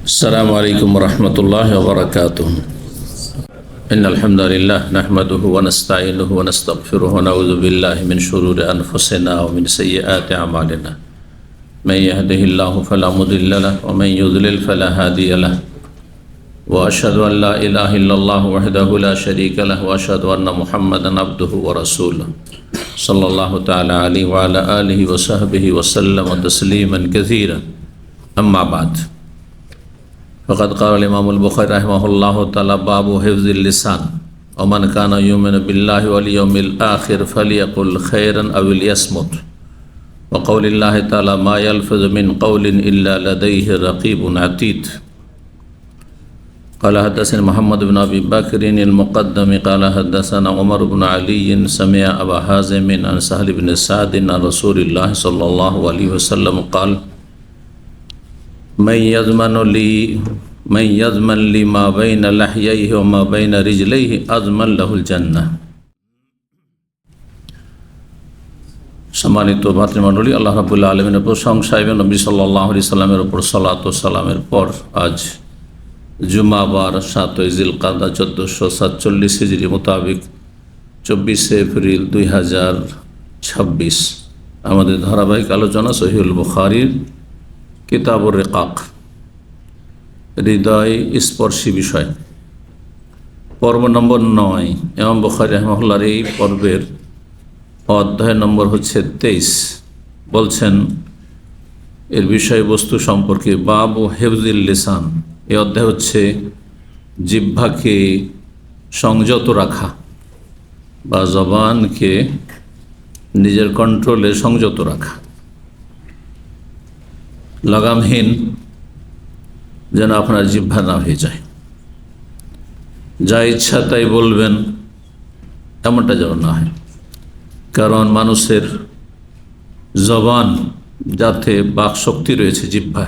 السلام عليكم ورحمة الله وبركاته. إن الحمد لله نحمده ونستعينه ونستغفره ونعوذ بالله من شرور أنفسنا ومن سيئات أعمالنا. من يهده الله فلا مضل له ومن يضلل فلا هادي له. وأشهد أن لا إله إلا الله وحده لا شريك له وأشهد أن محمدا عبده ورسوله صلى الله تعالى عليه وعلى آله وصحبه وسلم تسليما كثيرا. أما بعد، فقد قال الإمام البخاري رحمه الله تعالى: باب حفظ اللسان، ومن كان يؤمن بالله واليوم الآخر فليقل خيرا أو ليصمت. وقول الله تعالى: ما يلفظ من قول إلا لديه رقيب عتيد. قال حدثنا محمد بن أبي بكر المقدم قال حدثنا عمر بن علي سمع أبا حازم عن سهل بن سعد عن رسول الله صلى الله عليه وسلم قال: من يضمن لي ما بين لحييه وما بين رجليه أضمن له الجنة. সম্মানিত ভাতৃমণ্ডলী, আল্লাহ রাব্বুল আলামিনের প্রশংসা এবং নবী সাল্লাল্লাহু আলাইহি সাল্লামের উপর সালাত ও সালামের পর আজ জুমাবার 7 জিলকাদা 1447 হিজরি মোতাবেক 24 এপ্রিল 2026 আমাদের ধারাবাহিক আলোচনা সহিহুল বুখারীর কিতাবুর রিকাক, হৃদয় স্পর্শী বিষয়, পর্ব নম্বর 9। ইমাম বুখারী রাহিমাহুল্লাহর এই পর্বের অধ্যায় নম্বর হচ্ছে 23। বলছেন এর বিষয়বস্তু সম্পর্কে, বাবু হিফজিল লিসান। এই অধ্যায় হচ্ছে জিহ্বাকে সংযত রাখা বা জবানকে নিজের কন্ট্রোলে সংযত রাখা, লাগামহীন যেন আপনার জিহ্বা না হয়ে যায়, যা ইচ্ছা তাই বলবেন এমনটা যেন না হয়। কারণ মানুষের জবান, যাতে বাকশক্তি রয়েছে জিহ্বা,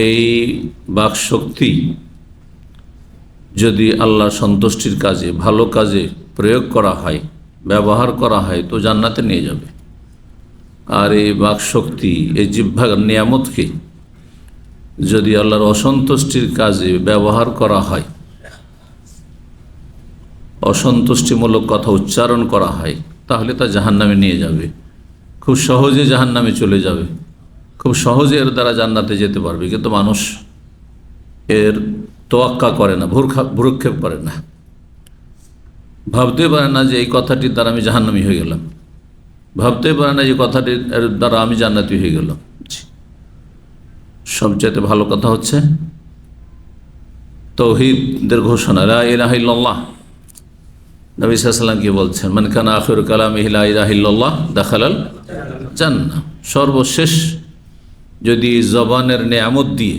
এই বাকশক্তি যদি আল্লাহর সন্তুষ্টির কাজে, ভালো কাজে প্রয়োগ করা হয়, ব্যবহার করা হয়, তো জান্নাতে নিয়ে যাবে। আর এই বাকশক্তি, এই জিহ্বার নিয়ামতকে যদি আল্লাহর অসন্তুষ্টির কাজে ব্যবহার করা হয়, অসন্তুষ্টিমূলক কথা উচ্চারণ করা হয়, তাহলে তা জাহান্নামে নিয়ে যাবে। খুব সহজে জাহান্নামে চলে যাবে, খুব সহজে এর দ্বারা জান্নাতে যেতে পারবে। কিন্তু মানুষ এর তোয়াক্কা করে না, ভ্রুক্ষেপ করে না, ভাবতে পারে না যে এই কথাটির দ্বারা আমি জাহান্নামী হয়ে গেলাম, ভাবতে পারে না যে কথাটির দ্বারা আমি জান্নাতি হয়ে গেলাম। সবচেয়ে ভালো কথা হচ্ছে তাওহীদের ঘোষণা, লা ইলাহা ইল্লাল্লাহ। নবী সাল্লাল্লাহু আলাইহি ওয়াসাল্লাম কি বলছেন? মান কানা আখিরু কালামিহি লা ইলাহা ইল্লাল্লাহ দাখালাল জান্নাহ। সর্বশেষ যদি জবানের নিয়ামত দিয়ে,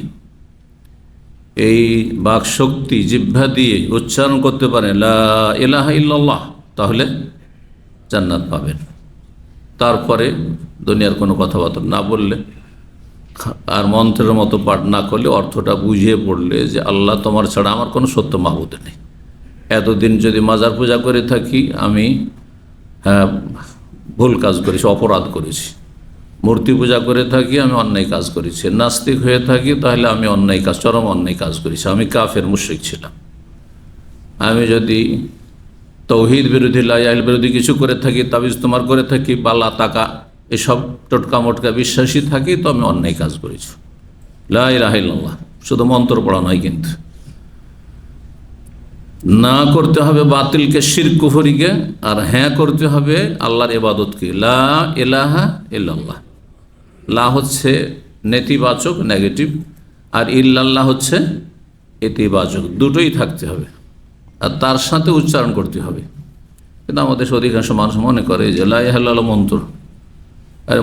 এই বাকশক্তি জিহ্বা দিয়ে উচ্চারণ করতে পারেন লা ইলাহা ইল্লাল্লাহ, তাহলে জান্নাত পাবেন। তারপরে দুনিয়ার কোনো কথাবার্তা না বললে আর মন্ত্রের মতো পাঠ না করলে, অর্থটা বুঝিয়ে পড়লে যে আল্লাহ তোমার ছাড়া আমার কোনো সত্য মাবুদ নেই। এতদিন যদি মাজার পূজা করে থাকি, আমি ভুল কাজ করেছি, অপরাধ করেছি। মূর্তি পূজা করে থাকি, আমি অন্যায় কাজ করেছি। নাস্তিক হয়ে থাকি, তাহলে আমি অন্যায় কাজ, চরম অন্যায় কাজ করেছি, আমি কাফের মুশরিক ছিলাম। আমি যদি তাওহীদ বিরোধী, লা ইলাহা বিরোধী কিছু করে থাকি, তাবিজ তোমার করে থাকি, বালা তাকা এসব টোটকা মোটকা বিশ্বাসী থাকি, তো আমি অন্যায় কাজ করেছি। লা ইলাহা ইল্লাল্লাহ শুধু মন্ত্র পড়া নয়, কিন্তু না করতে হবে বাতিলকে, শিরক কুফরিকে, আর হ্যাঁ করতে হবে আল্লাহর ইবাদতকে। লা ইলাহা ইল্লাল্লাহ। লা হচ্ছে নেতিবাচক, নেগেটিভ, আর ইল্লাল্লাহ হচ্ছে ইতিবাচক। দুটোই থাকতে হবে, আর তার সাথে উচ্চারণ করতে হবে। কিন্তু আমাদের অধিকাংশ মানুষ মনে করে যে লা ইলাহা ইল্লাল্লাহ মন্ত্র, আর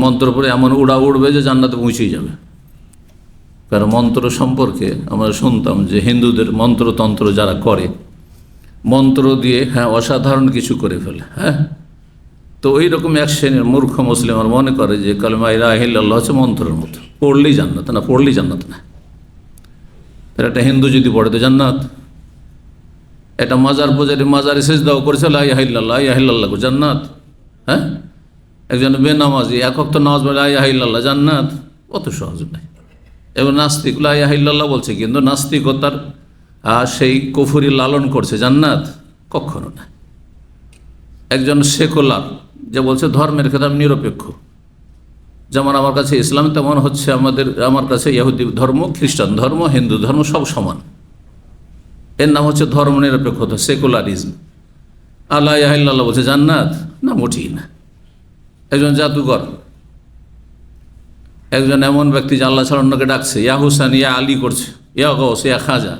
মন্ত্র পড়ে এমন উড়া উড়বে যে জান্নাতে পৌঁছেই যাবে। কারণ মন্ত্র সম্পর্কে আমরা শুনতাম যে হিন্দুদের মন্ত্রতন্ত্র যারা করে, মন্ত্র দিয়ে অসাধারণ কিছু করে ফেলে। তো ওই রকম এক শ্রেণীর মূর্খ মুসলিম আর মনে করে যে কালেমা লা ইলাহা ইল্লাল্লাহ হচ্ছে মন্ত্রের মতো, পড়লেই জান্নাত। না, পড়লেই জান্নাত না। তার একটা হিন্দু যদি পড়ে তো জান্নাত। এটা মাজার পূজারি মাজারে সিজদাও করেছে লা ইলাহা ইল্লাল্লাহ, লা ইলাহা ইল্লাল্লাহ জান্নাত। একজন বেনামাজি এক ওয়াক্ত নামাজ পড়ে লা ইলাহা ইল্লাল্লাহ জান্নাত, অত সহজ নয়। এবং নাস্তিক লা ইলাহা ইল্লাল্লাহ বলছে, কিন্তু নাস্তিকতার সেই কুফরি লালন করছে, জান্নাত কখনো না। একজন সেকুলার যে বলছে ধর্মের ক্ষেত্রে আমি নিরপেক্ষ, যেমন আমার কাছে ইসলাম তেমন হচ্ছে আমার কাছে ইহুদি ধর্ম, খ্রিস্টান ধর্ম, হিন্দু ধর্ম সব সমান, এর নাম হচ্ছে ধর্ম নিরপেক্ষতা, সেকুলারিজম। লা ইলাহা ইল্লাল্লাহ বলছে জান্নাত, না মোটেই না। একজন জাদুঘর, একজন এমন ব্যক্তি যে আল্লাহ ছাড়া অন্যকে ডাকছে, ইয়া হুসেন, ইয়া আলী করছে, ইয়া গৌস, ইয়া খাজা,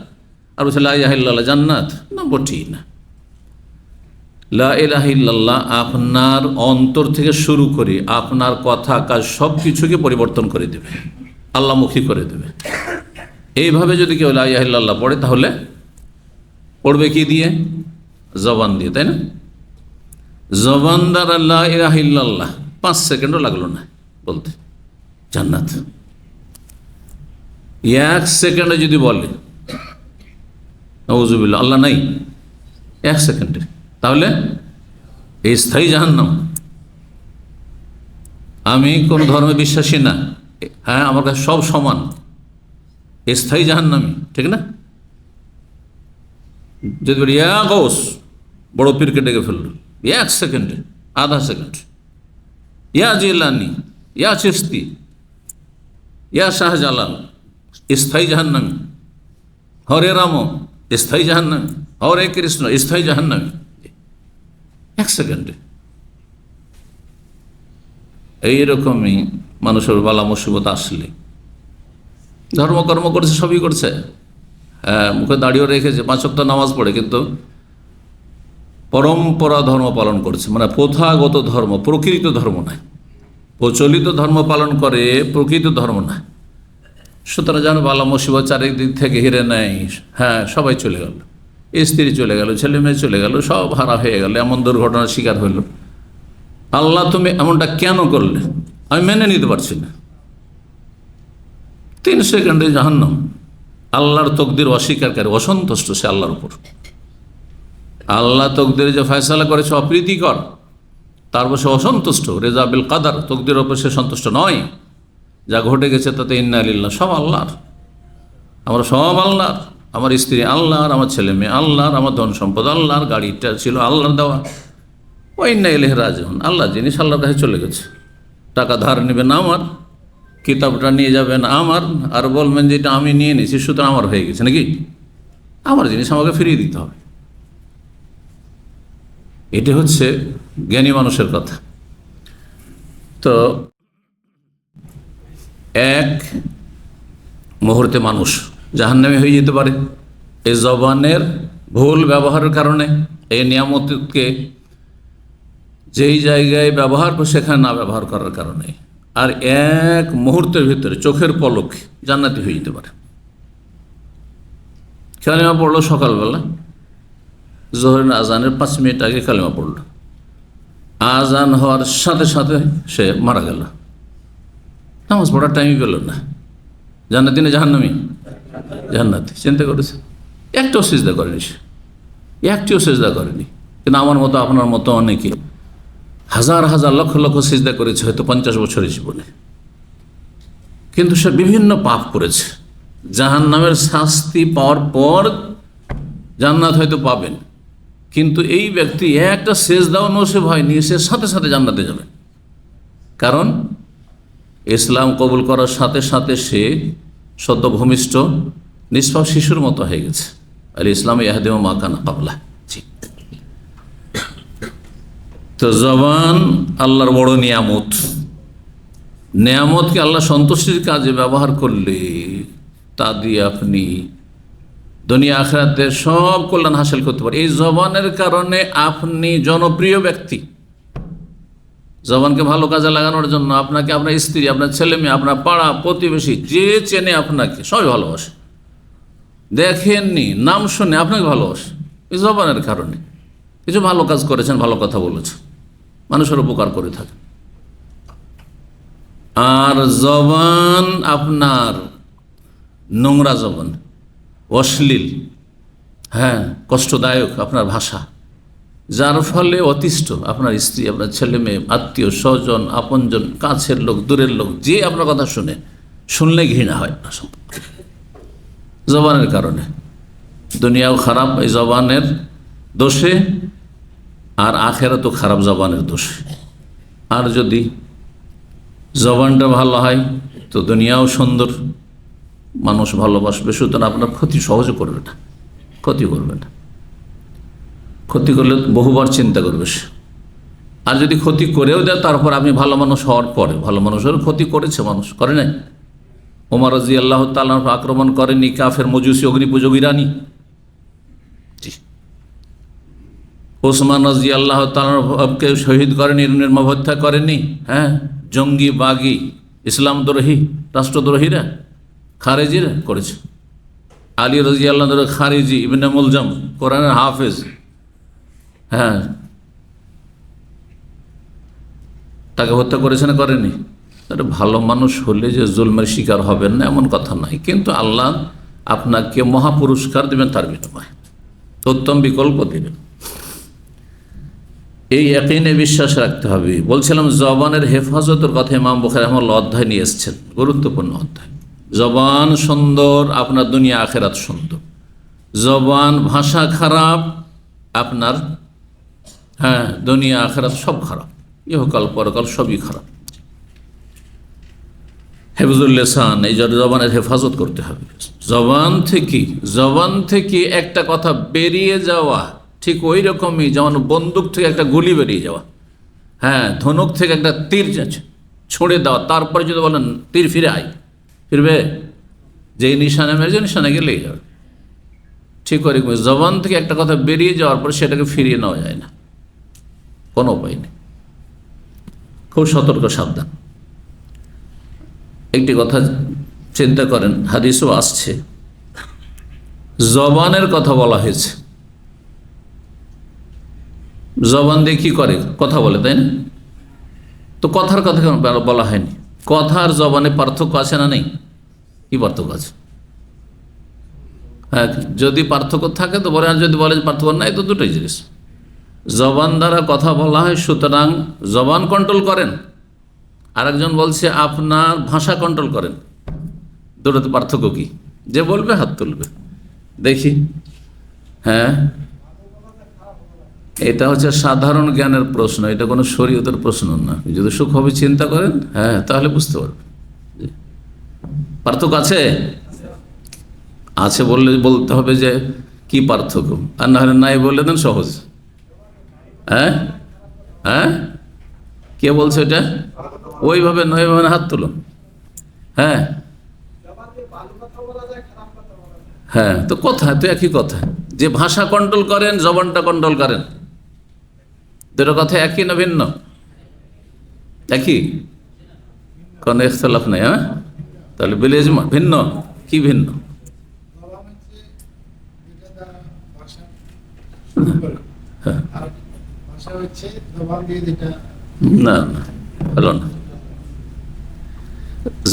আর বলছে লা ইলাহা ইল্লাল্লাহ, জান্নাত, না মোটেই না। লা ইলাহা ইল্লাল্লাহ আপনার অন্তর থেকে শুরু করে আপনার কথা কাজ সব কিছুকে পরিবর্তন করে দেবে, আল্লাহমুখী করে দেবে। এইভাবে যদি কেউ লা ইলাহা ইল্লাল্লাহ পড়ে, তাহলে পড়বে কি দিয়ে? জবান দিয়ে, তাই না? জবান দ্বারা লা ইলাহা ইল্লাল্লাহ 5 সেকেন্ডও লাগলো না বলতে, জান্নাত। 1 সেকেন্ডে যদি বলে নাউযুবিল্লাহ, আল্লাহ নাই 1 সেকেন্ডে, তাহলে এই স্থায়ী জাহান্নাম। আমি কোনো ধর্মে বিশ্বাসী না, হ্যাঁ আমার কাছে সব সমান, স্থায়ী জাহান্নামী, ঠিক না? যদি বলি ইয়া গৌস, বড় পীরকে ডেকে ফেলল 1 সেকেন্ডে, আধা সেকেন্ড, ইয়া জিলানি, ইয়া চিশতি, ইয়া শাহজালাল, স্থায়ী জাহান্নামী। হরে রাম, স্থায়ী জাহান্নামী। হরে কৃষ্ণ, স্থায়ী জাহান্নামী, 1 সেকেন্ডে। এইরকমই মানুষের বালা মুসিবত আসলে, ধর্মকর্ম করছে, সবই করছে, হ্যাঁ মুখে দাঁড়িয়েও রেখেছে, 5 ওয়াক্ত নামাজ পড়ে, কিন্তু পরম্পরা ধর্ম পালন করছে, মানে প্রথাগত ধর্ম, প্রকৃত ধর্ম নয়। প্রচলিত ধর্ম পালন করে, প্রকৃত ধর্ম না। সুতরাং যেন বালা মুসিবত চারিদিক থেকে ঘিরে নেয়, হ্যাঁ সবাই চলে গেল, স্ত্রী চলে গেল, ছেলে মেয়ে চলে গেল, সব হারা হয়ে গেল, এমন দুর্ঘটনার শিকার হইল। আল্লাহ তুমি এমনটা কেন করলে? আমি মেনে নিতে পারছি না। 3 সেকেন্ডে জাহান্নাম। আল্লাহর তকদির অস্বীকারী, অসন্তুষ্ট সে আল্লাহর উপর। আল্লাহ তকদিরে যে ফয়সালা করেছে অপ্রীতিকর, তার উপর সে অসন্তুষ্ট। রেজা বিল কাদার, তকদির উপর সে সন্তুষ্ট নয়। যা ঘটে গেছে তাতে ইন্না লিল্লাহ, সব আল্লাহর, আমরা সব আল্লাহর। আমার স্ত্রী আল্লাহর, আমার ছেলে মেয়ে আল্লাহর, আমার ধন সম্পদ আল্লাহর, গাড়িটা ছিল আল্লাহর দেওয়া। ওয়া ইন্না ইলাইহি রাজিউন, আল্লাহ জিনিস আল্লাহর কাছে চলে গেছে। টাকা ধার নেবেন আমার, কিতাবটা নিয়ে যাবেন আমার, আর বলবেন যে এটা আমি নিয়ে নিয়েছি, সুতরাং আমার হয়ে গেছে নাকি? আমার জিনিস আমাকে ফিরিয়ে দিতে হবে। এটি হচ্ছে জ্ঞানী মানুষের কথা। তো এক মুহূর্তে মানুষ জাহান্নামী হয়ে যেতে পারে এই জবানের ভুল ব্যবহারের কারণে। এই নিয়ামতকে যেই জায়গায় ব্যবহার করে সেখানে না ব্যবহার করার কারণে। আর এক মুহূর্তের ভিতরে, চোখের পলক, জান্নাতি হয়ে যেতে পারে। কালেমা পড়লো সকালবেলা, জোহরের আজানের 5 মিনিট আগে কালেমা পড়ল, আজান হওয়ার সাথে সাথে সে মারা গেল, নামাজ পড়ার টাইমই পেল না। জান্নাতি না জাহান্নামী? জান্নাতি। চিন্তা করেছে, একটাও সিজদা করেনি সে, একটিও সিজদা করেনি। কিন্তু আমার মতো আপনার মতো অনেকে হাজার হাজার লক্ষ লক্ষ সিজদা করেছে, হয়তো 50 বছরের জীবনে, কিন্তু সে বিভিন্ন পাপ করেছে। জাহান্নামের শাস্তি পাওয়ার পর জান্নাত হয়তো পাবেন, কিন্তু এই ব্যক্তি একটা সেজদাও নসিব হয়নি, সে সাথে সাথে জান্নাতে যাবে। কারণ ইসলাম কবুল করার সাথে সাথে সে সদ্য ভূমিষ্ঠ নিষ্পাপ শিশুর মতো হয়ে গেছে। আল ইসলাম ইয়াহদিমু মা কানা ক্বাবলা। তো জবান আল্লাহর বড় নিয়ামত। নিয়ামতকে আল্লাহ সন্তুষ্টির কাজে ব্যবহার করলে তা দিয়ে আপনি দুনিয়া আখিরাতে সব কল্যাণ হাসিল করতে পারেন। এই জবানের কারণে আপনি জনপ্রিয় ব্যক্তি। জবানকে ভালো কাজে লাগানোর জন্য আপনাকে আপনার স্ত্রী, আপনার ছেলে মেয়ে, আপনার পাড়া প্রতিবেশী যে চেনে আপনাকে সবাই ভালোবাসে। দেখেননি, নাম শুনে আপনাকে ভালোবাসে, এই জবানের কারণে। কিছু ভালো কাজ করেছেন, ভালো কথা বলেছেন, মানুষের উপকার করে থাকেন। আর জবান আপনার নোংরা জবান, অশ্লীল, হ্যাঁ কষ্টদায়ক আপনার ভাষা, যার ফলে অতিষ্ঠ আপনার স্ত্রী, আপনার ছেলে মেয়ে, আত্মীয় স্বজন, আপনজন, কাছের লোক, দূরের লোক, যে আপনার কথা শুনে শুনলে ঘৃণা হয় না জবানের কারণে। দুনিয়াও খারাপ এই জবানের দোষে, আর আখেরাতও খারাপ জবানের দোষে। আর যদি জবানটা ভালো হয় তো দুনিয়াও সুন্দর, মানুষ ভালোবাসবে। সুতরাং আপনার ক্ষতি সহজে করবে না, ক্ষতি করবে না। ক্ষতি করলে বহুবার চিন্তা করবে সে। আর যদি ক্ষতি করেও দেয় তারপর আপনি ভালো মানুষ হওয়ার পরে, ভালো মানুষের ক্ষতি করেছে মানুষ, করে নাই? ওমর রাদিয়াল্লাহু তাআলা আক্রমণ করেনি কাফের মজুসি অগ্নিপূজক ইরানি? ওসমান রাদিয়াল্লাহু তাআলাকে শহীদ করেনি, নির্মম হত্যা করেনি? হ্যাঁ, জঙ্গি, বাগি, ইসলামদ্রোহী, রাষ্ট্রদ্রোহীরা, খারেজিরা করেছে। আলী রাদিয়াল্লাহু তাআলা খারেজি, ইবনে মুলজাম, কোরআনের হাফেজ, হ্যাঁ, তাকে হত্যা করেছে না করেনি? তাহলে ভালো মানুষ হলে যে জুলমের শিকার হবেন না এমন কথা নাই, কিন্তু আল্লাহ আপনাকে মহাপুরস্কার দেবেন তার বিনিময়ে, উত্তম বিকল্প দেবেন। এই ইয়াকিনে বিশ্বাস রাখতে হবে। বলছিলাম জবানের হেফাজতের কথা ইমাম বুখারী রাহিমাহুল্লাহ অধ্যায় নিয়ে এসেছেন, গুরুত্বপূর্ণ অধ্যায়। জবান সুন্দর, আপনার দুনিয়া আখেরাত সুন্দর। জবান ভাষা খারাপ, আপনার হ্যাঁ দুনিয়া আখেরাত সব খারাপ, ইহকাল পরকাল সবই খারাপ। হেফজুল লিসান, এই জবানের হেফাজত করতে হবে। জবান থেকে একটা কথা বেরিয়ে যাওয়া ঠিক ওই রকমই যেমন বন্দুক থেকে একটা গুলি বেরিয়ে যাওয়া, হ্যাঁ, ধনুক থেকে একটা তীর ছুঁড়ে দেওয়া, তারপরে যদি বলেন তীর ফিরে আয়, ফিরবে? যেই নিশানে মেরেছে নিশানে গেলেই যাবে। ঠিক ওই রকম জবান থেকে একটা কথা বেরিয়ে যাওয়ার পর সেটাকে ফিরিয়ে নেওয়া যায় না, কোনো উপায় নেই। খুব সতর্ক, সাবধান। একটি কথা চিন্তা করেন, হাদিসও আসছে, জবানের কথা বলা হয়েছে। জবান দিয়ে কি করে? কথা বলে, তাই না? তো কথার কথা কেন বলা হয়নি? কথার জবানে পার্থক্য আছে না নেই? কি পার্থক্য আছে? হ্যাঁ, যদি পার্থক্য থাকে তো বলে, আর যদি বলে পার্থক্য নাই তো দুটোই জিনিস। জবান দ্বারা কথা বলা হয়, সুতরাং জবান কন্ট্রোল করেন। আরেকজন বলছে আপনার ভাষা কন্ট্রোল করেন। দুটোতে পার্থক্য কি? যে বলবে হাত তুলবে, দেখি। হ্যাঁ, এটা হচ্ছে সাধারণ জ্ঞানের প্রশ্ন, এটা কোনো শরীয়তের প্রশ্ন না। যদি সুখভাবে চিন্তা করেন, হ্যাঁ, তাহলে বুঝতে পারবেন পার্থক্য আছে। আছে বললে বলতে হবে যে কি পার্থক্য, আর না হলে নাই বলে দেন সহজ। হ্যাঁ হ্যাঁ, কে বলছে এটা? ওইভাবে নয়, ওইভাবে হাত তুলো। হ্যাঁ হ্যাঁ, তো কথা তো একই কথা। যে ভাষা কন্ট্রোল করেন, জবানটা কন্ট্রোল করেন, দুটো কথা একই না ভিন্ন? একই, কোনো ইখতিলাফ নেই। হ্যাঁ, তাহলে বিলেজমা ভিন্ন। কি ভিন্ন? না না, ভালো না।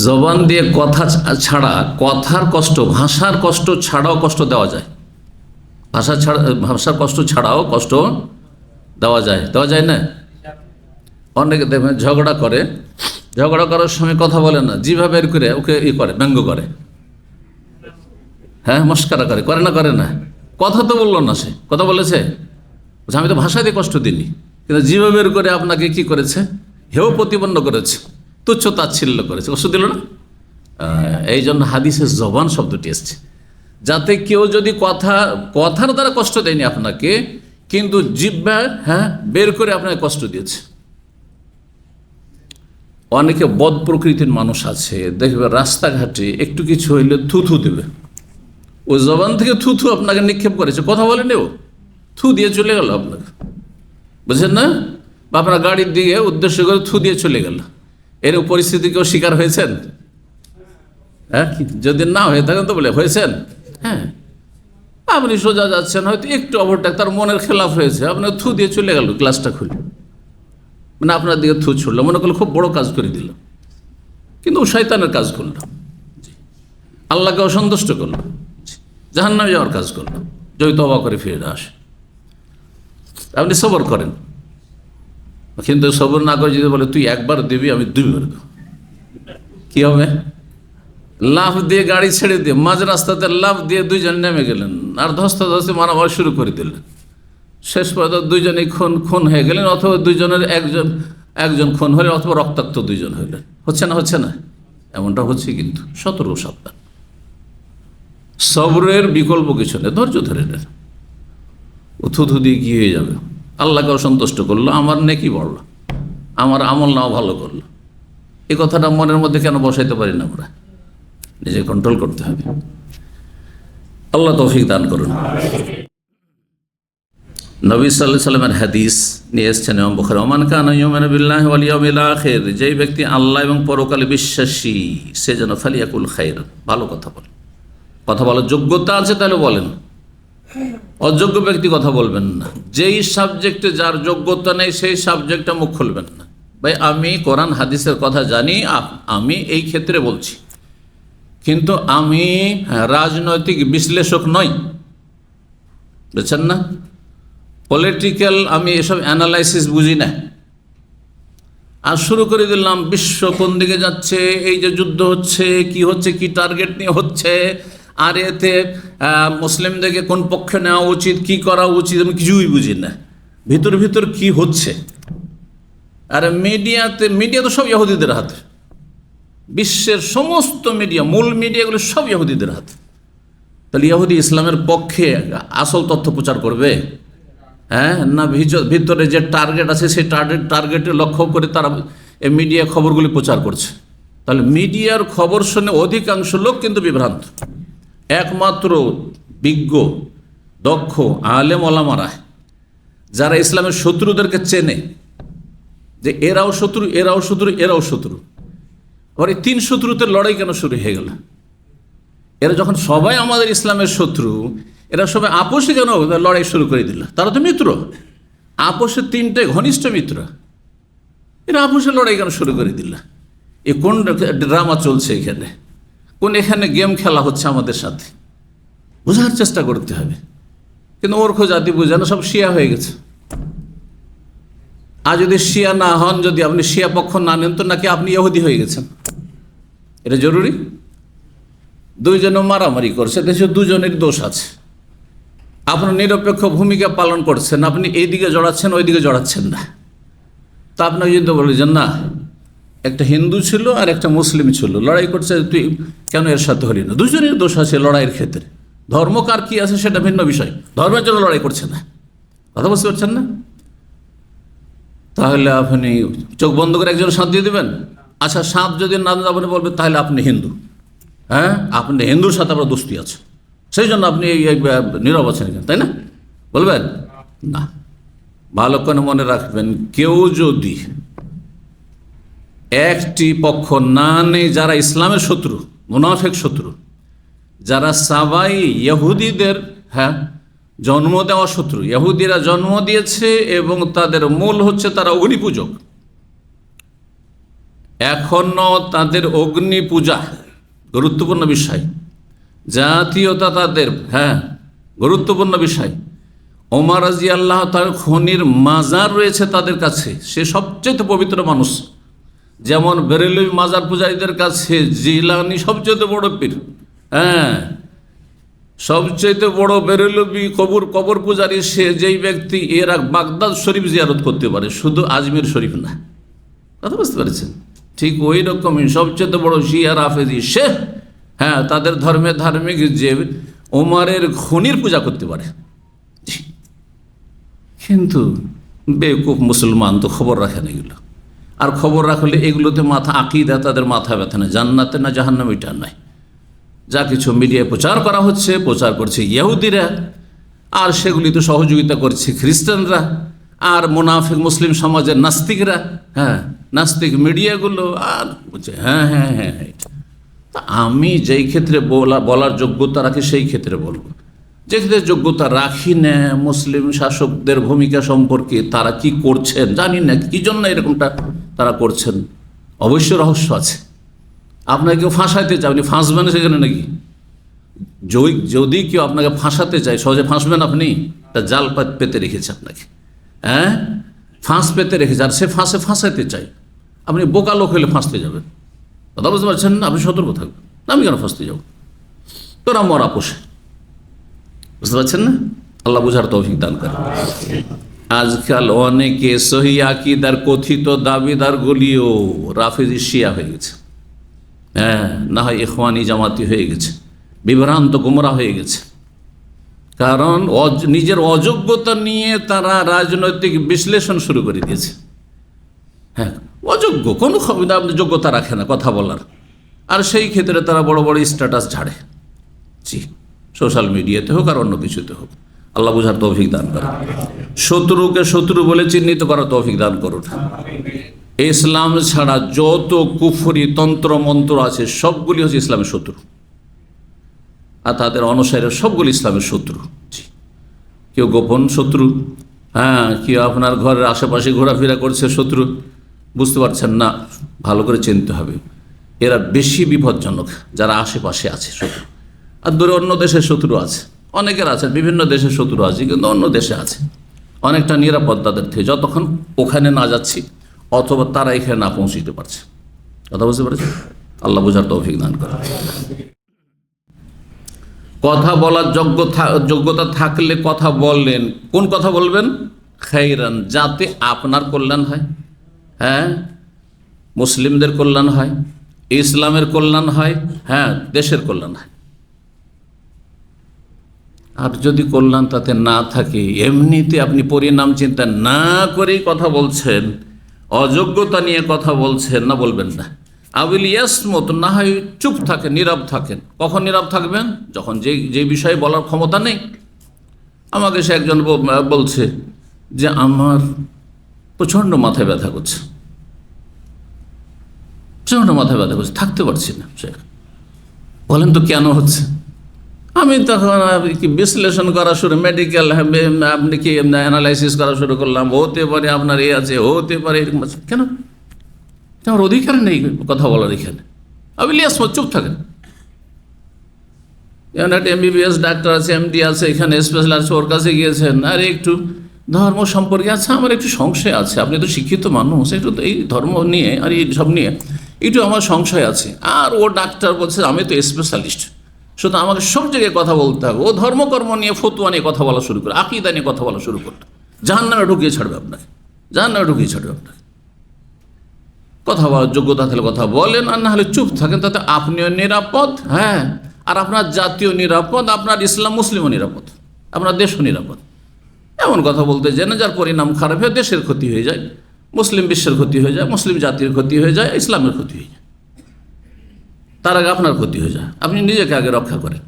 জবান দিয়ে কথা ছাড়া, কথার কষ্ট, ভাষার কষ্ট ছাড়াও কষ্ট দেওয়া যায়। ভাষার কষ্ট ছাড়াও কষ্ট দেওয়া যায় না? অনেকে দেখবেন ঝগড়া করার সময় কথা বলে না, জিভা বের করে ওকে করে, ব্যঙ্গ করে, হ্যাঁ, মস্কারা করে না? কথা তো বললো না, সে কথা বলেছে, আমি তো ভাষা দিয়ে কষ্ট দিইনি, কিন্তু জিভা বের করে আপনাকে কি করেছে? হেও প্রতিপন্ন করেছে, তুচ্ছ তাচ্ছিল্য করেছে, কষ্ট দিল না? এই জন্য হাদিসে জবান শব্দটি এসছে, যাতে কেউ যদি কথার দ্বারা কষ্ট দেয়নি আপনাকে, কিন্তু জিহ্বা হ্যাঁ বের করে আপনাকে কষ্ট দিয়েছে। অনেকে বদ প্রকৃতির মানুষ আছে, দেখবে রাস্তাঘাটে একটু কিছু হইলে থুথু দেবে, ও জবান থেকে থুথু আপনাকে নিক্ষেপ করেছে, কথা বলেনি, ও থু দিয়ে চলে গেল আপনাকে, বুঝছেন না? বা আপনার গাড়ির দিকে উদ্দেশ্য করে থু দিয়ে চলে গেল। এর পরিস্থিতি কেউ শিকার হয়েছেন? হ্যাঁ, যদি না হয়ে থাকেন তো বলে হয়েছেন। হ্যাঁ, আপনি সোজা যাচ্ছেন, হয়তো একটু ওভারটেক, তার মনের খেলাফ হয়েছে, আপনার থু দিয়ে চলে গেল, গ্লাসটা খুলে, মানে আপনার দিকে থু ছুড়লো, মনে করলো খুব বড় কাজ করে দিল, কিন্তু ও শয়তানের কাজ করলো, আল্লাহকে অসন্তুষ্ট করলো, জাহান্নামে যাওয়ার কাজ করলো, যদি তওবা করে ফিরে আসে। আপনি সবর করেন, কিন্তু সবর না করে যদি বলে তুই একবার দিবি আমি দুইবার দেব, কি হবে? লাফ দিয়ে গাড়ি ছেড়ে দিয়ে মাঝ রাস্তাতে লাফ দিয়ে দুইজন নেমে গেলেন আর ধস্তাধস্তি মারামারি শুরু করে দিলেন। শেষ পর্যন্ত দুইজনেই খুন হয়ে গেলেন, অথবা দুইজনের একজন খুন হলেন, অথবা রক্তাক্ত দুইজন হইলেন। হচ্ছে না? এমনটা হচ্ছে, কিন্তু সতর্ক সাবধান। সবরের বিকল্প কিছু নেই, ধৈর্য ধরে নেন। উথুথু দিয়ে কি হয়ে যাবে? আল্লাহকে অসন্তুষ্ট করলো, আমার নেকি বাড়লো, আমার আমল নাও ভালো করলো, এই কথাটা মনের মধ্যে কেন বসাইতে পারি না? আমরা নিজে কন্ট্রোল করতে হবে। আল্লাহ তৌফিক দান করুন। নবী সাল্লাল্লাহু আলাইহি ওয়াসাল্লামের হাদিস নিয়ে এসেছেন ইমাম বুখারী, ওমান কানা ইউমিনু বিল্লাহি ওয়াল ইয়াউমিল আখির, যেই ব্যক্তি আল্লাহ এবং পরকালে বিশ্বাসী সে যেন ফালিয়াকুল খায়র, ভালো কথা বলে। কথা বলার যোগ্যতা আছে তাহলে বলেন, অযোগ্য ব্যক্তি কথা বলবেন না। যেই সাবজেক্টে যার যোগ্যতা নেই সেই সাবজেক্টে মুখ খুলবেন না। ভাই আমি কোরআন হাদিসের কথা জানি, আমি এই ক্ষেত্রে বলছি, কিন্তু আমি রাজনৈতিক বিশ্লেষক নই, বুঝছেন না? পলিটিক্যাল আমি এসব অ্যানালাইসিস বুঝি না। আর শুরু করে দিলাম বিশ্ব কোন দিকে যাচ্ছে, এই যে যুদ্ধ হচ্ছে, কি টার্গেট নিয়ে হচ্ছে, আর এতে মুসলিমদেরকে কোন পক্ষে নেওয়া উচিত, কি করা উচিত, আমি কিছুই বুঝি না। ভিতর কি হচ্ছে। আর মিডিয়া তো সব ইহুদিদের হাতে, বিশ্বের সমস্ত মিডিয়া, মূল মিডিয়াগুলো সব ইহুদিদের হাতে। তাহলে ইহুদি ইসলামের পক্ষে আসল তথ্য প্রচার করবে? হ্যাঁ না, ভিতরে যে টার্গেট আছে সেই টার্গেটে লক্ষ্য করে তারা এই মিডিয়া খবরগুলি প্রচার করছে। তাহলে মিডিয়ার খবর শুনে অধিকাংশ লোক কিন্তু বিভ্রান্ত। একমাত্র বিজ্ঞ দক্ষ আলেম ওলামারা, যারা ইসলামের শত্রুদেরকে চেনে যে এরাও শত্রু, এরাও শত্রু, এরাও শত্রু, আবার এই তিন শত্রুতে লড়াই কেন শুরু হয়ে গেল? এরা যখন সবাই আমাদের ইসলামের শত্রু, এরা সবাই আপোষে কেন লড়াই শুরু করে দিল? তারা তো মিত্র, আপোষে তিনটে ঘনিষ্ঠ মিত্র, এরা আপোষে লড়াই কেন শুরু করে দিল? এ কোন ড্রামা চলছে এখানে? এখানে গেম খেলা হচ্ছে আমাদের সাথে? বোঝার চেষ্টা করতে হবে। কিন্তু ওরখো জাতি বোঝে না, সব শিয়া হয়ে গেছে। আর যদি শিয়া না হন, যদি আপনি শিয়া পক্ষ না নেন, তো নাকি আপনি ইহুদি হয়ে গেছেন? এটা জরুরি? দুইজনে মারামারি করছে, দেশে দুজনের দোষ আছে। আপনার নিরপেক্ষ ভূমিকা পালন করছেন, আপনি এইদিকে জড়াচ্ছেন, ওইদিকে জড়াচ্ছেন না। তা আপনাকে যদি বলেছেন না, একটা হিন্দু ছিল আর একটা মুসলিম ছিল, লড়াই করছে, তুই কেন এর সাথে হলি না? দুজনের দোষ আছে লড়াইয়ের ক্ষেত্রে। ধর্ম কার কি আছে সেটা ভিন্ন বিষয়, ধর্মের জন্য লড়াই করছে না। কথা বুঝতে পারছেন না? তাহলে আপনি চোখ বন্ধ করে একজন সাথ দিয়ে দেবেন? আচ্ছা, সাপ যদি না আপনি বলবেন তাহলে আপনি হিন্দু, হ্যাঁ আপনি হিন্দুর সাথে আপনার দোস্তি আছে, সেই জন্য আপনি এই নীরব আছেন, তাই না? বলবেন না। ভালো করে মনে রাখবেন, কেউ যদি একটি পক্ষ না নেই যারা ইসলামের শত্রু, মুনাফিক শত্রু, যারা সাবাই ইহুদিদের জন্ম দেওয়া শত্রু, ইহুদিরা জন্ম দিয়েছে এবং তাদের মূল হচ্ছে তারা অগ্নি পূজক, এখনো তাদের অগ্নি পূজা গুরুত্বপূর্ণ বিষয়, জাতীয়তা তাদের গুরুত্বপূর্ণ বিষয়। ওমর রাদিয়াল্লাহু তাআলা খনির মাজার রয়েছে তাদের কাছে, সে সবচেয়ে পবিত্র মানুষ। যেমন বেরেলভী মাজার পূজারীদের কাছে জিলানি সবচেয়ে বড় পীর, সবচেয়ে বড় বেরেলভী কবর পূজারী সে, যেই ব্যক্তি এরা বাগদাদ শরীফ জিয়ারত করতে পারে, শুধু আজমির শরীফ না। কথা বুঝতে পেরেছেন? ঠিক ওই রকমই সবচেয়ে বড় শিয়া রাফেজি সে, তাদের ধর্মে ধার্মিক যে ওমরের খনির পূজা করতে পারে। কিন্তু বেকুফ মুসলমান তো খবর রাখেন এগুলো, আর খবর রাখলে এগুলোতে মাথা আকিদা তাদের মাথা ব্যথা না, জান্নাতে না জাহান্নামে এটা নাই। যা কিছু মিডিয়ায় প্রচার করা হচ্ছে, প্রচার করছে ইহুদিরা, আর সেগুলি তো সহযোগিতা করছে খ্রিস্টানরা আর মুনাফিক মুসলিম সমাজের নাস্তিকরা, নাস্তিক মিডিয়াগুলো। আর বলছে তা আমি যেই ক্ষেত্রে বলার যোগ্যতা রাখি সেই ক্ষেত্রে বলবো। যে ক্ষেত্রে যোগ্যতা রাখি না, মুসলিম শাসকদের ভূমিকা সম্পর্কে তারা কি করছেন জানি না, কি জন্য এরকমটা তারা করছেন, অবশ্য রহস্য আছে। আপনাকে কেউ ফাঁসাইতে চায়, আপনি ফাঁসবেন সেখানে নাকি? যদি কেউ আপনাকে ফাঁসাতে চায়, সহজে ফাঁসবেন আপনি? তা জাল পেতে রেখেছে আপনাকে, ফাঁস পেতে রেখেছে, আর সে ফাঁসাইতে চায়। আপনি বোকা লোক হলে ফাঁসতে যাবেন। কথা বুঝতে পারছেন না? আপনি সতর্ক থাকবেন। আমি কেন ফাঁসতে যাব? তোরা মরা পোষে। বুঝতে পারছেন না? আল্লাহ বুঝার তৌফিক দান করে। আজকাল অনেকে সহি আকীদার কথিত দাবিদার গুলিও রাফিজি শিয়া হয়ে গেছে, হ্যাঁ, না হয় ইখওয়ানি জামাতি হয়ে গেছে, বিভ্রান্ত গুমরা হয়ে গেছে। কারণ নিজের অযোগ্যতা নিয়ে তারা রাজনৈতিক বিশ্লেষণ শুরু করে দিয়েছে। হ্যাঁ, অযোগ্য, কোনো যোগ্যতা রাখে না কথা বলার, আর সেই ক্ষেত্রে তারা বড় বড় স্ট্যাটাস ঝাড়ে। জি, সোশ্যাল মিডিয়াতে হোক আর অন্য কিছুতে হোক। আল্লাহ বুঝার তৌফিক দান করে। শত্রুকে শত্রু বলে চিহ্নিত করার তৌফিক দান করুন। ইসলাম ছাড়া যত কুফরি তন্ত্র মন্ত্র আছে সবগুলি হচ্ছে ইসলামের শত্রু, আর তাদের অনুসারীরা সবগুলি ইসলামের শত্রু। কেউ গোপন শত্রু, হ্যাঁ, কেউ আপনার ঘরের আশেপাশে ঘোরাফেরা করছে শত্রু। বুঝতে পারছেন না? ভালো করে চিনতে হবে, এরা বেশি বিপজ্জনক যারা আশেপাশে আছে শত্রু। আর দূরে অন্য দেশের শত্রু আছে, অনেকের আছে, বিভিন্ন দেশের শত্রু আছে, কিন্তু অন্য দেশে আছে, অনেকটা নিরাপদ তাদের থেকে, যতক্ষণ ওখানে না যাচ্ছি অথবা তারা এখানে না পৌঁছতে পারছে। কথা বুঝতে পারছে? আল্লাহ বুঝার তৌফিক দান করে। কথা বলার যোগ্যতা থাকলে কথা বললেন। কোন কথা বলবেন? খাইরান, যাতে আপনার কল্যাণ হয়, হ্যাঁ, মুসলিমদের কল্যাণ হয়, ইসলামের কল্যাণ হয়, হ্যাঁ, দেশের কল্যাণ হয়। আর যদি কল্যাণ তাতে না থাকে, এমনিতে আপনি পরিণাম চিন্তা না করেই কথা বলছেন, অযোগ্যতা নিয়ে কথা বলছেন, না, বলবেন না। আবিল ইয়াসমত, না হয় চুপ থাকেন, নীরব থাকেন। কখন নীরব থাকবেন? যখন যে বিষয়ে বলার ক্ষমতা নেই। আমাকে সে একজন বলছে যে আমার প্রচণ্ড মাথায় ব্যথা করছে, প্রচণ্ড মাথায় ব্যথা করছে, থাকতে পারছি না। সে বলেন তো কেন হচ্ছে? আমি তখন কি বিশ্লেষণ করা শুরু, মেডিকেল আপনি কি অ্যানালাইসিস করা শুরু করলাম, হতে পারে আপনার এ আছে, হতে পারে এরকম আছে। কেন? আমার অধিকার নেই কথা বলার এখানে। আবিল ইয়াসমত, চুপ থাকেন। এখানে একটা MBBS ডাক্তার আছে, MD আছে, এখানে স্পেশাল আছে, ওর কাছে গিয়েছেন, আর একটু ধর্ম সম্পর্কে আছে, আমার একটু সংশয় আছে, আপনি তো শিক্ষিত মানুষ, একটু এই ধর্ম নিয়ে আর এই সব নিয়ে একটু আমার সংশয় আছে। আর ও ডাক্তার বলছে আমি তো স্পেশালিস্ট, সুতরাং আমাকে সব জায়গায় কথা বলতে হবে। ও ধর্মকর্ম নিয়ে, ফতুয়া নিয়ে কথা বলা শুরু করে, আকীদা নিয়ে কথা বলা শুরু করলো, জাহান্নামে ঢুকিয়ে ছাড়বে আপনাকে, জাহান্নামে ঢুকিয়ে ছাড়বে আপনাকে। কথা বলার যোগ্যতা থাকলে কথা বলেন, আর না হলে চুপ থাকেন, তাতে আপনিও নিরাপদ, হ্যাঁ, আর আপনার জাতীয় নিরাপদ, আপনার ইসলাম মুসলিমও নিরাপদ, আপনার দেশও নিরাপদ। এমন কথা বলতে জেনে যার পরিণাম খারাপ হয়, দেশের ক্ষতি হয়ে যায়, মুসলিম বিশ্বের ক্ষতি হয়ে যায়, মুসলিম জাতির ক্ষতি হয়ে যায়, ইসলামের ক্ষতি হয়ে যায়, তার আগে আপনার ক্ষতি হয়ে যায়। আপনি নিজেকে আগে রক্ষা করেন।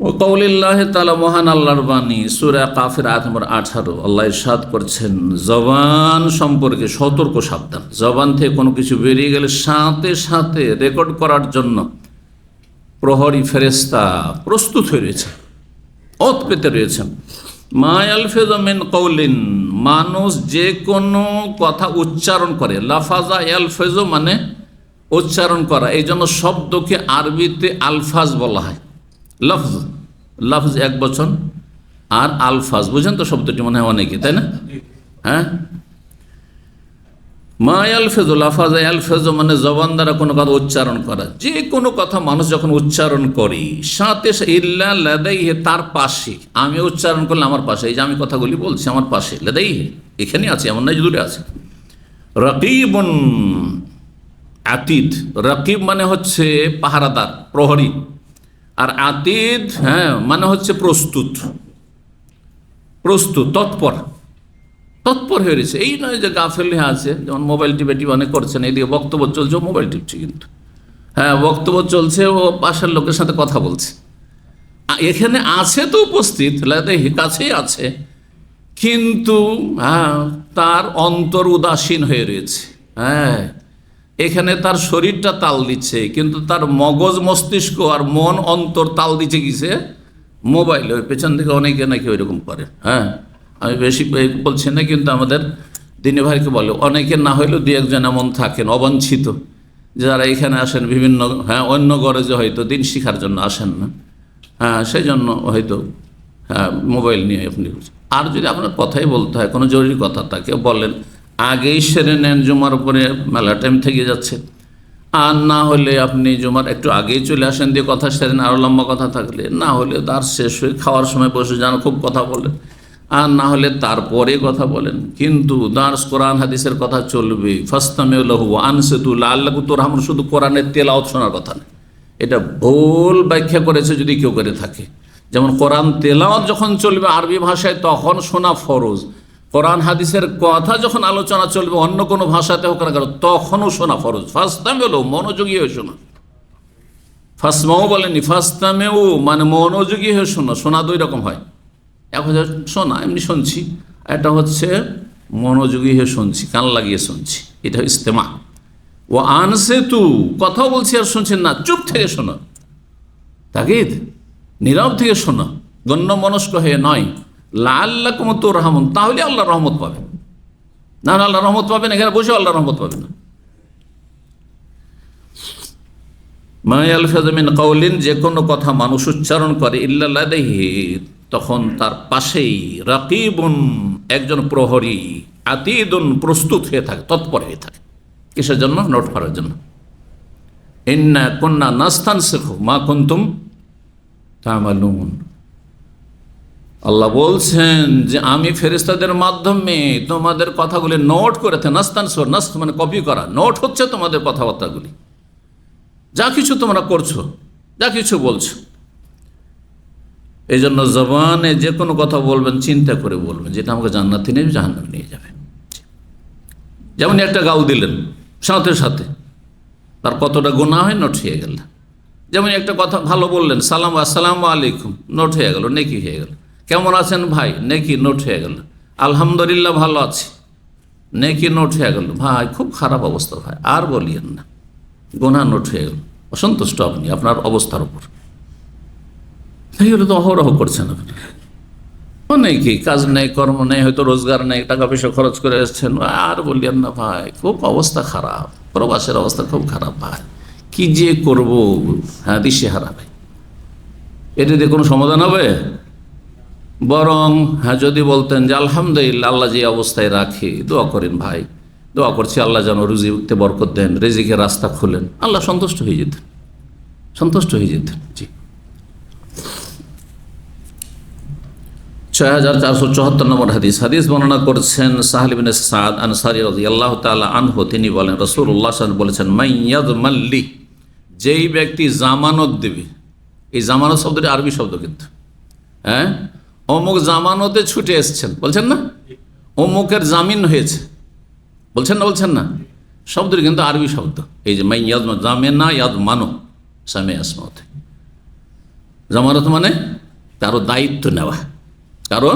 ও কওলিল্লাহি তাআলা, মহান আল্লাহর বাণী, সূরা কাফের আয়াত নম্বর 18। আল্লাহ ইরশাদ করছেন, জবান সম্পর্কে সতর্ক সাবধান। জবান থেকে কোনো কিছু বেরিয়ে গেলে সাথে সাথে রেকর্ড করার জন্য প্রহরী ফেরেশতা প্রস্তুত হয়ে রয়েছে, ওত পেতে রয়েছেন। মা ইয়ালফিযু মিন কওলিন, মানুষ যে কোনো কথা উচ্চারণ করে, লাফাজা ইয়ালফিযু মানে উচ্চারণ করা, এই জন্য শব্দকে আরবিতে আলফাজ বলা হয়। লফজ, লফজ এক বচন, আর আলফাজ, বুঝেন তো শব্দটি মনে হয় অনেকে, তাই না? হ্যাঁ, মা ইয়ালফিযু, লাফাজা ইয়ালফিযু মানে জবান দ্বারা কোনো কথা উচ্চারণ করা। যে কোনো কথা মানুষ যখন উচ্চারণ করি, সাথে ইল্লা লাদাইহি, তার পাশে, আমি উচ্চারণ করলে আমার পাশে, এই যে আমি কথাগুলি বলছি আমার পাশে, লাদাইহি এখানে আছে, এমন নয় যে দূরে আছে। রাকিবুন আতীদ, রাকিব মানে হচ্ছে পাহারাদার, প্রহরী, আর আতীদ, হ্যাঁ, মানে হচ্ছে প্রস্তুত, প্রস্তুত, তৎপর, তৎপর হয়ে রয়েছে। এই নয় যে গাফেলে আছে, যেমন মোবাইল টিপে অনেক করছেন, এইদিকে বক্তব্য চলছে, ও মোবাইল টিপছে, কিন্তু হ্যাঁ, বক্তব্য চলছে, ও পাশের লোকের সাথে কথা বলছে, এখানে আছে তো উপস্থিত, কাছেই আছে, কিন্তু হ্যাঁ, তার অন্তর উদাসীন হয়ে রয়েছে। হ্যাঁ, এখানে তার শরীরটা তাল দিচ্ছে, কিন্তু তার মগজ মস্তিষ্ক আর মন অন্তর তাল দিচ্ছে কিসে? মোবাইল। ওই পেছন থেকে অনেকে নাকি ওইরকম করে। হ্যাঁ, আমি বেশি বলছি না, কিন্তু আমাদের দিনী ভাইকে বলে, অনেকে না হইলেও দু একজন এমন থাকেন অবাঞ্ছিত, যারা এখানে আসেন বিভিন্ন, হ্যাঁ, অন্য গরজে হয়তো দিন শিখার জন্য আসেন না, হ্যাঁ, সেই জন্য হয়তো হ্যাঁ মোবাইল নিয়ে আপনি। আর যদি আপনার কথাই বলতে হয়, কোনো জরুরি কথা, তাকে বলেন আগেই সেরে নেন, জুমার উপরে মেলা টাইম থেকে যাচ্ছে, আর না হলে আপনি জুমার একটু আগেই চলে আসেন, দিয়ে কথা সেরেন, আরও লম্বা কথা থাকলে। না হলে তার শেষ হয়ে খাওয়ার সময় বসে যান, খুব কথা বলেন। আর না হলে তারপরে কথা বলেন, কিন্তু দার্স কোরআন হাদিসের কথা চলবে। ফাস্তামিউ লাহু ওয়া আনসিতু লাআল্লাকুম তুরহামুন, শুধু কোরআনের তেলাওয়াত শোনার কথা না। এটা ভুল ব্যাখ্যা করেছে যদি কেউ করে থাকে। যেমন কোরআন তেলাওয়াত যখন চলবে আরবি ভাষায় তখন শোনা ফরজ, কোরআন হাদিসের কথা যখন আলোচনা চলবে অন্য কোনো ভাষাতে হোক না কেন তখনও শোনা ফরজ। ফাস্তামিউ লাহু, মনোযোগী হয়ে শোনা। ফাসমাউ বলেনি, ফাস্তামিউ মানে মনোযোগী হয়ে শোনা। শোনা দুই রকম হয়, এক হচ্ছে শোনা এমনি শুনছি, এটা হচ্ছে মনোযোগী হয়ে শুনছি, কান লাগিয়ে শুনছি, এটা ইস্তেমা। ও আনসিতু, কথাও বলছি আর শুনছেন না, চুপ থেকে শোনো। তাকিদ, নীরব থেকে শোনো, গণ্য মনস্ক হয়ে নয়। লাআল্লাকুম তুরহামুন, তাহলে আল্লাহ রহমত পাবেন। না আল্লাহ রহমত পাবেন, এখানে বসে আল্লাহ রহমত পাবেন না। মা ইয়ালফিযু মিন কাওলিন, যে কোনো কথা মানুষ উচ্চারণ করে, ইল্লা লাদাইহি, তখন তার পাশেই রাকিবুন, একজন প্রহরী, আতীদুন, প্রস্তুত হয়ে থাকে, তৎপর হয়ে থাকে। কিসের জন্য? নোট করার জন্য। ইন্না কুন্না নাস্তানসিখু মা কুনতুম তা'মালুন। আল্লাহ বলছেন যে আমি ফেরেশতাদের মাধ্যমে তোমাদের কথাগুলি নোট করে থাকি। নাস্তানসিখু, নাস্খ মানে কপি করা, নোট হচ্ছে তোমাদের কথাবার্তাগুলি, যা কিছু তোমরা করছো, যা কিছু বলছো। এই জন্য জবানে যে কোনো কথা বলবেন চিন্তা করে বলবেন, যেটা আমাকে জান্নাতে নিয়ে জাহান্নামে নিয়ে যাবে। যেমন একটা গাল দিলেন, সাথে সাথে তার কতটা গুনাহ হয়, নোট হয়ে গেল। যেমন একটা কথা ভালো বললেন, সালাম আসসালামু আলাইকুম, নোট হয়ে গেল, নেকি হয়ে গেল। কেমন আছেন ভাই, নেকি, নোট হয়ে গেল। আলহামদুলিল্লাহ ভালো আছি, নেকি, নোট হয়ে গেল। ভাই খুব খারাপ অবস্থা, ভাই আর বলিয়েন না, গুনাহ নোট হয়ে গেল। অসন্তুষ্ট আপনি আপনার অবস্থার উপর, তাই হলে তো অহরহ করছেন আপনি। অনেকেই কাজ নেই, কর্ম নেই, হয়তো রোজগার নেই, টাকা পয়সা খরচ করে এসছেন, আর বললেন না ভাই খুব অবস্থা খারাপ, প্রবাসের অবস্থা খুব খারাপ, ভাই কি যে করব, হ্যাঁ দিশেহারা। ভাই এটা দিয়ে কোনো সমাধান হবে? বরং হ্যাঁ যদি বলতেন যে আলহামদুলিল্লাহ, আল্লাহ যে অবস্থায় রাখে, দোয়া করেন ভাই, দোয়া করছি আল্লাহ যেন রুজিতে বরকত দেন, রিজিকের রাস্তা খুলেন, আল্লাহ সন্তুষ্ট হয়ে যেতেন, সন্তুষ্ট হয়ে যেতেন। জি, 6474 নম্বর হাদিস। হাদিস বর্ণনা করছেন সাহল ইবনে সাদ আনসারী রাদিয়াল্লাহু তাআলা আনহু। তিনি বলেন, রাসূলুল্লাহ সাল্লাল্লাহু আলাইহি ওয়াসাল্লাম বলেছেন, মাইয়াযমাল্লি, যেই ব্যক্তি জামানত দেবে। এই জামানত শব্দটি আরবি শব্দ, কিন্তু হ্যাঁ, অমুক জামানতে ছুটে এসছেন, বলছেন না, অমুকের জামিন হয়েছে, বলছেন না, বলছেন না, শব্দটি কিন্তু আরবি শব্দ। এই যে মাইয়াযমান, জামেনা ইয়াযমানু, সামে আসমাতে, জামানত মানে কারো দায়িত্ব নেওয়া, কারো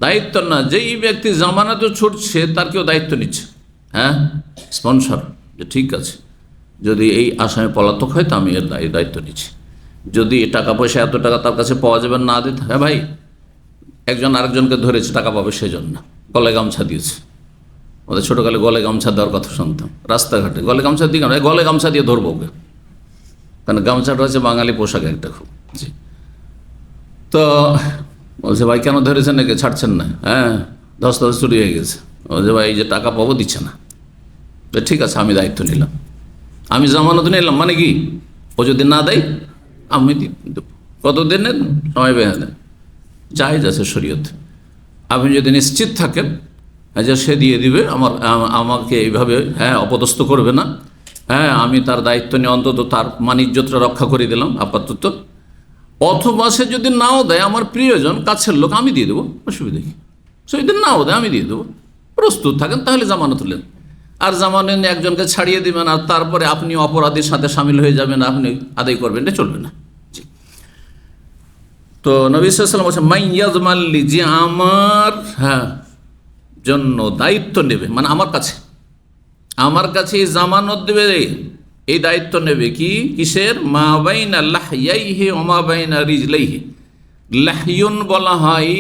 দায়িত্ব না। যেই ব্যক্তি জামানতে ছুটছে তার কেউ দায়িত্ব নিচ্ছে, হ্যাঁ, স্পন্সর, যে ঠিক আছে যদি এই আসামে পলাতক হয় তো আমি এর দায়িত্ব নিচ্ছি। যদি টাকা পয়সা এত টাকা তার কাছে পাওয়া যাবে না দিতে, হ্যাঁ ভাই, একজন আরেকজনকে ধরেছে টাকা পাবে সেজন্য গলায় গামছা দিয়েছে। আমাদের ছোটোকালে গলায় গামছা দেওয়ার কথা শুনতাম, রাস্তাঘাটে গলায় গামছা দিয়ে, গলায় গামছা দিয়ে ধরবো ওকে, কারণ গামছাটা হচ্ছে বাঙালি পোশাক একটা খুব। জি, তো বলছে ভাই কেন ধরেছেন, নাকি ছাড়ছেন না, হ্যাঁ ধস্তাধস্তি চুরি হয়ে গেছে। বলছে ভাই এই যে টাকা পাবো দিচ্ছে না, ঠিক আছে আমি দায়িত্ব নিলাম, আমি জামানত নিলাম, মানে কি ও যদি না দেয় আমি দেব, কতদিনের সময় বেঁধে দেন, জায়েজ আছে শরীয়ত। আপনি যদি নিশ্চিত থাকেন যে সে দিয়ে দিবে, আমাকে এইভাবে হ্যাঁ অপদস্থ করবে না, হ্যাঁ আমি তার দায়িত্ব নিয়ে অন্তত তার মানিজ্যতটা রক্ষা করে দিলাম আপাতত, অথবা সে যদি নাও দেয়, আমার প্রিয়জন কাছের লোক, আমি দিয়ে দেবো, অসুবিধা কি, সে যদি নাও দেয় আমি দিয়ে দেবো, প্রস্তুত থাকেন, তাহলে জামানত হলেন। আর জামানত একজনকে ছাড়িয়ে দিবেন আর তারপরে আপনি অপরাধীর সাথে সামিল হয়ে যাবেন, আপনি আদায় করবেন, এটা চলবে না। তো নবী সাল্লাল্লাহু আলাইহি ওয়াসাল্লাম বলছেন, মাইয়াযমাল্লি, যে আমার হ্যাঁ জন্য দায়িত্ব নেবে, মানে আমার কাছে এই জামানত দেবে, এই দায়িত্ব নেবে কি, কিসের, মা বাইনা লাহইয়াইহি ওয়া মা বাইনা রিজলাইহি। লাহইয়ুন বলা হয়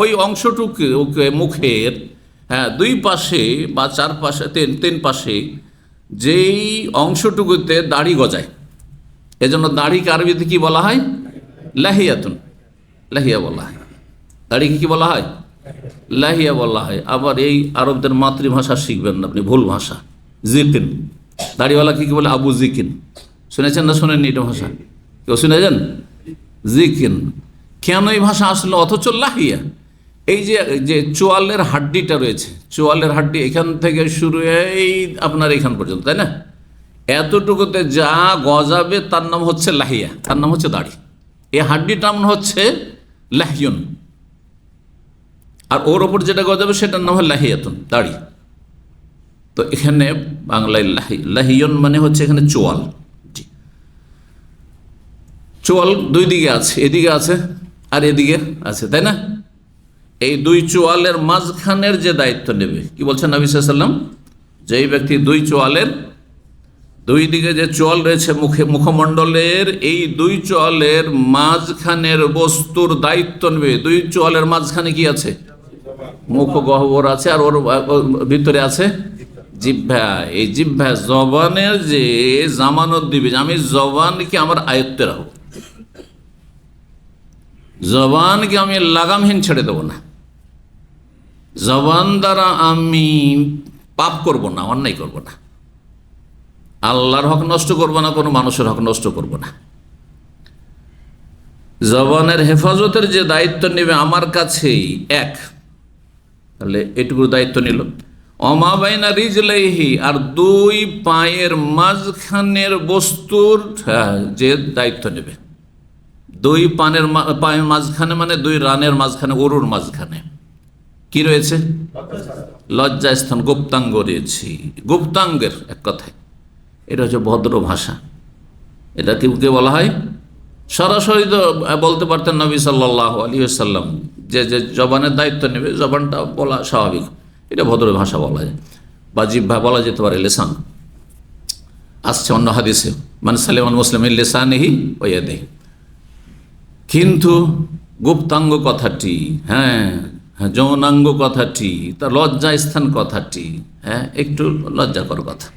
ওই অংশটুকু, ওকে মুখের হ্যাঁ দুই পাশে বা চার পাশে, তিন পাশে যেই অংশটুকুতে দাড়ি গজায়, এজন্য দাড়িকে আরবিতে কি বলা হয়, লাহিয়াতুন, লাহিয়া বলা হয়। দাড়িকে কি বলা হয়, লাহিয়া বলা হয়। আবার এই আরবদের মাতৃভাষা শিখবেন না আপনি, ভুল ভাষা, জিতিন, দাড়িওয়ালা কি বলে? আবু জিকিন। শুনেছেন না শুনেননি এটা ভাষা? কেউ শুনেছেন? জিকিন। কেন এই ভাষা আসলো? অথচ লাহিয়া, এই যে চোয়ালের হাড্ডিটা রয়েছে, চোয়ালের হাড্ডি এখান থেকে শুরু এই আপনার এখান পর্যন্ত, তাই না? এতটুকুতে যা গজাবে তার নাম হচ্ছে লাহিয়া, তার নাম হচ্ছে দাড়ি। এই হাড্ডিটার নাম হচ্ছে লাহিয়ন, আর ওর ওপর যেটা গজাবে সেটার নাম হয় লাহিয়াতুন, দাড়ি। তো এখানে বাংলায় লাহিয়ন মানে হচ্ছে এখানে চোয়াল। চোয়াল দুই দিকে আছে, এদিকে আছে আর এদিকে আছে, তাই না? এই দুই চোয়ালের মাঝখানের যে দায়িত্ব নেবে, কি বলছেন নবী সাল্লাল্লাহু আলাইহি ওয়াসাল্লাম, যেই ব্যক্তি দুই চোয়ালের দুই দিকে যে চোয়াল রয়েছে মুখমণ্ডলের, এই দুই চোয়ালের মাঝখানের বস্তুর দায়িত্ব নেবে। দুই চোয়ালের মাঝখানে কি আছে? মুখ গহ্বর আছে, আর ওর ভিতরে আছে জিহ্বা। এই জিহ্বা জবানের যে জামানত দিবে যে আমি জবানকে আমার আয়ত্তে রাখবো, জবানকে আমি লাগামহীন ছেড়ে দেবো না, জবান দ্বারা আমি পাপ করব না, অন্যায় করব না, আল্লাহর হক নষ্ট করব না, কোনো মানুষের হক নষ্ট করব না। জবানের হেফাজতের যে দায়িত্ব নেবে আমার কাছেই এক, তাহলে এটুকু দায়িত্ব নিল। অমা বাইনা রিজলাইহি, আর দুই পায়ের মাঝখানের বস্তুর যে দায়িত্ব নেবে। দুই পায়ের মাঝখানে মানে দুই রানের মাঝখানে, গরুর মাঝখানে কি রয়েছে? লজ্জাস্থান, গুপ্তাঙ্গ রয়েছে। গুপ্তাঙ্গের এক কথায় এটা হচ্ছে ভদ্র ভাষা। এটা কে বলা হয়? সরাসরি তো বলতে পারতেন নবী সাল্লাল্লাহু আলাইহি ওয়াসাল্লাম যে যে জবানের দায়িত্ব নেবে, জবানটা বলা স্বাভাবিক, এটা ভদ্র ভাষা বলা যায়, বা জিহ্বা বলা যেতে পারে, লেসান আসছে অন্য হাদিসে, মান সালিমান মুসলিমিন লিসানিহি ওয়া ইয়াদিহি। কিন্তু গুপ্তাঙ্গ কথাটি, যৌনাঙ্গ কথাটি, তার লজ্জাস্থান কথাটি একটু লজ্জাকর কথা।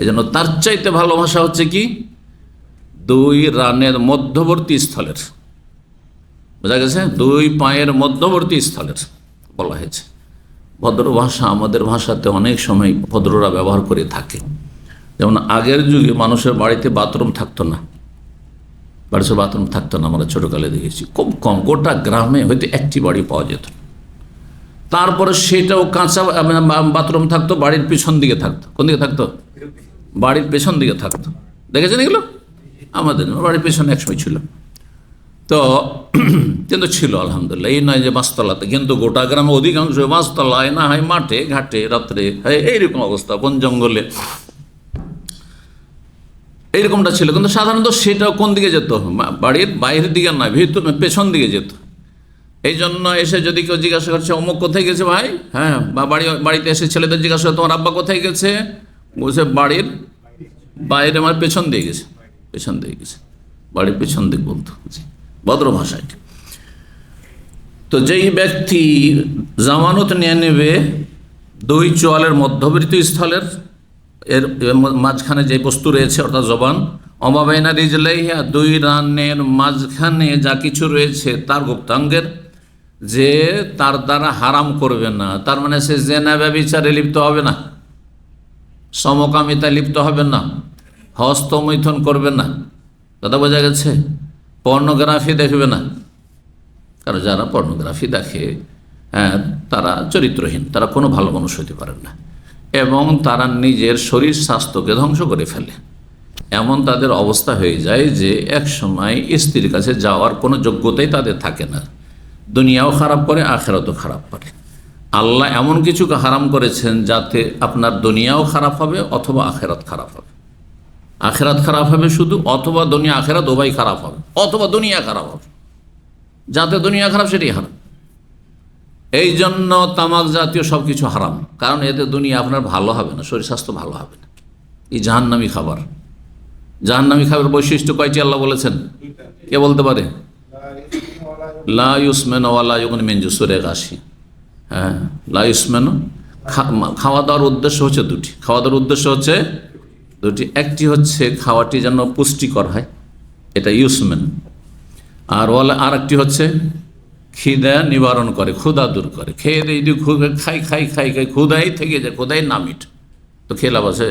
এই জন্য তার চাইতে ভালো ভাষা হচ্ছে কি? দুই রানের মধ্যবর্তী স্থলের, বোঝা গেছে? দুই পায়ের মধ্যবর্তী স্থলের বলা হয়েছে। ভদ্র ভাষা আমাদের ভাষাতে অনেক সময় ভদ্ররা ব্যবহার করে থাকে। যেমন আগের যুগে মানুষের বাড়িতে বাথরুম থাকতো না, বাড়িতে বাথরুম থাকতো না, আমরা ছোটোকালে দেখেছি, খুব কম, গোটা গ্রামে হয়তো একটি বাড়ি পাওয়া যেত। তারপরে সেটাও কাঁচা বাথরুম থাকতো, বাড়ির পিছন দিকে থাকতো। কোন দিকে থাকতো? বাড়ির পেছন দিকে থাকতো। দেখেছেন এগুলো? আমাদের বাড়ির পেছনে একসময় ছিল, তো কিন্তু ছিল আলহামদুলিল্লাহ। এই নয় যে বাসতলাতে, কিন্তু গোটা গ্রামে অধিকাংশ বাসতলায়, না হয় মাঠে ঘাটে রাত্রে, এইরকম অবস্থা, বন জঙ্গলে এইরকমটা ছিল। কিন্তু সাধারণত সেটাও কোন দিকে যেত? বাড়ির বাইরের দিকে নয়, ভিতর পেছন দিকে যেত। এই জন্য এসে যদি কেউ জিজ্ঞাসা করছে অমুক কোথায় গেছে ভাই, বা বাড়িতে এসে ছেলেদের জিজ্ঞাসা করে তোমার আব্বা কোথায় গেছে, বলছে বাড়ির বাইরে, আমার পেছন দিয়ে গেছে, পেছন দিয়ে গেছে, বাড়ির পেছন দিক বলতো। ভদ্র ভাষায়। তো যেই ব্যক্তি জামানত নিয়ে নেবে দুই চোয়ালের মধ্যবর্তী স্থলের, এর মাঝখানে যে বস্তু রয়েছে অর্থাৎ জবান, অমাবাইনা রিজলাইহা, দুই রানের মাঝখানে যা কিছু রয়েছে তার গুপ্তাঙ্গের, যে তার দ্বারা হারাম করবে না, তার মানে সে জেনা ব্যভিচারে লিপ্ত হবে না, সমকামিতায় লিপ্ত হবে না, হস্তমৈথুন করবে না, কথা বোঝা গেছে? পর্নোগ্রাফি দেখবে না, কারণ যারা পর্নোগ্রাফি দেখে তারা চরিত্রহীন, তারা কোনো ভালো মানুষ হতে পারে না, এবং তারা নিজের শরীর স্বাস্থ্যকে ধ্বংস করে ফেলে। এমন তাদের অবস্থা হয়ে যায় যে এক সময় স্ত্রীর কাছে যাওয়ার কোনো যোগ্যতাই তাদের থাকে না। দুনিয়াও খারাপ করে, আখেরাতও খারাপ করে। আল্লাহ এমন কিছুকে হারাম করেছেন যাতে আপনার দুনিয়াও খারাপ হবে অথবা আখেরাত খারাপ হবে। আখেরাত খারাপ হবে শুধু, অথবা দুনিয়া আখেরাত উভয় খারাপ হবে, অথবা দুনিয়া খারাপ হবে। যাতে দুনিয়া খারাপ সেটাই হারাম। এই জন্য তামাক জাতীয় সব কিছু হারাম, কারণ এতে দুনিয়া আপনার ভালো হবে না, শরীর স্বাস্থ্য ভালো হবে না। এই জাহান্নামী খাবার। জাহান্নামী খাবার বৈশিষ্ট্য কয়টি আল্লাহ বলেছেন? কে বলতে পারে? লা ইউসমিনু ওয়া লা ইউগনি মিন জু, সূরা গাশিয়া। লা ইউসমিনু, খাওয়া দাওয়ার উদ্দেশ্য হচ্ছে দুটি, খাওয়া দাওয়ার উদ্দেশ্য হচ্ছে দুটি। একটি হচ্ছে খাওয়াটি যেন পুষ্টিকর হয়, এটা ইউসমিন, আর আর একটি হচ্ছে খিদা নিবারণ করে, ক্ষুধা দূর করে। খেয়ে দিয়ে খাই খাই খাই খাই ক্ষুধাই থেকে যায়, ক্ষুধাই না মিট, তো খেয়ে লাভ আছে?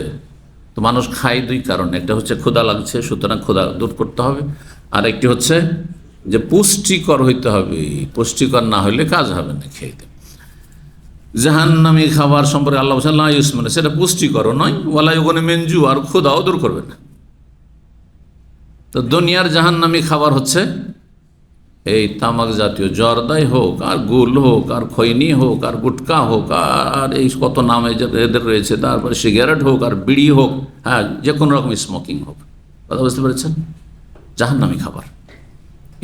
তো মানুষ খায় দুই কারণে, একটা হচ্ছে ক্ষুধা লাগছে সুতরাং ক্ষুধা দূর করতে হবে, আর একটি হচ্ছে যে পুষ্টিকর হইতে হবে, পুষ্টিকর না হইলে কাজ হবে না খেয়ে। জাহান্নামী খাবার সম্পর্কে আল্লাহ বলছেন লা ইউসমিন, সেটা পুষ্টিকরও নয়, ওয়ালা ইউগনি মিন জু, আর ক্ষুধাও দূর করবে না। তো দুনিয়ার জাহান্নামী খাবার হচ্ছে এই তামাক জাতীয়, জর্দাই হোক আর গুল হোক আর খৈনি হোক আর গুটকা হোক আর এই কত নামে এদের রয়েছে, তারপরে সিগারেট হোক আর বিড়ি হোক, হ্যাঁ যে কোনো রকম স্মোকিং হোক, কথা বুঝতে পেরেছেন, জাহান্নামী খাবার।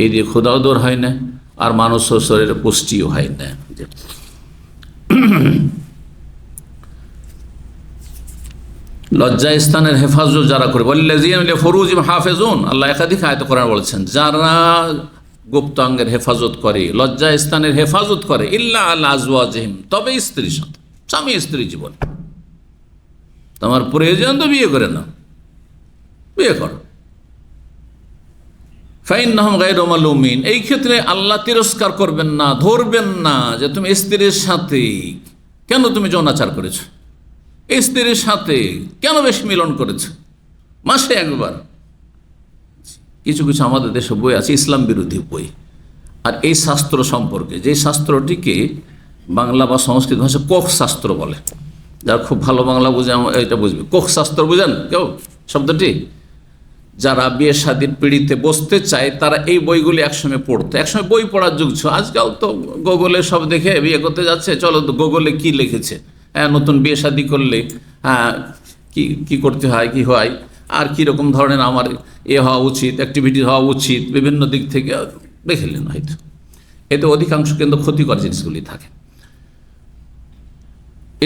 এই দিয়ে ক্ষুধাও দূর হয় না আর মানুষ শরীরে পুষ্টিও হয় না। লজ্জা স্থানের হেফাজত যারা করে, ওয়াল্লাযীনা লিফুরুজিহিম হাফিজুন, আল্লাহ একাধিক আয়াতে কোরআনে বলেছেন, যারা গুপ্তাঙ্গের হেফাজত করে, লজ্জা স্থানের হেফাজত করে, ইল্লা আলা আজওয়াজিহিম, তবে স্ত্রীর সাথে, স্বামী স্ত্রী জীবন। তোমার প্রয়োজন তো বিয়ে করে নাও, বিয়ে করো। ফাইন্নাহুম গায়রু মালুমিন, এই ক্ষেত্রে আল্লাহ তিরস্কার করবেন না, ধরবেন না যে তুমি স্ত্রীর সাথে কেন তুমি যৌনাচার করেছো, স্ত্রীর সাথে কেন বেশি মিলন করেছো, মাসে একবার। কিছু কিছু আমাদের দেশে বই আছে ইসলাম বিরোধী বই, আর এই শাস্ত্র সম্পর্কে, যে শাস্ত্রটিকে বাংলা বা সংস্কৃত ভাষায় কোখ শাস্ত্র বলে, যারা খুব ভালো বাংলা বুঝে এটা বুঝবে। কোখ শাস্ত্র বুঝেন কেউ শব্দটি? যারা বিয়ে শাদীর পিড়িতে বসতে চায় তারা এই বইগুলি একসময় পড়তো, একসময় বই পড়ার যুগ ছিল। আজকাল তো গুগলে সব দেখে বিয়ে করতে যাচ্ছে, চলো তো গুগলে কি লিখেছে, হ্যাঁ নতুন বিয়ে শাদী করলে হ্যাঁ কি করতে হয়, কি হয়, আর কীরকম ধরনের আমার হওয়া উচিত, অ্যাক্টিভিটি হওয়া উচিত, বিভিন্ন দিক থেকে দেখলেন হয়তো। এতে অধিকাংশ কিন্তু ক্ষতিকর জিনিসগুলি থাকে।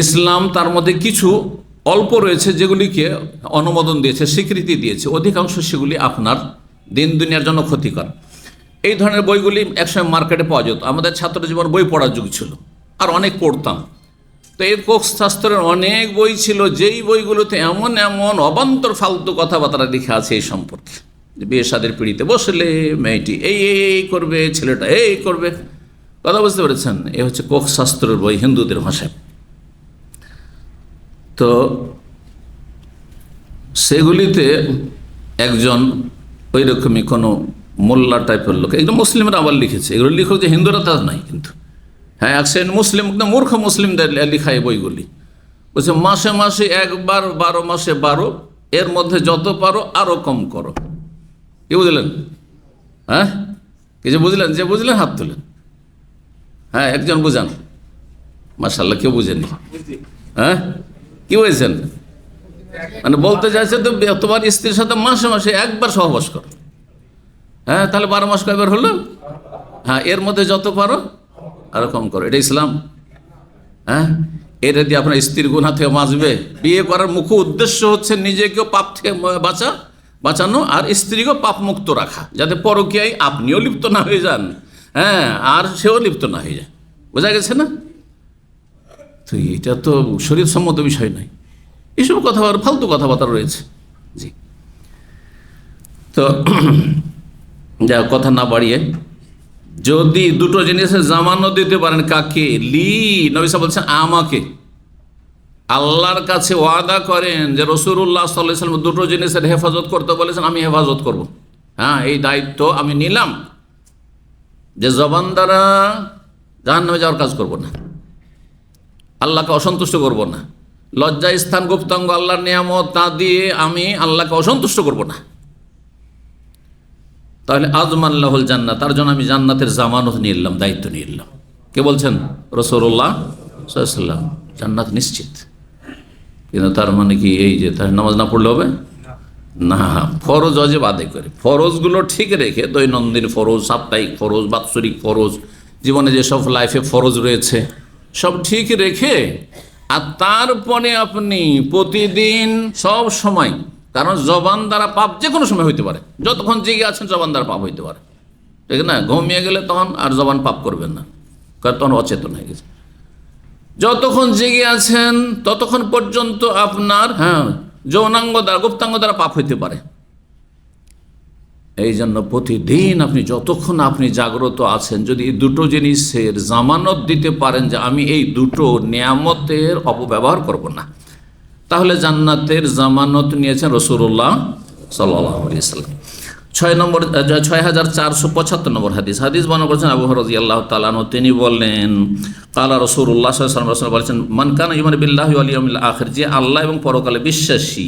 ইসলাম তার মধ্যে কিছু অল্প রয়েছে যেগুলিকে অনুমোদন দিয়েছে, স্বীকৃতি দিয়েছে, অধিকাংশ সেগুলি আপনার দিন দুনিয়ার জন্য ক্ষতিকর। এই ধরনের বইগুলি একসময় মার্কেটে পাওয়া যেত, আমাদের ছাত্র জীবন বই পড়ার যুগ ছিল আর অনেক পড়তাম। তো এই কোখ শাস্ত্রের অনেক বই ছিল, যেই বইগুলোতে এমন এমন অবান্তর ফালতু কথাবার্তা লেখা আছে এই সম্পর্কে, বিয়ে শাদীর পিড়িতে বসলে মেয়েটি এই করবে, ছেলেটা এই করবে, কথা বুঝতে পেরেছেন। এ হচ্ছে কোখ শাস্ত্রের বই হিন্দুদের ভাষায়। তো সেগুলিতে একজন ওই রকমই কোনো মোল্লা টাইপের লোক, একদম মুসলিমরা আবার লিখেছে, এগুলো লিখো যে হিন্দুরা তা নাই কিন্তু, হ্যাঁ এক শ্রেণী মুসলিম, একদম মূর্খ মুসলিমদের লেখা এই বইগুলি। বলছে মাসে মাসে একবার, 12 মাসে 12, এর মধ্যে যত পারো আরও কম করো। কি বুঝলেন? হ্যাঁ কিছু বুঝলেন? যে বুঝলেন হাত তুলেন। হ্যাঁ একজন বুঝান, মাশাআল্লাহ কেউ বুঝেনি। হ্যাঁ কি বলছেন? মানে বলতে চাইছে তো তোমার স্ত্রীর সাথে মাসে মাসে একবার সহবাস করো। হ্যাঁ তাহলে 12 মাস কয়বার হলো? হ্যাঁ এর মধ্যে যত পারো আরো কম করো। এটা ইসলাম? হ্যাঁ এটা দিয়ে আপনার স্ত্রীর গুনাহ থেকে বাঁচবে? বিয়ে করার মুখ্য উদ্দেশ্য হচ্ছে নিজেকেও পাপ থেকে বাঁচানো আর স্ত্রীকেও পাপ মুক্ত রাখা, যাতে পরকীয়ায় আপনিও লিপ্ত না হয়ে যান, হ্যাঁ আর সেও লিপ্ত না হয়ে যায়। বোঝা গেছে না? তো এটা তো শরীয়তসম্মত বিষয় নয়, এসব কথাবার্তা ফালতু কথাবার্তা রয়েছে। জি তো যা কথা না বাড়িয়ে, যদি দুটো জিনিসের জামানত দিতে পারেন, কাকে? লি, নবী সাহেব বলছেন আমাকে। আল্লাহর কাছে ওয়াদা করেন যে রাসূলুল্লাহ সাল্লাল্লাহু আলাইহি ওয়াসাল্লাম দুটো জিনিসের হেফাজত করতে বলেছেন, আমি হেফাজত করব। হ্যাঁ এই দায়িত্ব আমি নিলাম যে জবান দ্বারা জাহান্নামে যাওয়ার কাজ করব না, আল্লাহকে অসন্তুষ্ট করব না, লজ্জা স্থান গুপ্তাঙ্গ আল্লাহর নিয়ামত তা দিয়ে আমি আল্লাহকে অসন্তুষ্ট করব না। তাহলে আযমাল্লাহুল জান্নাত, তার জন্য আমি জান্নাতের জামানত নিয়ে এলাম, দায়িত্ব নিয়ে এলাম। কে বলছেন? রাসূলুল্লাহ সাল্লাল্লাহু আলাইহি ওয়াসাল্লাম। জান্নাত নিশ্চিত। কিন্তু তার মানে কি এই যে তার নামাজ না পড়লে হবে না? ফরজ ওয়াজিব আদায় করে, ফরজগুলো ঠিক রেখে, দৈনন্দিন ফরজ, সাপ্তাহিক ফরজ, বাৎসরিক ফরজ, জীবনে যেসব লাইফে ফরজ রয়েছে সব ঠিক রেখে, আর তারপরে আপনি প্রতিদিন সব সময়, কারণ জবান দ্বারা পাপ যে কোনো সময় হইতে পারে, যতক্ষণ জেগে আছেন জবান দ্বারা পাপ হইতে পারে, ঠিক না? ঘুমিয়ে গেলে তখন আর জবান পাপ করবেন না, কারণ তখন অচেতন হয়ে গেছে। যতক্ষণ জেগে আছেন ততক্ষণ পর্যন্ত আপনার যৌনাঙ্গ দ্বারা, গুপ্তাঙ্গ দ্বারা পাপ হইতে পারে। এই জন্য প্রতিদিন আপনি যতক্ষণ আপনি জাগ্রত আছেন, যদি এই দুটো জিনিসের জামানত দিতে পারেন যে আমি এই দুটো নিয়ামতের অপব্যবহার করব না, তাহলে জান্নাতের জামানত নিয়েছেন রাসূলুল্লাহ সাল্লাল্লাহু আলাইহি ওয়াসাল্লাম। 6475 নম্বর হাদিস বর্ণনা করেছেন আবু হুরায়রা রাদিয়াল্লাহু তাআলা আনহু। তিনি বলেন, ক্বালা রাসূলুল্লাহ সাল্লাল্লাহু আলাইহি ওয়াসাল্লাম বলেছেন, মান কানা ইউমিনু বিল্লাহি ওয়াল ইয়াউমিল আখির, যে আল্লাহ এবং পরকালে বিশ্বাসী।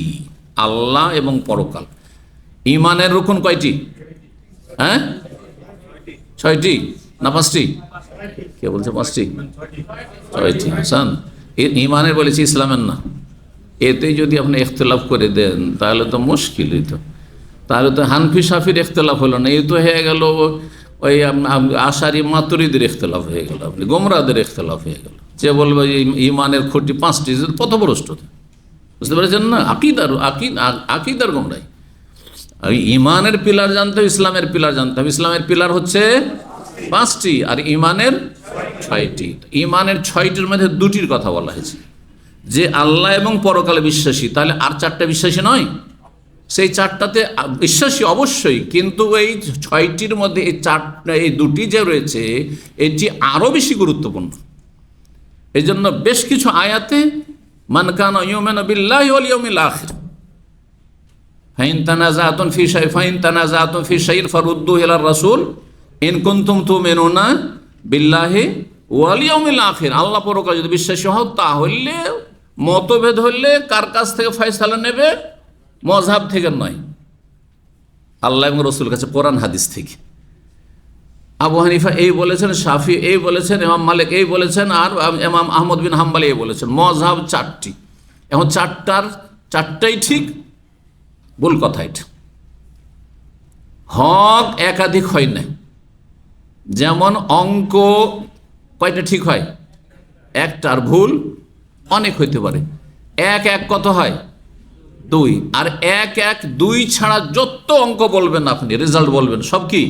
আল্লাহ এবং পরকাল, ঈমানের রুকন কয়টি? হ্যাঁ, 6টি না 5টি? কে বলছে 5টি? 6টি। হাসান, ঈমানের বলেছি, ইসলামের না। এতেই যদি আপনি ইখতিলাফ করে দেন তাহলে তো মুশকিল হইতো। তাহলে তো হানফি শাফির ইখতিলাফ হলো না, এই তো হয়ে গেল ওই আশারি মাতুরিদের ইখতিলাফ হয়ে গেল, আপনি গোমরাদের ইখতিলাফ হয়ে গেল। যে বলবে ঈমানের খুঁটি 5টি, পথভ্রষ্ট। বুঝতে পেরেছেন না? আকিদার গোমরাই। ঈমানের পিলার জানতে হবে, ইসলামের পিলার জানতে হবে। ইসলামের পিলার হচ্ছে 5টি আর ঈমানের 6টি। ঈমানের 6টির মধ্যে 2টির কথা বলা হয়েছে, যে আল্লাহ এবং পরকালে বিশ্বাসী। তাহলে আর 4টা বিশ্বাসী নয়? সেই 4টাতে বিশ্বাসী অবশ্যই, কিন্তু এই 6টির মধ্যে এই 2টি যে রয়েছে এটি আরও বেশি গুরুত্বপূর্ণ। এই জন্য বেশ কিছু আয়াতে মান কানা ইউমিনু বিল্লাহি ওয়াল ইয়াউমিল আখির ফাইন তানাযাতুম ফি শাইইন ফারুদ্দুহু ইলার রাসূল ইন কুনতুম তুমিনুনা বিল্লাহি ওয়াল ইয়াউমিল আখির। আল্লাহ পরকালে যদি বিশ্বাসী হও তাহলে মতভেদ হলে কার কাছ থেকে ফয়সালা নেবে? মযহাব থেকে নয়, আল্লাহ এবং রাসূলের কাছে, কোরআন হাদিস থেকে। আবু হানিফা এই বলেছেন, শাফি এই বলেছেন, ইমাম মালিক এই বলেছেন, আর ইমাম আহমদ বিন হাম্বল এই বলেছেন। মযহাব 4টি। এখন 4টাই ঠিক, ভুল কথা এটা। হক একাধিক হয় না। যেমন অঙ্ক কয়টা ঠিক হয়? একটা। আর ভুল অনেক হইতে পারে। 1 কত হয়? 2। আর 1 2 ছাড়া যত অঙ্ক বলবেন আপনি, রেজাল্ট বলবেন, সব কি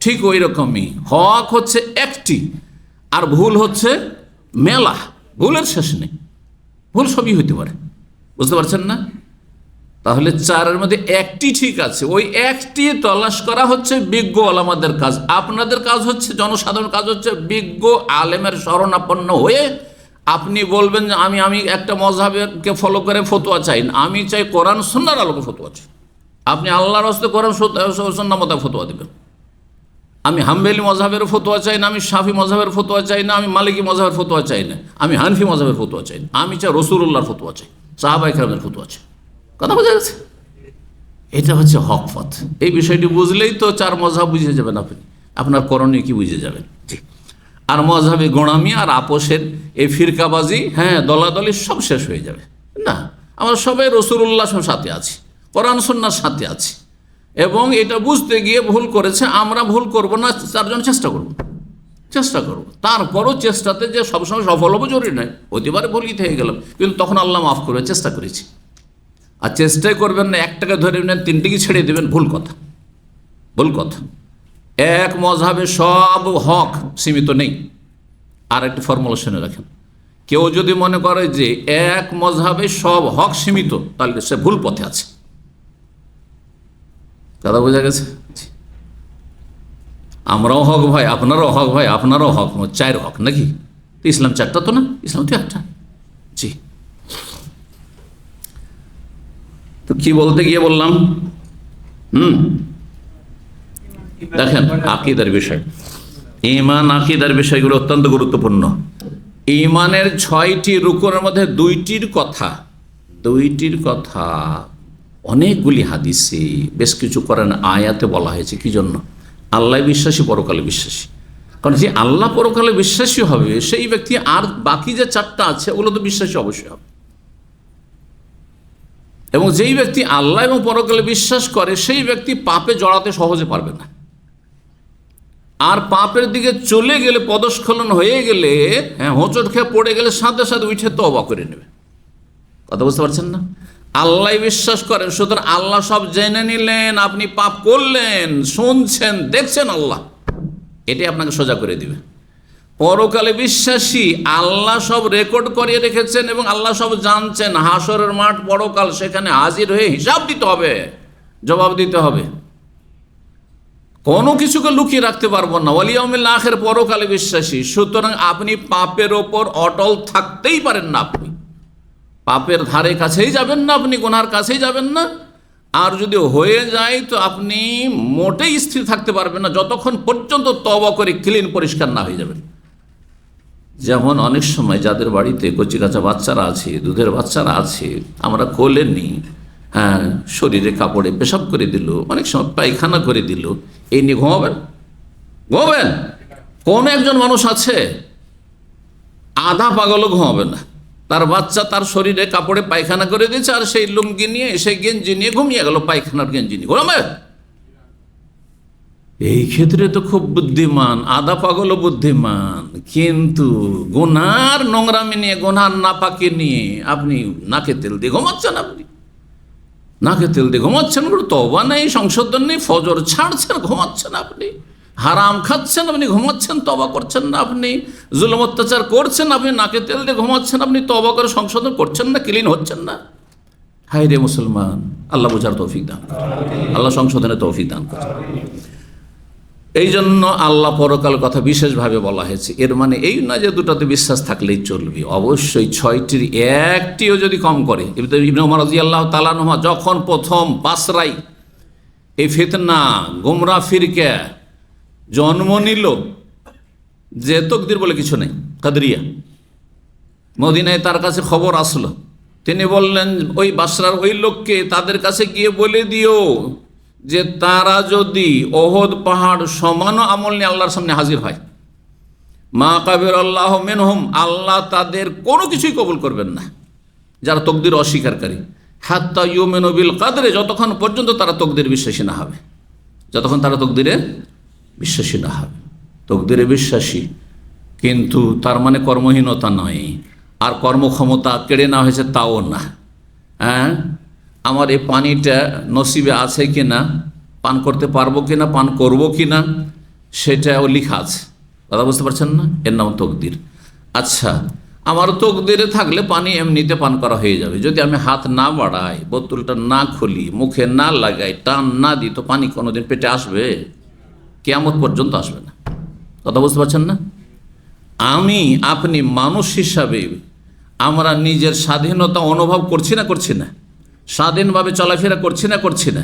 ঠিক? ওই রকমই হক হচ্ছে একটি, আর ভুল হচ্ছে মেলা। ভুলের শেষ নেই, ভুল সবই হইতে পারে। বুঝতে পারছেন না? তাহলে 4-এর মধ্যে 1টি ঠিক আছে। ওই 1টি তলাশ করা হচ্ছে বিজ্ঞ আলেমদের কাজ। আপনাদের কাজ হচ্ছে, জনসাধারণ কাজ হচ্ছে বিজ্ঞ আলেমের শরণাপন্ন হয়ে আপনি বলবেন যে আমি একটা মযহাবকে ফলো করে ফতোয়া চাই না, আমি চাই কোরআন সুন্নাহর আলোকে ফতোয়া চাই। আপনি আল্লাহর রাস্তায় কোরআন সুন্নাহ মতো ফতোয়া দেবেন। আমি হাম্বলি মযহাবের ফতোয়া চাই না, আমি শাফি মযহাবের ফতোয়া চাই না, আমি মালিকি মযহাবের ফতোয়া চাই না, আমি হানফি মযহাবের ফতোয়া চাই না। আমি চাই রাসূলুল্লাহর ফতোয়া চাই, সাহাবায়ে কেরামের ফতোয়া চাই। কথা বোঝা গেছে? এটা হচ্ছে হক পথ। এই বিষয়টি বুঝলেই তো 4 মযহাব বুঝে যাবেন আপনি, আপনার করণীয় কি বুঝে যাবেন। আর মযহাবে গোঁড়ামি আর আপোষের এই ফিরকাবাজি, হ্যাঁ, দলাদলি সব শেষ হয়ে যাবে। না, আমরা সবাই রাসূলুল্লাহর সাথে আছি, কোরআন সুন্নাহর সাথে আছি, এবং এটা বুঝতে গিয়ে ভুল করেছে, আমরা ভুল করব না, তার জন্য চেষ্টা করব। তারপরও চেষ্টাতে যে সবসময় সফল হবো জরুরি নয়। হতে পারে ভুলই থেকে গেলাম, কিন্তু তখন আল্লাহ মাফ করবে, চেষ্টা করেছি। আর চেষ্টাই করবেন না, একটাকে ধরে নেন, 3টিকে ছেড়ে দেবেন, ভুল কথা। এক মযহাবে সব হক সীমিত নেই। আর একটি ফর্মুলা শুনে রাখেন, কেউ যদি মনে করে যে এক মযহাবে সব হক সীমিত, তাহলে সে ভুল পথে আছে। কথা বোঝা গেছে? আমরাও হক ভাই, আপনারাও হক ভাই, আপনারাও হক, 4 হক নাকি? ইসলাম 4টা তো না, ইসলাম তো 1টা। জি, তো কি বলতে গিয়ে বললাম? দেখেন, আকীদার বিষয়, ঈমান আকীদার বিষয়গুলো অত্যন্ত গুরুত্বপূর্ণ। ঈমানের 6টি রুকনের মধ্যে 2টির কথা অনেকগুলি হাদিসে, বেশ কিছু করেন আয়াতে বলা হয়েছে। কি জন্য? আল্লাহ বিশ্বাসী, পরকালে বিশ্বাসী। কারণ যে আল্লাহ পরকালে বিশ্বাসী হবে সেই ব্যক্তি আর বাকি যে 4টা আছে ওগুলো তো বিশ্বাসী অবশ্যই হবে। এবং যেই ব্যক্তি আল্লাহ এবং পরকালে বিশ্বাস করে সেই ব্যক্তি পাপে জড়াতে সহজে পারবে না। আর পাপের দিকে চলে গেলে, পদস্খলন হয়ে গেলে, হ্যাঁ, হোঁচট খেয়ে পড়ে গেলে সাথে সাথে উঠে তওবা করে নেবে। কথা বুঝতে পারছেন না? আল্লাহ বিশ্বাস করেন, সুতরাং আল্লাহ সব জেনে নিলেন, আপনি পাপ করলেন, শুনছেন, দেখছেন আল্লাহ, এটাই আপনাকে সোজা করে দিবে। পরকালে বিশ্বাসী, আল্লাহ সব রেকর্ড করিয়ে রেখেছেন এবং আল্লাহ সব জানছেন। হাসরের মাঠ পরকাল, সেখানে হাজির হয়ে হিসাব দিতে হবে, জবাব দিতে হবে। কোনো কিছুকে লুকিয়ে রাখতে পারবো না। ওয়াল ইয়াউমিল আখির, পরকালে বিশ্বাসী, সুতরাং আপনি পাপের ওপর অটল থাকতেই পারেন না। আপনি পাপের ধারে কাছেই যাবেন না, আপনি গুনার কাছেই যাবেন না। আর যদি হয়ে যায় তো আপনি মোটেই স্থির থাকতে পারবেন না যতক্ষণ পর্যন্ত তওবা করে ক্লিন পরিষ্কার না হয়ে যাবেন। যেমন অনেক সময় যাদের বাড়িতে কচি কাঁচা বাচ্চারা আছে, দুধের বাচ্চারা আছে, আমরা কোলে নিই, হ্যাঁ, শরীরে কাপড়ে পেশাব করে দিল, অনেক সময় পায়খানা করে দিল, এই নিয়ে ঘুমাবেন? ঘুমাবেন? কোন একজন মানুষ আছে আধা পাগলও ঘুমাবে না, তার বাচ্চা তার শরীরে কাপড়ে পায়খানা করে দিয়েছে আর সেই লুঙ্গি নিয়ে, সেই গেঞ্জি নিয়ে ঘুমিয়ে গেল, পায়খানার গেঞ্জি নিয়ে ঘুমাবে? এই ক্ষেত্রে তো খুব বুদ্ধিমান, আধা পাগলও বুদ্ধিমান। কিন্তু গুনার নোংরামি নিয়ে, গুনার নাপাকি নিয়ে আপনি নাকে তেল দিয়ে ঘুমাচ্ছেন, আপনি নাকে তেল দিয়ে ঘুমাচ্ছেন, তওবা নেই, সংশোধন নেই, ফজর ছাড়ছেন, ঘুমাচ্ছেন, আপনি হারাম খাচ্ছেন, আপনি ঘুমাচ্ছেন, তওবা করছেন না, আপনি জুলুম অত্যাচার করছেন, আপনি নাকে তেল দিয়ে ঘুমাচ্ছেন, আপনি তওবা করে সংশোধন করছেন না, ক্লিন হচ্ছেন না। হায় রে মুসলমান, আল্লাহ বোঝার তৌফিক দান করেন, আল্লাহ সংশোধনের তৌফিক দান করেন। এই জন্য আল্লাহ পরকাল কথা বিশেষভাবে বলা হয়েছে। এর মানে এই না যে দুটাতে বিশ্বাস থাকলেই চলবে, অবশ্যই ছয়টির একটিও যদি কম করে। ইবনে ওমর রাদিয়াল্লাহু তাআলা আনহু যখন প্রথম বাসরাই এই ফিতনা গোমরা ফিরকা জন্ম নিল, যে তকদির বলে কিছু নেই, কাদরিয়া, মদিনায় তার কাছে খবর আসলো, তিনি বললেন ওই বাসরার ওই লোককে তাদের কাছে গিয়ে বলে দিও যে তারা যদি ওহদ পাহাড় সমান আমল নিয়ে আল্লাহর সামনে হাজির হয়, মা কাবির আল্লাহ মিনহুম, আল্লাহ তাদের কোনো কিছুই কবুল করবেন না, যারা তকদির অস্বীকারী, হাত্তা ইউমিনু বিল কাদরে, যতক্ষণ পর্যন্ত তারা তকদির বিশ্বাসী না হবে, যতক্ষণ তারা তকদিরে বিশ্বাসী না হবে। তকদিরে বিশ্বাসী কিন্তু তার মানে কর্মহীনতা নয়, আর কর্মক্ষমতা কেড়ে নেওয়া হয়েছে তাও না। হ্যাঁ, আমার এই পানিটা নসিবে আছে কি না, পান করতে পারবো কি না, পান করবো কি না, সেটাও লেখা আছে। কথা বুঝতে পারছেন না? এর নাম তকদির। আচ্ছা, আমার তকদিরে থাকলে পানি এমনিতে পান করা হয়ে যাবে, যদি আমি হাত না বাড়াই, বোতলটা না খুলি, মুখে না লাগাই, টান না দিই, তো পানি কোনোদিন পেটে আসবে? কিয়ামত পর্যন্ত আসবে না। কথা বুঝতে পারছেন না? আমি আপনি মানুষ হিসাবে আমরা নিজের স্বাধীনতা অনুভব করছি না? স্বাধীনভাবে চলাফেরা করছি না?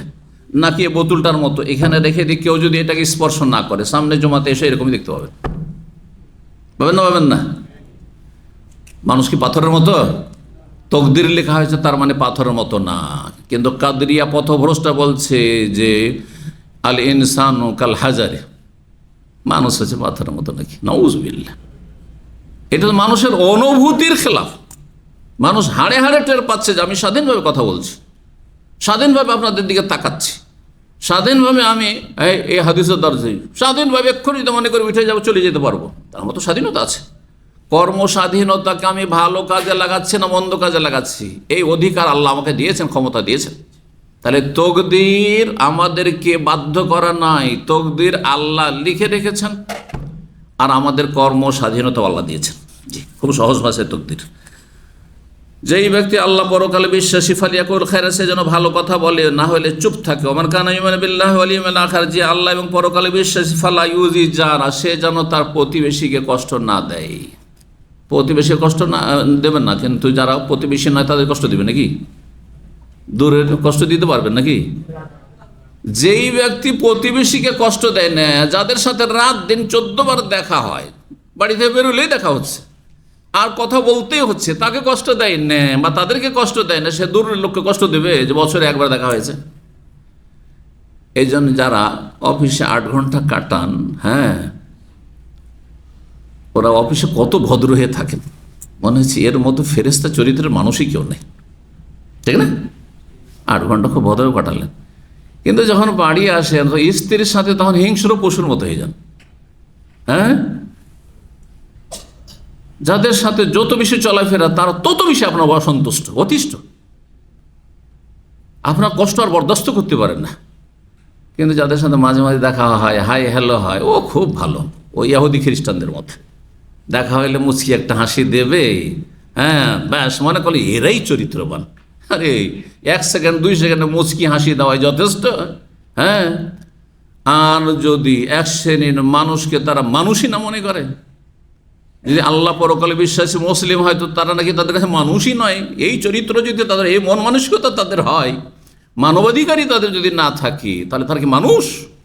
নাকি বোতলটার মতো এখানে রেখে দিই, কেউ যদি এটাকে স্পর্শ না করে, সামনে জমাতে এসে এরকমই দেখতে পাবেন? পাবেন না? মানুষ কি পাথরের মতো? তকদির লেখা হয়েছে, তার মানে পাথরের মতো না। কিন্তু কাদরিয়া পথভ্রষ্টা বলছে যে আল ইনসানু কাল হাজারে, মানুষ হচ্ছে পাথরের মতো নাকি? নাউযুবিল্লাহ। এটা তো মানুষের অনুভূতির খেলাফ। মানুষ হাড়ে হাড়ে টের পাচ্ছে যে আমি স্বাধীনভাবে কথা বলছি, স্বাধীনভাবে আপনাদের দিকে তাকাচ্ছি, স্বাধীনভাবে আমি এই হাদিসের দরজে স্বাধীনভাবে এক্ষুনি তো মনে করে উঠে যাবো, চলে যেতে পারবো, তার মতো স্বাধীনতা আছে। কর্ম স্বাধীনতাকে আমি ভালো কাজে লাগাচ্ছি না মন্দ কাজে লাগাচ্ছি, এই অধিকার আল্লাহ আমাকে দিয়েছেন, ক্ষমতা দিয়েছেন। তাহলে তকদির আমাদেরকে বাধ্য করা নাই, তকদির আল্লাহ লিখে রেখেছেন, আর আমাদের কর্ম স্বাধীনতা আল্লাহ দিয়েছেন। জি, খুব সহজ ভাষায় তকদির। যেই ব্যক্তি আল্লাহ পরকালে বিশ্বাসী, ফালিয়াকুল খায়রা, সে যেন ভালো কথা বলে, না হলে চুপ থাকে। ওমান কানা ইউমিনু বিল্লাহি ওয়াল ইয়াউমিল আখির, যে আল্লাহ এবং পরকালে বিশ্বাসী, ফালা ইউজি জারা, সে যেন তার প্রতিবেশীকে কষ্ট না দেয়। প্রতিবেশীর কষ্ট না দেবেন না, কিন্তু যারা প্রতিবেশী নয় তাদের কষ্ট দিবে নাকি? দূরের কষ্ট দিতে পারবেন নাকি? যেই ব্যক্তি প্রতিবেশীকে কষ্ট দেয় না, যাদের সাথে রাত দিন 14 বার দেখা হয়, বাড়িতে বেরোলেই দেখা হচ্ছে আর কথা বলতেই হচ্ছে, তাকে কষ্ট দেয় না বা তাদেরকে কষ্ট দেয় না, সে দূরের লোককে কষ্ট দেবে যে বছরে একবার দেখা হয়েছে? এই জন্য যারা অফিসে 8 ঘন্টা কাটান, হ্যাঁ, ওরা অফিসে কত ভদ্র হয়ে থাকেন, মনে হচ্ছে এর মতো ফেরেশতা চরিত্রের মানুষই কেউ নেই, ঠিক না? 8 ঘন্টা খুব ভদ্র কাটালেন, কিন্তু যখন বাড়ি আসেন স্ত্রীর সাথে তখন হিংস্র পশুর মতো হয়ে যান। হ্যাঁ, যাদের সাথে যত বেশি চলাফেরা তারা তত বেশি আপনার অসন্তুষ্ট, অতিষ্ঠ, আপনার কষ্ট আর বরদাস্ত করতে পারেন না। কিন্তু যাদের সাথে মাঝে মাঝে দেখা হয়, হাই হ্যালো হয়, ও খুব ভালো, ও ইহুদি খ্রিস্টানদের মতো, দেখা হইলে মুচকি একটা হাসি দেবে, হ্যাঁ, ব্যাস মনে করলে এরাই চরিত্রবান। আরে 1 সেকেন্ড 2 সেকেন্ডে মুচকি হাসি দেওয়াই যথেষ্ট। হ্যাঁ, আর যদি এক শ্রেণীর মানুষকে তারা মানুষই না মনে করে, যদি আল্লাহ পরকালে বিশ্বাসী মুসলিম হয় তো তারা নাকি তাদের কাছে মানুষই নয়। এই চরিত্র যদি তাদের, এই মন মানসিকতা তাদের হয়, মানবাধিকারী তাদের যদি না থাকে, তাহলে তারা কি মানুষ?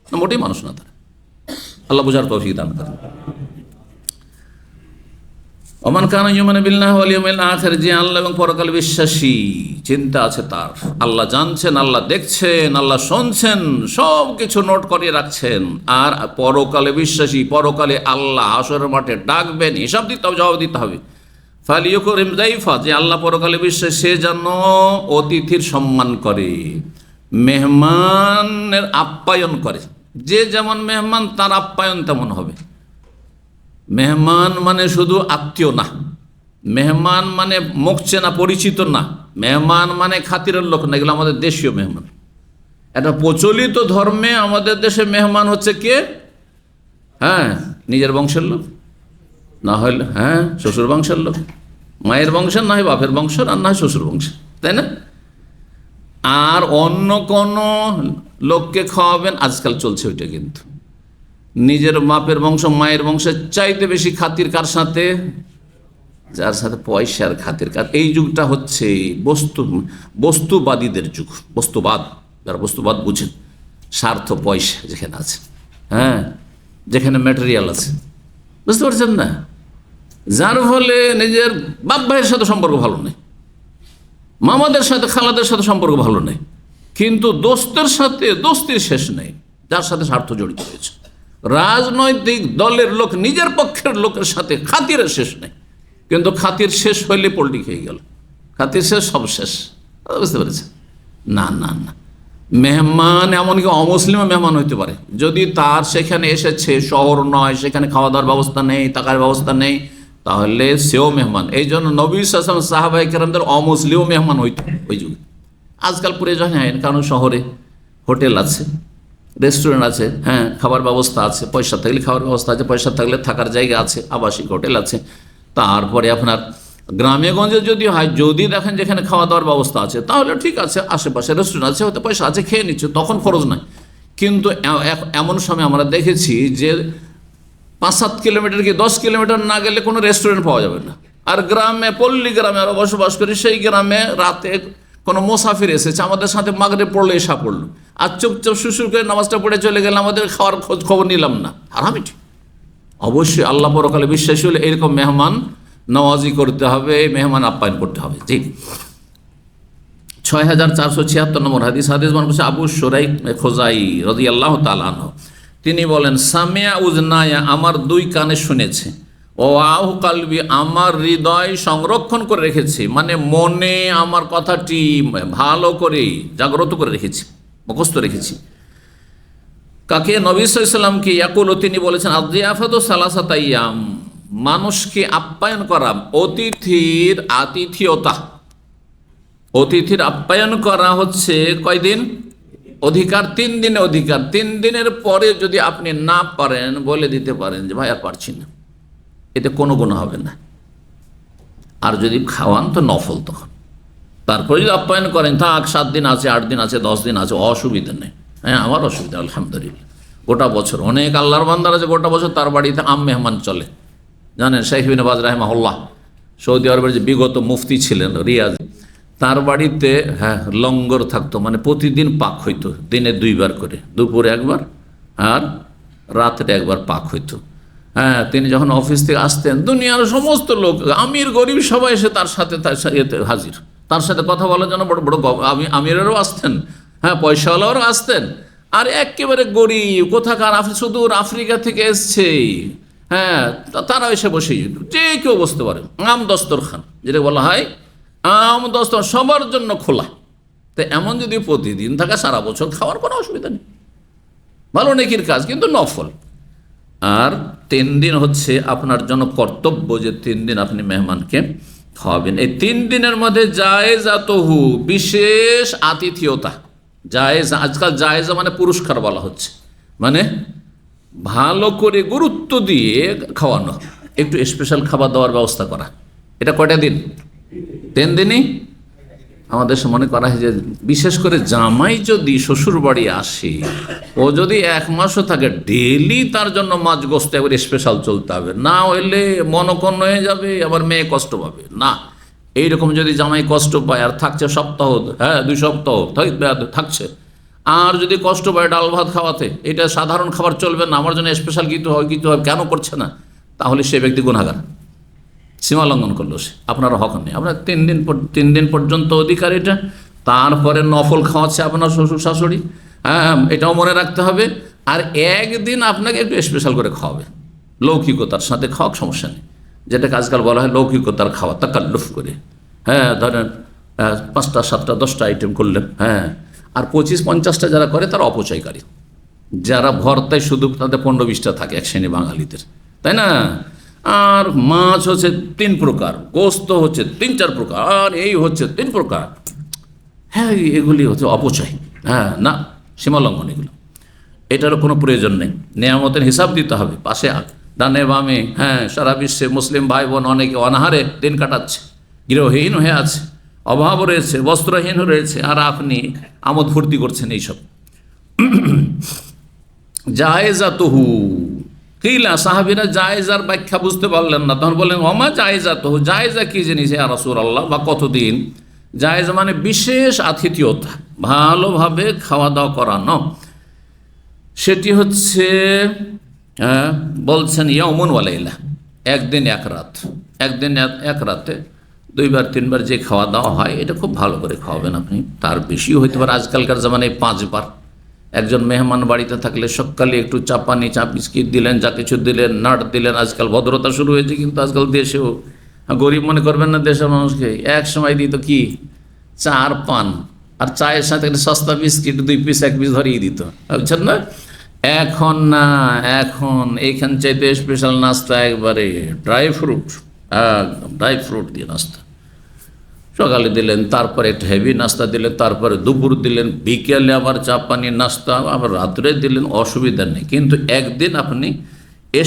না, মোটেই মানুষ না তারা। আল্লাহ বুঝার তৌফিক দান করেন। ওমান কানা ইউমিনু বিল্লাহি ওয়াল ইয়াউমিল আখির, যে আল্লাহ এবং পরকালে বিশ্বাসী, চিন্তা আছে তার, আল্লাহ জানছেন, আল্লাহ দেখছেন, আল্লাহ শুনছেন, সব কিছু নোট করে রাখছেন। আর পরকালে বিশ্বাসী, পরকালে আল্লাহ হাসরের মাঠে ডাকবেন, হিসাব দিতে হবে, জবাব দিতে হবে। ফালিয়ুকরিম যাইফা, যে আল্লাহ পরকালে বিশ্বাসী, সে যেন অতিথির সম্মান করে, মেহমানের আপ্যায়ন করে। যে যেমন মেহমান তার আপ্যায়ন তেমন হবে। মেহমান মানে শুধু আত্মীয় না, মেহমান মানে মুখ চেনা পরিচিত না, মেহমান মানে খাতিরের লোক না, এগুলো আমাদের দেশীয় মেহমান। একটা প্রচলিত ধর্মে আমাদের দেশে মেহমান হচ্ছে কে? হ্যাঁ, নিজের বংশের লোক, না হলে হ্যাঁ শ্বশুর বংশের লোক, মায়ের বংশের, না হয় বাপের বংশের, আর না হয় শ্বশুর বংশের, তাই না? আর অন্য কোনো লোককে খাওয়াবেন, আজকাল চলছে ওইটা। কিন্তু নিজের বাপের বংশ, মায়ের বংশের চাইতে বেশি খাতির কার সাথে? যার সাথে পয়সার খাতির। এই যুগটা হচ্ছে বস্তুবাদীদের যুগ। বস্তুবাদ, যারা বস্তুবাদ বুঝেন, স্বার্থ পয়সা যেখানে আছে, হ্যাঁ, যেখানে ম্যাটেরিয়াল আছে, বুঝতে পারছেন না? যার ফলে নিজের বাপ ভাইয়ের সাথে সম্পর্ক ভালো নেই, মামাদের সাথে, খালাদের সাথে সম্পর্ক ভালো নেই, কিন্তু দোস্তের সাথে দোস্তির শেষ নেই, যার সাথে স্বার্থ জড়িত রয়েছে। রাজনৈতিক দলের লোক নিজের পক্ষের লোকের সাথে খাতিরের শেষ নেই, কিন্তু খাতির শেষ হইলে পোল্টি খেয়ে গেল, খাতির শেষ, সব শেষ। বুঝতে পেরেছেন? না না না, মেহমান এমনকি অমুসলিমও মেহমান হইতে পারে, যদি তার সেখানে এসেছে, শহর নয়, সেখানে খাওয়া দাওয়ার ব্যবস্থা নেই, টাকার ব্যবস্থা নেই, তাহলে সেও মেহমান। এই জন্য নবী সাল্লাল্লাহু আলাইহি ওয়াসাল্লাম সাহাবায়ে কেরামদের অমুসলিমও মেহমান হইত ওই যুগে। আজকাল প্রয়োজন হয়, কারণ শহরে হোটেল আছে, রেস্টুরেন্ট আছে, হ্যাঁ, খাবার ব্যবস্থা আছে, পয়সা থাকলে খাবার ব্যবস্থা আছে, পয়সা থাকলে থাকার জায়গা আছে, আবাসিক হোটেল আছে। তারপরে আপনার গ্রামে গঞ্জে যদি হয়, যদি দেখেন যেখানে খাওয়া দাওয়ার ব্যবস্থা আছে, তাহলে ঠিক আছে, আশেপাশে রেস্টুরেন্ট আছে, হয়তো পয়সা আছে, খেয়ে নিচ্ছে, তখন খরচ নাই। কিন্তু এমন সময় আমরা দেখেছি যে 5-7 কিলোমিটার কি 10 কিলোমিটার না গেলে কোনো রেস্টুরেন্ট পাওয়া যাবে না। আর গ্রামে, পল্লী গ্রামে আমরা বসবাস করি, সেই গ্রামে রাতে কোনো মোসাফির এসেছে, আমাদের সাথে মাগরিব পড়লো, এশা পড়লো, আর চুপচাপ শুশুর করে নামাজটা পড়ে চলে গেলে, আমাদের খাওয়ার খোঁজ খবর নিলাম না। হারাম এটি। অবশ্যই আল্লাহ পরকালে বিশ্বাসী হলে এরকম মেহমান নওয়াজি করতে হবে, মেহমান আপ্যায়ন করতে হবে। জি, 6476 নম্বর হাদিস। হাদিস মান করছে আবু শুরাইক খোজাই রাদিয়াল্লাহু তাআলা আনহু, তিনি বলেন, সামিয়া উজনায়া, আমার 2 কানে শুনেছে, ও আহু কালবি, আমার হৃদয় সংরক্ষণ করে রেখেছে, মানে মনে আমার কথাটি ভালো করে জাগ্রত করে রেখেছি, মুখস্থ রেখেছি। কাকে? নবী সাল্লাল্লাহু আলাইহি ওয়াসাল্লামকে। ইয়াকুল, তিনি বলেছেন, আযিয়াফাতু সালাসাতা আইয়াম, মানুষকে আপ্যায়ন করা, অতিথির আতিথিয়তা, অতিথির আপ্যায়ন করা হচ্ছে কয়দিন? অধিকার 3 দিনে অধিকার। 3 দিনের পরে যদি আপনি না পারেন, বলে দিতে পারেন যে ভাই আর পারছি না, এতে কোনো গুনাহ হবে না। আর যদি খাওয়ান তো নফল, তখন তারপরে যদি আপ্যায়ন করেন, থাক 7 দিন আছে, 8 দিন আছে, 10 দিন আছে, অসুবিধা নেই। হ্যাঁ, আমার অসুবিধা আলহামদুলিল্লাহ। গোটা বছর অনেক আল্লাহর বান্দার আছে, গোটা বছর তার বাড়িতে আম মেহমান চলে। জানেন শেখ বিন বাজ রাহিমাহুল্লাহ, সৌদি আরবের যে বিগত মুফতি ছিলেন রিয়াজ, তার বাড়িতে হ্যাঁ লঙ্গর থাকতো, মানে প্রতিদিন পাক হইতো, দিনে 2 বার করে, দুপুরে একবার আর রাত্রে একবার পাক হইতো। হ্যাঁ, তিনি যখন অফিস থেকে আসতেন, দুনিয়ার সমস্ত লোক, আমির গরিব সবাই এসে তার সাথে হাজির, তার সাথে কথা বলার জন্য বড় বড় আমিরেরও আসতেন, হ্যাঁ, পয়সাওয়ালাও আসতেন। আর একেবারে গরিব, কোথাকার সুদূর আফ্রিকা থেকে এসছে, হ্যাঁ, তারা এসে বসে যেত, যে কেউ বসতে পারে। আম দস্তরখান, যেটা বলা হয়, আম দস্তর সবার জন্য খোলা। তো এমন যদি প্রতিদিন থাকে, সারা বছর খাওয়ার কোনো অসুবিধা নেই, ভালো নেকির কাজ, কিন্তু নফল। আর 3 দিন হচ্ছে আপনার জন্য কর্তব্য, যে 3 দিন আপনি মেহমানকে খাওয়াবেন। এই 3 দিনের মধ্যে জায়েজাতহু, বিশেষ আতিথিয়তা, জায়েজ, আজকাল জায়েজা মানে পুরস্কার বলা হচ্ছে, মানে ভালো করে গুরুত্ব দিয়ে খাওয়ানো, একটু স্পেশাল খাবার দাবার ব্যবস্থা করা। এটা কয়টা দিন? 3 দিনই। আমাদের মনে করা হয় যে বিশেষ করে জামাই যদি শ্বশুর বাড়ি আসে, ও যদি 1 মাসও থাকে, ডেলি তার জন্য মাছ গোস্ত একবার স্পেশাল চলতে হবে, না হলে মনক্ষণ হয়ে যাবে, আবার মেয়ে কষ্ট পাবে না। এইরকম যদি জামাই কষ্ট পায় আর থাকছে সপ্তাহ, 2 সপ্তাহ থাকছে, আর যদি কষ্ট পায় ডাল ভাত খাওয়াতে, এটা সাধারণ খাবার চলবে না, আমার জন্য স্পেশাল কিছু হয় কেন করছে না, তাহলে সে ব্যক্তি গুনাহগার, সীমা লঙ্ঘন করলো সে, আপনার হক নেই। আপনার 3 দিন পর্যন্ত অধিকার এটা, তারপরে নফল খাওয়াচ্ছে আপনার শ্বশুর শাশুড়ি, এটাও মনে রাখতে হবে। আর একদিন আপনাকে একটু স্পেশাল করে খাওয়াবে, লৌকিকতার সাথে খাওয়া, সমস্যা নেই, যেটাকে আজকাল বলা হয় লৌকিকতার খাওয়া, তাকাল্লুফ করে। ধরেন 5টা 7টা 10টা আইটেম করলেন, আর 25-50টা যারা করে তারা অপচয়কারী, যারা ভর্তায় শুধু তাদের 15-20টা থাকে, এক শ্রেণী বাঙালিদের, তাই না? আর মাছ হচ্ছে 3 প্রকার, গোস্ত হচ্ছে 3-4 প্রকার, আর এই হচ্ছে 3 প্রকার। এগুলি হচ্ছে অপচয়, না, সীমালঙ্ঘন এগুলো। এটারও কোনো প্রয়োজন নেই। নেয়ামতের হিসাব দিতে হবে, পাশে ডানে বামে, সারা বিশ্বে মুসলিম ভাই বোন অনেকে অনাহারে দিন কাটাচ্ছে, গৃহহীন হয়ে আছে, অভাব রয়েছে, বস্ত্রহীন রয়েছে, আর আপনি আমোদ ফুর্তি করছেন এইসব। জায়েজাতুহু কিলা, সাহাবীরা জায়েজার ব্যাখ্যা বুঝতে পারলেন না, তখন বললেন ওমা জায়েজাতুহু, জায়েজা কি জিনিস ইয়া রাসূলুল্লাহ, বা কতদিন? জায়েজ মানে বিশেষ আতিথেয়তা, ভালোভাবে খাওয়া দাওয়া করানো, সেটি হচ্ছে বলছেন ইয়াউমুন ওয়া লাইলা, 1 দিন 1 রাত, 1 দিন 1 রাতে 2বার 3বার যে খাওয়া দাওয়া হয়, এটা খুব ভালো করে খাওয়াবেন আপনি। তার বেশিও হইতে পারে, আজকালকার জামানায় 5বার। একজন মেহমান বাড়িতে থাকলে সকালে একটু চা পানি, চা বিস্কিট দিলেন, যা কিছু দিলেন, নাট দিলেন। আজকাল ভদ্রতা শুরু হয়েছে, কিন্তু আজকাল দেশেও গরিব মনে করবেন না, দেশের মানুষকে এক সময় দিত কি চা আর পান, আর চায়ের সাথে একটা সস্তা বিস্কিট 2 পিস 1 পিস ধরিয়ে দিত, বুঝছেন না? এখন না, এখন এইখান চাইতে স্পেশাল নাস্তা, একবারে ড্রাই ফ্রুট দিয়ে নাস্তা সকালে দিলেন, তারপরে একটা হেভি নাস্তা দিলেন, তারপরে দুপুর দিলেন, বিকেলে আবার চা পানি নাস্তা, আবার রাত্রে দিলেন, অসুবিধা নেই। কিন্তু একদিন আপনি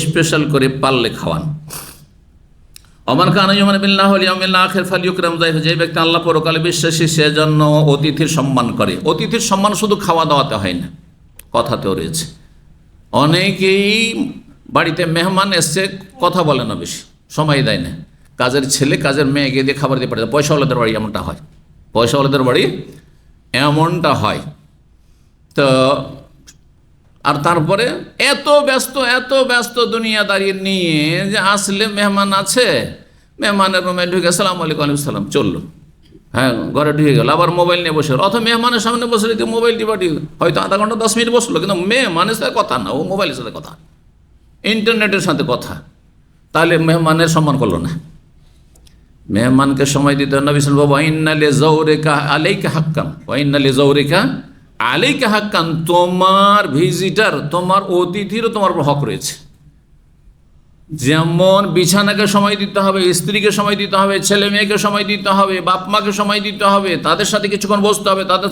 স্পেশাল করে পারলে খাওয়ান। ওমান কানা ইউমিনু বিল্লাহি ওয়াল ইয়াউমিল আখির ফালইউকরাম, যে ব্যক্তি আল্লাহ পরকালে বিশ্বাসী, সেজন্য অতিথির সম্মান করে। অতিথির সম্মান শুধু খাওয়া দাওয়াতে হয় না, কথাতেও রয়েছে। অনেকেই বাড়িতে মেহমান এসছে, কথা বলে না, বেশি সময় দেয় না, কাজের ছেলে কাজের মেয়েকে দিয়ে খাবার দিয়ে পাঠায়। পয়সাওয়ালাদের বাড়ি এমনটা হয়, পয়সাওয়ালাদের বাড়ি এমনটা হয়। তো আর তারপরে এত ব্যস্ত দুনিয়াদারি নিয়ে যে আসলে মেহমান আছে, মেহমানের রুমে ঢুকে আসসালামু আলাইকুম, ওয়া আলাইকুম সালাম, চললো, ঘরে ঢুকে গেল, আবার মোবাইল নিয়ে বসে, অথবা মেহমানের সামনে বসে রেখে মোবাইল টিপাটি, হয়তো আধা ঘন্টা 10 মিনিট বসলো, কিন্তু মেহমানের সাথে কথা না, ও মোবাইলের সাথে কথা, ইন্টারনেটের সাথে কথা। তাহলে মেহমানের সম্মান করলো না। মেহমানকে সময় দিতে নবী সাল্লাল্লাহু আলাইহি ওয়াসাল্লাম, ওয়া ইন্না লিজাওরিকা আলাইকা হাক্কান, ওয়া ইন্না লিজাওরিকা আলাইকা হাক্কান, তোমার ভিজিটার, তোমার অতিথিরও তোমার হক রয়েছে। যেমন বিছানাকে সময় দিতে হবে, স্ত্রীকে সময় দিতে হবে, ছেলে মেয়েকে সময় দিতে হবে, বাপ মাকে সময় দিতে হবে, তাদের সাথে কিছুক্ষণ বসতে হবে, তাদের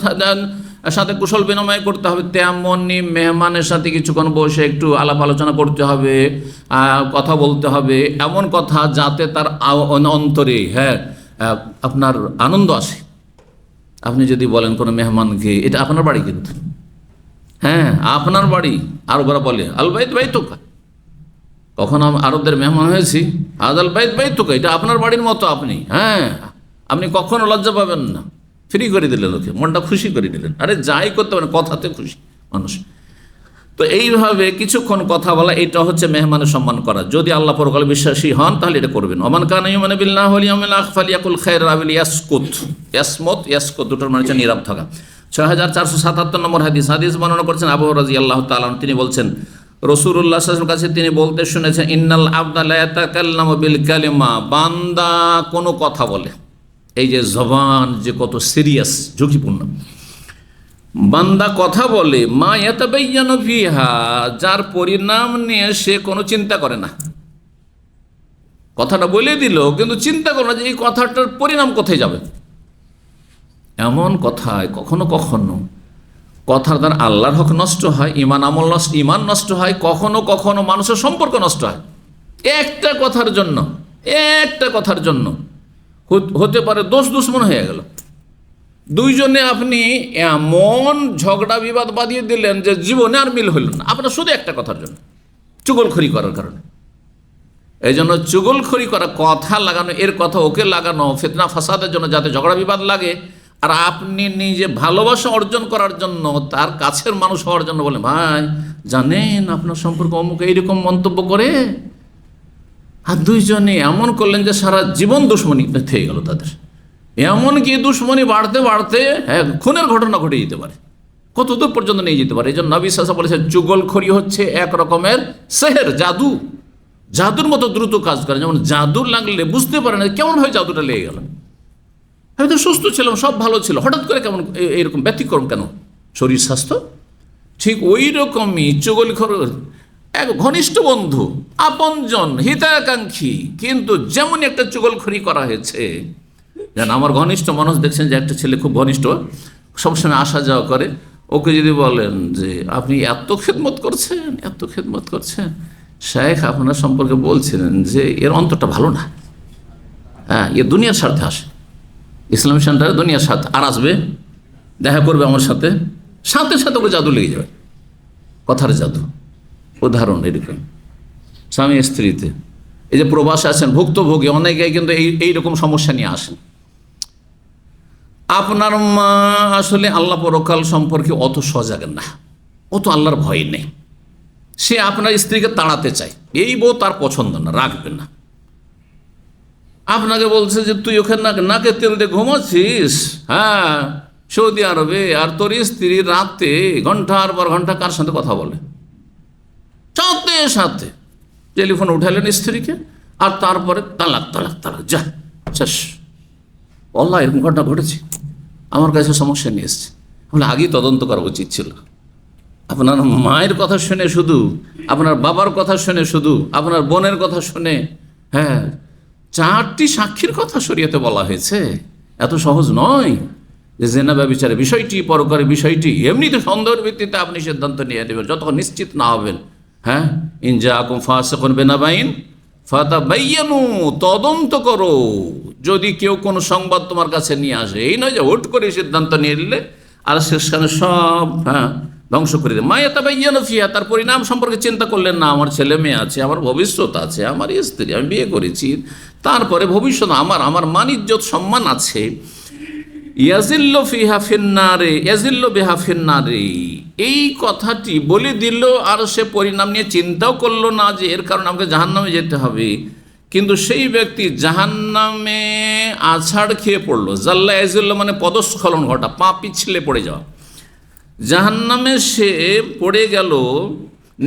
সাথে কুশল বিনিময় করতে হবে, তেমনই মেহমানের সাথে কিছুক্ষণ বসে একটু আলাপ আলোচনা করতে হবে, কথা বলতে হবে, এমন কথা যাতে তার অন্তরে আপনার আনন্দ আসে। আপনি যদি বলেন কোনো মেহমানকে, এটা আপনার বাড়ি, কিন্তু আপনার বাড়ি, আরবরা বলে আল বাইত বাইতুকা, কখন আরবদের মেহমান হয়েছি, আদাল বাইত বাইতুকা, এটা আপনার বাড়ির মতো, আপনি আপনি কখনো লজ্জা পাবেন না। ফ্রি করে দিলেন, ওকে মনটা খুশি করে দিলেন, আরে যাই করতে পারেন, কথাতে খুশি মানুষ। তো এইভাবে কিছুক্ষণ কথা বলা, এটা হচ্ছে মেহমানের সম্মান করা। যদি আল্লাহ পরকালে বিশ্বাসী হন তাহলে এটা করবেন। ওমান কানা ইউমিনু বিল্লাহি ওয়াল ইয়াউমিল আখির ফালিয়াকুল খায়রান আও লিয়াসকুত। ইয়াসমত দুটোর মানে হচ্ছে নীরব থাকা। 6477 নম্বর হাদিস বর্ণনা করেছেন আবু হুরায়রা রাদিয়াল্লাহু তাআলা, তিনি বলছেন রাসূলুল্লাহ সাল্লাল্লাহু আলাইহি ওয়াসাল্লামের কাছে তিনি বলতে শুনেছেন, ইন্নাল আবদা লা ইয়াতাকাল্লামু বিল কালিমা, বান্দা কোনো কথা বলে, এই যে জবান যে কত সিরিয়াস, ঝুঁকিপূর্ণ, বান্দা কথা বলে, মা ইয়াতাবায়্যানু ফিহা, যার পরিণাম নিয়ে সে কোনো চিন্তা করে না। কথাটা বলে দিল, কিন্তু চিন্তা করে না যে এই কথাটার পরিণাম কোথায় যাবে। এমন কথায় কখনো কখনো কথার দ্বারা আল্লাহর হক নষ্ট হয়, ইমান নষ্ট হয়, কখনো কখনো মানুষের সম্পর্ক নষ্ট হয়। একটা কথার জন্য হতে পারে দোষ দুশ্মন হয়ে গেল। দুইজনে আপনি এমন ঝগড়া বিবাদ বাঁধিয়ে দিলেন যে জীবনে আর মিল হইল না, আপনার শুধু একটা কথার জন্য, চুগলখড়ি করার কারণে। এই জন্য চুগলখড়ি করা, কথা লাগানো, এর কথা ওকে লাগানো ফিতনা ফাসাদের জন্য, যাতে ঝগড়া বিবাদ লাগে, আর আপনি নিজে ভালোবাসা অর্জন করার জন্য, তার কাছের মানুষ হওয়ার জন্য বলেন, ভাই জানেন আপনার সম্পর্কে অমুক এইরকম মন্তব্য করে, আর দুইজনে এমন করলেন যে সারা জীবন দুশ্মনী থেকে গেল তাদের। এমনকি দুশ্মনী বাড়তে বাড়তে খুনের ঘটনা ঘটে যেতে পারে, কত দূর পর্যন্ত নিয়ে যেতে পারে। এই জন্য নবী সাল্লাল্লাহু আলাইহি ওয়াসাল্লাম বলেছেন, চুগলখড়ি হচ্ছে এক রকমের সেহের, জাদু, জাদুর মতো দ্রুত কাজ করে। যেমন জাদু লাগলে বুঝতে পারে না কেমন হয় জাদুটা লেগে গেল, হয়তো সুস্থ ছিলাম, সব ভালো ছিল, হঠাৎ করে কেমন এইরকম ব্যতিক্রম কেন শরীর স্বাস্থ্য। ঠিক ওই রকমই চুগলখড়ি এক ঘনিষ্ঠ বন্ধু, আপনজন, হিতাকাঙ্ক্ষী, কিন্তু যেমন একটা চুগলখড়ি করা হয়েছে। যেন আমার ঘনিষ্ঠ মানুষ দেখছেন যে একটা ছেলে খুব ঘনিষ্ঠ, সবসময় আসা যাওয়া করে, ওকে যদি বলেন যে আপনি এত খেদমত করছেন, এত খেদমত করছেন, শেখ আপনার সম্পর্কে বলছিলেন যে এর অন্তরটা ভালো না, হ্যাঁ এ দুনিয়ার স্বার্থে আসে, ইসলামী সেন্টারে দুনিয়ার স্বার্থে, আর আসবে দেখা করবে আমার সাথে, সাথে সাথে ওকে জাদু লেগে যাবে, কথার জাদু। উদাহরণ এরকম স্বামী স্ত্রীতে, এই যে প্রবাসে আছেন ভুক্তভোগী অনেকে কিন্তু এইরকম সমস্যা নিয়ে আসেন। আপনার মা আসলে আল্লাহ পরকাল সম্পর্কে অত সজাগ না, অত আল্লাহর ভয় নেই, সে আপনার স্ত্রীকে তাড়াতে চায়, এই বউ তার পছন্দ না, রাখবে না। আপনাকে বলছে যে তুই ওখানে নাকে তেল দিয়ে ঘুমাচ্ছিস, হ্যাঁ সৌদি আরবে, আর তোর স্ত্রী রাতে ঘন্টার পর ঘন্টা কার সাথে কথা বলে, সাথে সাথে টেলিফোন উঠালেন স্ত্রীকে, আর তারপরে তালাক তালাক তালাক, যা শেষ। আল্লাহ এরকম ঘটনা ঘটেছে, আমার কাছে সমস্যা নিয়ে এসছে, তাহলে আগেই তদন্ত করা উচিত ছিল। আপনার মায়ের কথা শুনে শুধু, আপনার বাবার কথা শুনে শুধু, আপনার বোনের কথা শুনে, হ্যাঁ 4টি সাক্ষীর কথা শরীয়তে বলা হয়েছে। এত সহজ নয় যে জেনা ব্যভিচারের বিষয়টি, পরকারের বিষয়টি এমনিতে সন্দেহের ভিত্তিতে আপনি সিদ্ধান্ত নিয়ে নেবেন, যতক্ষণ নিশ্চিত না হবেন। হ্যাঁ ইন জাআকুম ফাসিকুন বিনাবাইন ফাতাবাইয়ানু, তদন্ত করো, যদি কেউ কোনো সংবাদ তোমার কাছে নিয়ে আসে, এই নয় যে হুট করে সিদ্ধান্ত নিয়ে নিলে আর সেখানে সব ধ্বংস করে দেয়। মা ইয়াতাবাইয়ানু ফিহা, তার পরিণাম সম্পর্কে চিন্তা করলেন না, আমার ছেলে মেয়ে আছে, আমার ভবিষ্যৎ আছে, আমার স্ত্রী, আমি বিয়ে করেছি, তারপরে ভবিষ্যৎ আমার মান ইজ্জত সম্মান আছে। ইয়াজিল্লু ফিহা ফিন্নারে, ইয়াজিল্লু বিহা ফিন্নারে, এই কথাটি বলে দিল, আর সে পরিণাম নিয়ে চিন্তাও করলো না যে এর কারণে আমাকে জাহান্নামে যেতে হবে, কিন্তু সেই ব্যক্তি জাহান্নামে আছাড় খেয়ে পড়লো। জাল্লা ইয়াজিল্লু মানে পদস্খলন ঘটা, পা পিছলে পড়ে যাওয়া, জাহান্নামে সে পড়ে গেল,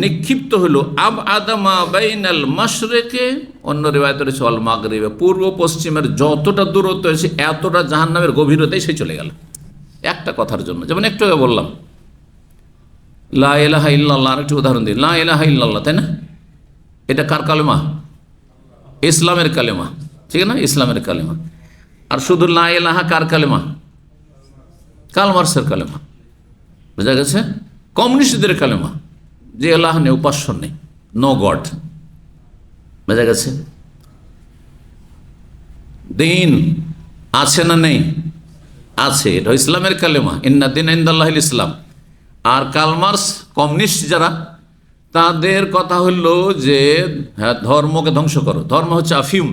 নিক্ষিপ্ত হলো। আব আদামা বাইনাল মাশরিকে, অন্য রিওয়ায়াতে রয়েছে ওয়াল মাগরিবে, পূর্ব পশ্চিমের যতটা দূরত্ব হয়েছে এতটা জাহান্নামের গভীরতায় সে চলে গেল একটা কথার জন্য। যেমন একটু আগে বললাম লা ইলাহা ইল্লাল্লাহ, আরেকটি উদাহরণ দিই, লা ইলাহা ইল্লাল্লাহ, তাই না? এটা কার কালেমা? ইসলামের কালেমা, ঠিক না? ইসলামের কালেমা। আর শুধু লা ইলাহা কার কালেমা? কার্ল মার্ক্সের কালেমা, বোঝা গেছে? কমিউনিস্টদের কালেমা, যে আল্লাহ নেই, উপাস্য নেই, নো গড, বোঝা গেছে? দিন আছে না নেই? আছে, এটা ইসলামের কালেমা, ইন্না দিন ইনদাল্লাহিল ইসলাম। আর কার্ল মার্ক্স কমিউনিস্ট যারা, তাদের কথা হলো যে হ্যাঁ ধর্মকে ধ্বংস করো, ধর্ম হচ্ছে আফিম,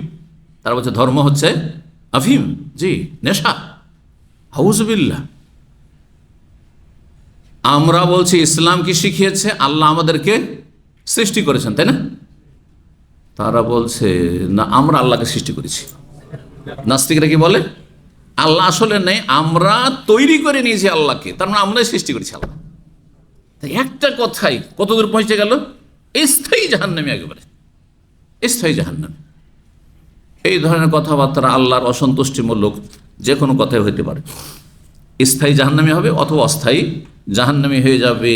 তারা বলছে ধর্ম হচ্ছে আফিম, জি নেশা, আউযুবিল্লাহ। আমরা বলছি ইসলাম কি শিখিয়েছে? আল্লাহ আমাদেরকে সৃষ্টি করেছেন, তাই না? তারা বলছে না, আমরা আল্লাহকে সৃষ্টি করেছি। নাস্তিকরা কি বলে? আল্লাহ আসলে নেই, আমরা তৈরি করে নিয়েছি আল্লাহকে, তার মানে আমরাই সৃষ্টি করেছি আল্লাহ। তাই একটা কথাই কতদূর পৌঁছে গেল? স্থায়ী জাহান্নামী, একেবারে স্থায়ী জাহান্নামী। এই ধরনের কথাবার্তা আল্লাহর অসন্তুষ্টিমূলক যে কোনো কথাই হইতে পারে, স্থায়ী জাহান্নামী হবে অথবা অস্থায়ী জাহান্নামী হয়ে যাবে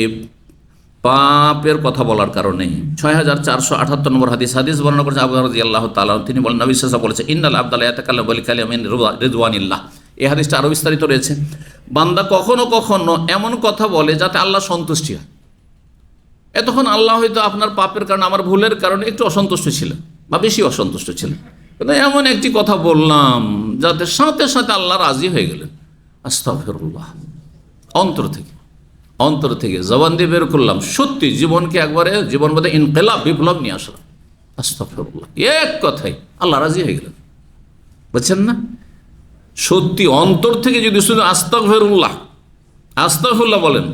পাপের কথা বলার কারণে। 6478 নম্বর হাদিস বর্ণনা করেছে আবু হুরায়রা রাদিয়াল্লাহু তাআলা, তিনি বলেন নবী সাল্লাল্লাহু আলাইহি ওয়াসাল্লাম বলেছে, ইন্নাল আবদা ইয়াতাকাল্লামু বিকালিমাতিন রিদওয়ানিল্লাহ। এই হাদিসটা আরো বিস্তারিত রয়েছে। বান্দা কখনো কখনো এমন কথা বলে যাতে আল্লাহ সন্তুষ্টি হয়। তখন আল্লাহ হয়তো আপনার পাপের কারণে, আমার ভুলের কারণে একটু অসন্তুষ্ট ছিলেন বা বেশি অসন্তুষ্ট ছিলেন, কিন্তু এমন একটি কথা বললাম যাতে সাথে সাথে আল্লাহ রাজি হয়ে গেলেন, আস্তাগফিরুল্লাহ, অন্তর থেকে, অন্তর থেকে জবান দিয়ে বের করলাম, সত্যি জীবনকে একবারে জীবন মধ্যে ইনকিলাব, বিপ্লব নিয়ে আসলাম। আস্তাগফিরুল্লাহ, এক কথাই আল্লাহ রাজি হয়ে গেলেন। বুঝছেন না? সত্যি অন্তর থেকে যদি শুধু আস্তাগফিরুল্লাহ আস্তাগফিরুল্লাহ বলেন,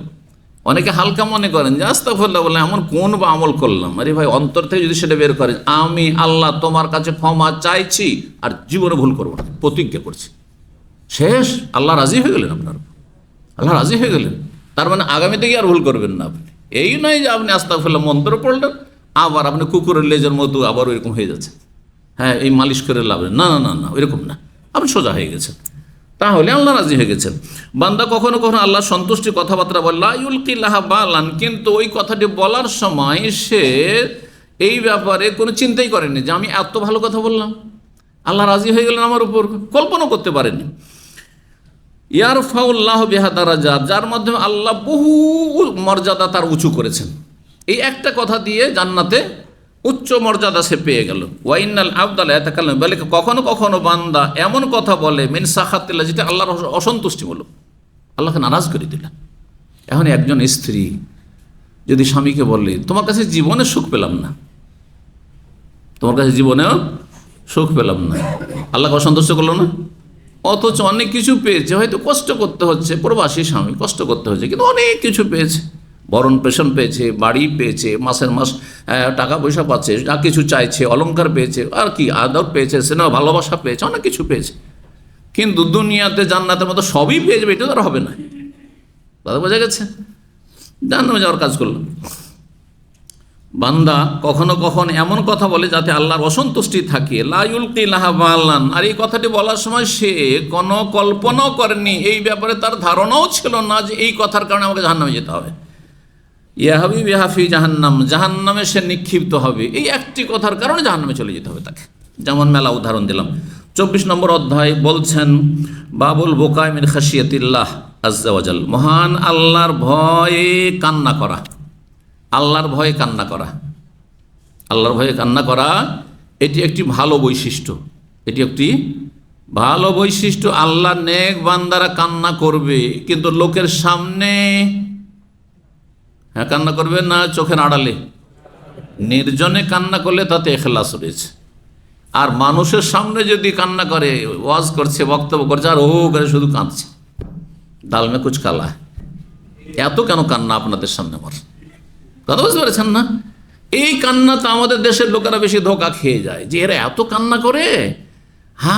অনেকে হালকা মনে করেন যে আস্তাগফিরুল্লাহ বললেন এমন কোন বা আমল করলাম। আরে ভাই, অন্তর থেকে যদি সেটা বের করেন, আমি আল্লাহ তোমার কাছে ক্ষমা চাইছি আর জীবনে ভুল করবো না, প্রতিজ্ঞা করছি, শেষ। আল্লাহ রাজি হয়ে গেলেন আপনার, আল্লাহ রাজি হয়ে গেলেন। তার মানে আগামী থেকে আর ভুল করবেন না আপনি। এই নয় যে আপনি আস্তাগফিরুল্লাহ মন্ত্র পড়লেন, আবার আপনি কুকুরের লেজের মতো আবার ওইরকম হয়ে যাচ্ছে, হ্যাঁ এই মালিশ করে লাভ নেই। না না না না, ওইরকম না, আপনি সোজা হয়ে গেছেন, তাহলে আল্লাহ রাজি হয়ে গেছেন। বান্দা কখনো কখনো আল্লাহ সন্তুষ্টি কথাবার্তা বলে লা ইউলকিল্লাহা বালান, কিন্তু ওই কথাটি বলার সময় সে এই ব্যাপারে কোনো চিন্তাই করেনি যে আমি এত ভালো কথা বললাম, আল্লাহ রাজি হয়ে গেলেন আমার উপর, কল্পনা করতে পারেনি। ইয়ারফাউল্লাহ বিহা দারাজাত, যার মাধ্যমে আল্লাহ বহু মর্যাদা তার উঁচু করেছেন। এই একটা কথা দিয়ে জান্নাতে উচ্চ মর্যাদা সে পেয়ে গেল। ওয়াইনাল আবদাল ইয়াতাকাল্লাম, বলে কখনো কখনো বান্দা এমন কথা বলে মিন সাখাতিল্লাহ, যেটা আল্লাহর অসন্তুষ্টিমূলক, আল্লাহকে নারাজ করে দিলেন। এখন একজন স্ত্রী যদি স্বামীকে বলে তোমার কাছে জীবনে সুখ পেলাম না, তোমার কাছে জীবনেও সুখ পেলাম না, আল্লাহকে অসন্তুষ্ট করলো না? অথচ অনেক কিছু পেয়েছে, হয়তো কষ্ট করতে হচ্ছে, প্রবাসী স্বামী কষ্ট করতে হচ্ছে, কিন্তু অনেক কিছু পেয়েছে, ভরণ পোষণ পেয়েছে, বাড়ি পেয়েছে, মাসের মাস টাকা পয়সা পাচ্ছে, যা কিছু চাইছে, অলংকার পেয়েছে, আর কি আদর পেয়েছে, স্নেহ ভালোবাসা পেয়েছে, অনেক কিছু পেয়েছে। কিন্তু দুনিয়াতে জান্নাতের মতো সবই পেয়ে যাবে, এটা তো আর হবে না। কথা বোঝা গেছে? জান্নাতে যাওয়ার কাজ করলাম। বান্দা কখনো কখনো এমন কথা বলে যাতে আল্লাহর অসন্তুষ্টি থাকে, লা ইউলকিল্লাহা বালান, আর এই কথাটি বলার সময় সে কোনো কল্পনাও করেনি, এই ব্যাপারে তার ধারণাও ছিল না যে এই কথার কারণে আমাকে জাহান্নামে যেতে হবে। ইয়াহাবি বিহাফি জাহান্নাম, জাহান্নামে সে নিক্ষিপ্ত হবে, এই একটি কথার কারণে জাহান্নামে চলে যেতে হবে তাকে। যেমন মেলা উদাহরণ দিলাম। 24 নম্বর অধ্যায় বলছেন বাবুল বোকায় মিন খাশিয়াতিল্লাহ আজ্জা ওয়াজাল, মহান আল্লাহর ভয়ে কান্না করা, আল্লাহর ভয়ে কান্না করা, আল্লাহর ভয়ে কান্না করা, এটি একটি ভালো বৈশিষ্ট্য, এটি একটি ভালো বৈশিষ্ট্য। আল্লাহ নেক বান্দারা কান্না করবে, কিন্তু লোকের সামনে হ্যাঁ কান্না করবে না, চোখের আড়ালে নির্জনে কান্না করলে তাতে ইখলাস রয়েছে। আর মানুষের সামনে যদি কান্না করে, ওয়াজ করছে, বক্তব্য করছে, আর ও করে শুধু কাঁদছে, দাল মে কুচ কালা, এত কেন কান্না আপনাদের সামনে আমার? কথা বুঝতে পারছেন না? এই কান্না তো আমাদের দেশের লোকেরা বেশি ধোকা খেয়ে যায়, যে এরা এত কান্না করে,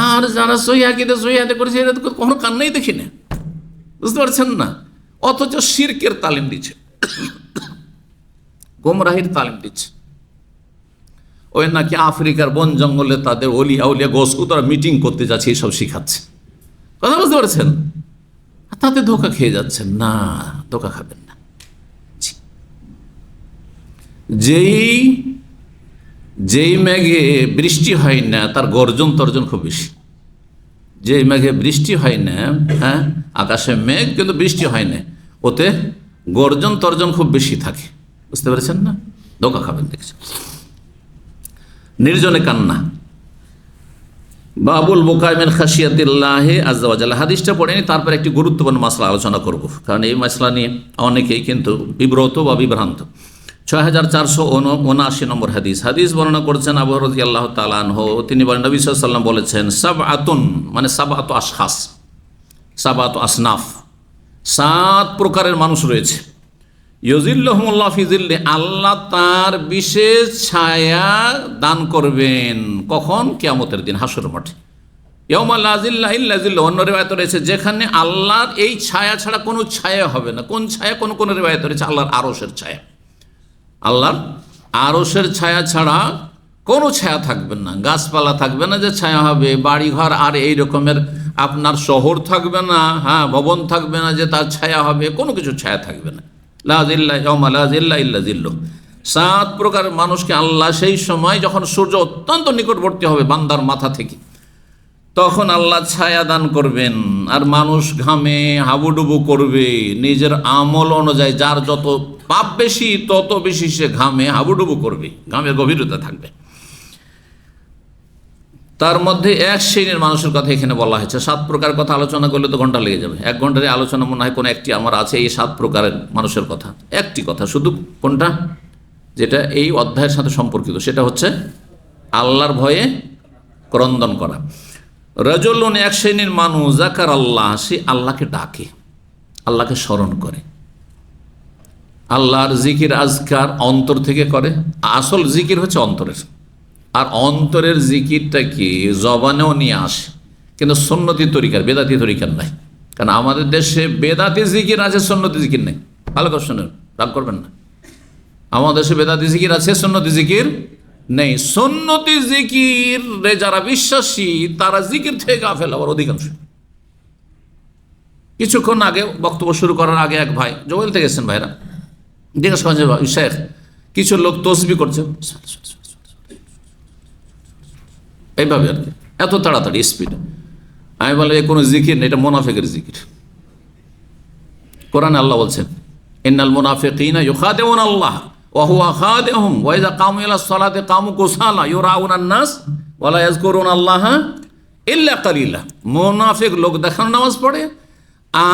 আর যারা সহিহাতে করেছে এরা তো কখনো কান্নাই দেখি না। বুঝতে পারছেন না? অথচ শিরকের তালিম দিচ্ছে, গোমরাহির তালিম দিচ্ছে। ওই নাকি আফ্রিকার বন জঙ্গলে তাদের অলিয়া উলিয়া গোসু তারা মিটিং করতে যাচ্ছে, এইসব শিখাচ্ছে। কথা বুঝতে পারছেন? তাতে ধোকা খেয়ে যাচ্ছেন না, ধোকা খাবেন না। যেই মেঘে বৃষ্টি হয় না তার গর্জন তর্জন খুব বেশি। যেই মেঘে বৃষ্টি হয় না, হ্যাঁ আকাশে মেঘ কিন্তু বৃষ্টি হয় না, ওতে গর্জন তর্জন খুব বেশি থাকে। বুঝতে পেরেছেন না? ধোকা খাবেন। দেখছেন নির্জনে কান্না। বাবুল বোকায় মিন খাশিয়াতিল্লাহি আজ্জা ওয়া জাল্লা, হাদিসটা পড়েনি, তারপর একটি গুরুত্বপূর্ণ মাসলা আলোচনা করব, কারণ এই মাসলা নিয়ে অনেকেই কিন্তু বিব্রত বা বিভ্রান্ত। 6479 নম্বর হাদিস, হাদিস বর্ণনা করছেন আবু হুরায়রা রাদিয়াল্লাহু তাআলা আনহু, তিনি বলেন নবী সাল্লাল্লাহু আলাইহি ওয়াসাল্লাম বলেছেন সাবআতুন, মানে সাবআতু আশখাস, সাবআতু আসনাফ, 7 প্রকারের মানুষ রয়েছে। ইউজিল্লুহুমুল্লাহু ফি জিল্লি, আল্লাহ তার বিশেষ ছায়া দান করবেন, কখন? কিয়ামতের দিন, হাসরের মাঠে। ইয়াউমা লা জিল্লা ইল্লা জিল্লুহু, অন্য রিওয়ায়াতে রয়েছে যেখানে আল্লাহর এই ছায়া ছাড়া কোনো ছায়া হবে না। কোন ছায়া? কোন রিওয়ায়াতে রয়েছে আল্লাহর আরশের ছায়া, আল্লাহর আরশের ছায়া ছাড়া কোনো ছায়া থাকবে না। গাছপালা থাকবে না যে ছায়া হবে, বাড়িঘর আর এই রকমের আপনার শহর থাকবে না, হ্যাঁ ভবন থাকবে না যে তার ছায়া হবে, কোনো কিছু ছায়া থাকবে না। লা জিল্লা ইয়াউমা লা জিল্লা ইল্লা জিল্লুহু। 7 প্রকার মানুষকে আল্লাহ সেই সময় যখন সূর্য অত্যন্ত নিকটবর্তী হবে বান্দার মাথা থেকে, তখন আল্লাহ ছায়া দান করবেন। আর মানুষ ঘামে হাবুডুবু করবে নিজের আমল অনুযায়ী, যার যত পাপ বেশি তত বেশি সে ঘামে হাবুডুবু করবে, ঘামের গভীরতা থাকবে। তার মধ্যে এক শ্রেণীর মানুষের কথা এখানে বলা হয়েছে। 7 প্রকার কথা আলোচনা করলে তো ঘন্টা লেগে যাবে। 1 ঘন্টার আলোচনা মনে হয় কোনো একটি আমার আছে এই 7 প্রকারের মানুষের কথা। একটি কথা শুধু, কোনটা, যেটা এই অধ্যায়ের সাথে সম্পর্কিত, সেটা হচ্ছে আল্লাহর ভয়ে ক্রন্দন করা। রাজুলুন, এক শ্রেণীর মানুষ, যাকার আল্লাহ, সে আল্লাহকে ডাকে, আল্লাহকে স্মরণ করে, আল্লাহর জিকির আজকার অন্তর থেকে করে। আসল জিকির হচ্ছে অন্তরের, আর অন্তরের জিকিরটা কি জবানেও নিয়ে আসে, কিন্তু সুন্নতি তরিকার, বেদাতি তরিকার নাই। কারণ আমাদের দেশে বেদাতি জিকির আছে, সুন্নতি জিকির নেই। ভালো করে শোনেন, রাগ করবেন না। আমাদের দেশে বেদাতি জিকির আছে, সুন্নতি জিকির নেই। সুন্নতি জিকির যারা বিশ্বাসী তারা জিকির থেকে গাফেল আবার অধিকাংশ। কিছুক্ষণ আগে বক্তব্য শুরু করার আগে এক ভাই জোয়েল থেকে গেছেন, ভাইরা জিজ্ঞেস করেন যে শেখ, কিছু লোক তসবি করছে এইভাবে আর কি, এত তাড়াতাড়ি স্পিড। আমি বললাম এ কোনো জিকির নেই, এটা মুনাফিকের জিকির। কোরআনে আল্লাহ বলছেন, ইন্নাল মুনাফিকিনা ইউখাদিউনা আল্লাহ ওয়া হুয়া খাদিউহুম ওয়া ইযা কামু ইলা সলাতি কামু কুসালা ইউরাউনান নাস ওয়া লা ইয়াযকুরুনা আল্লাহা ইল্লা কালিলা। মুনাফিক লোক দেখানো নামাজ পড়ে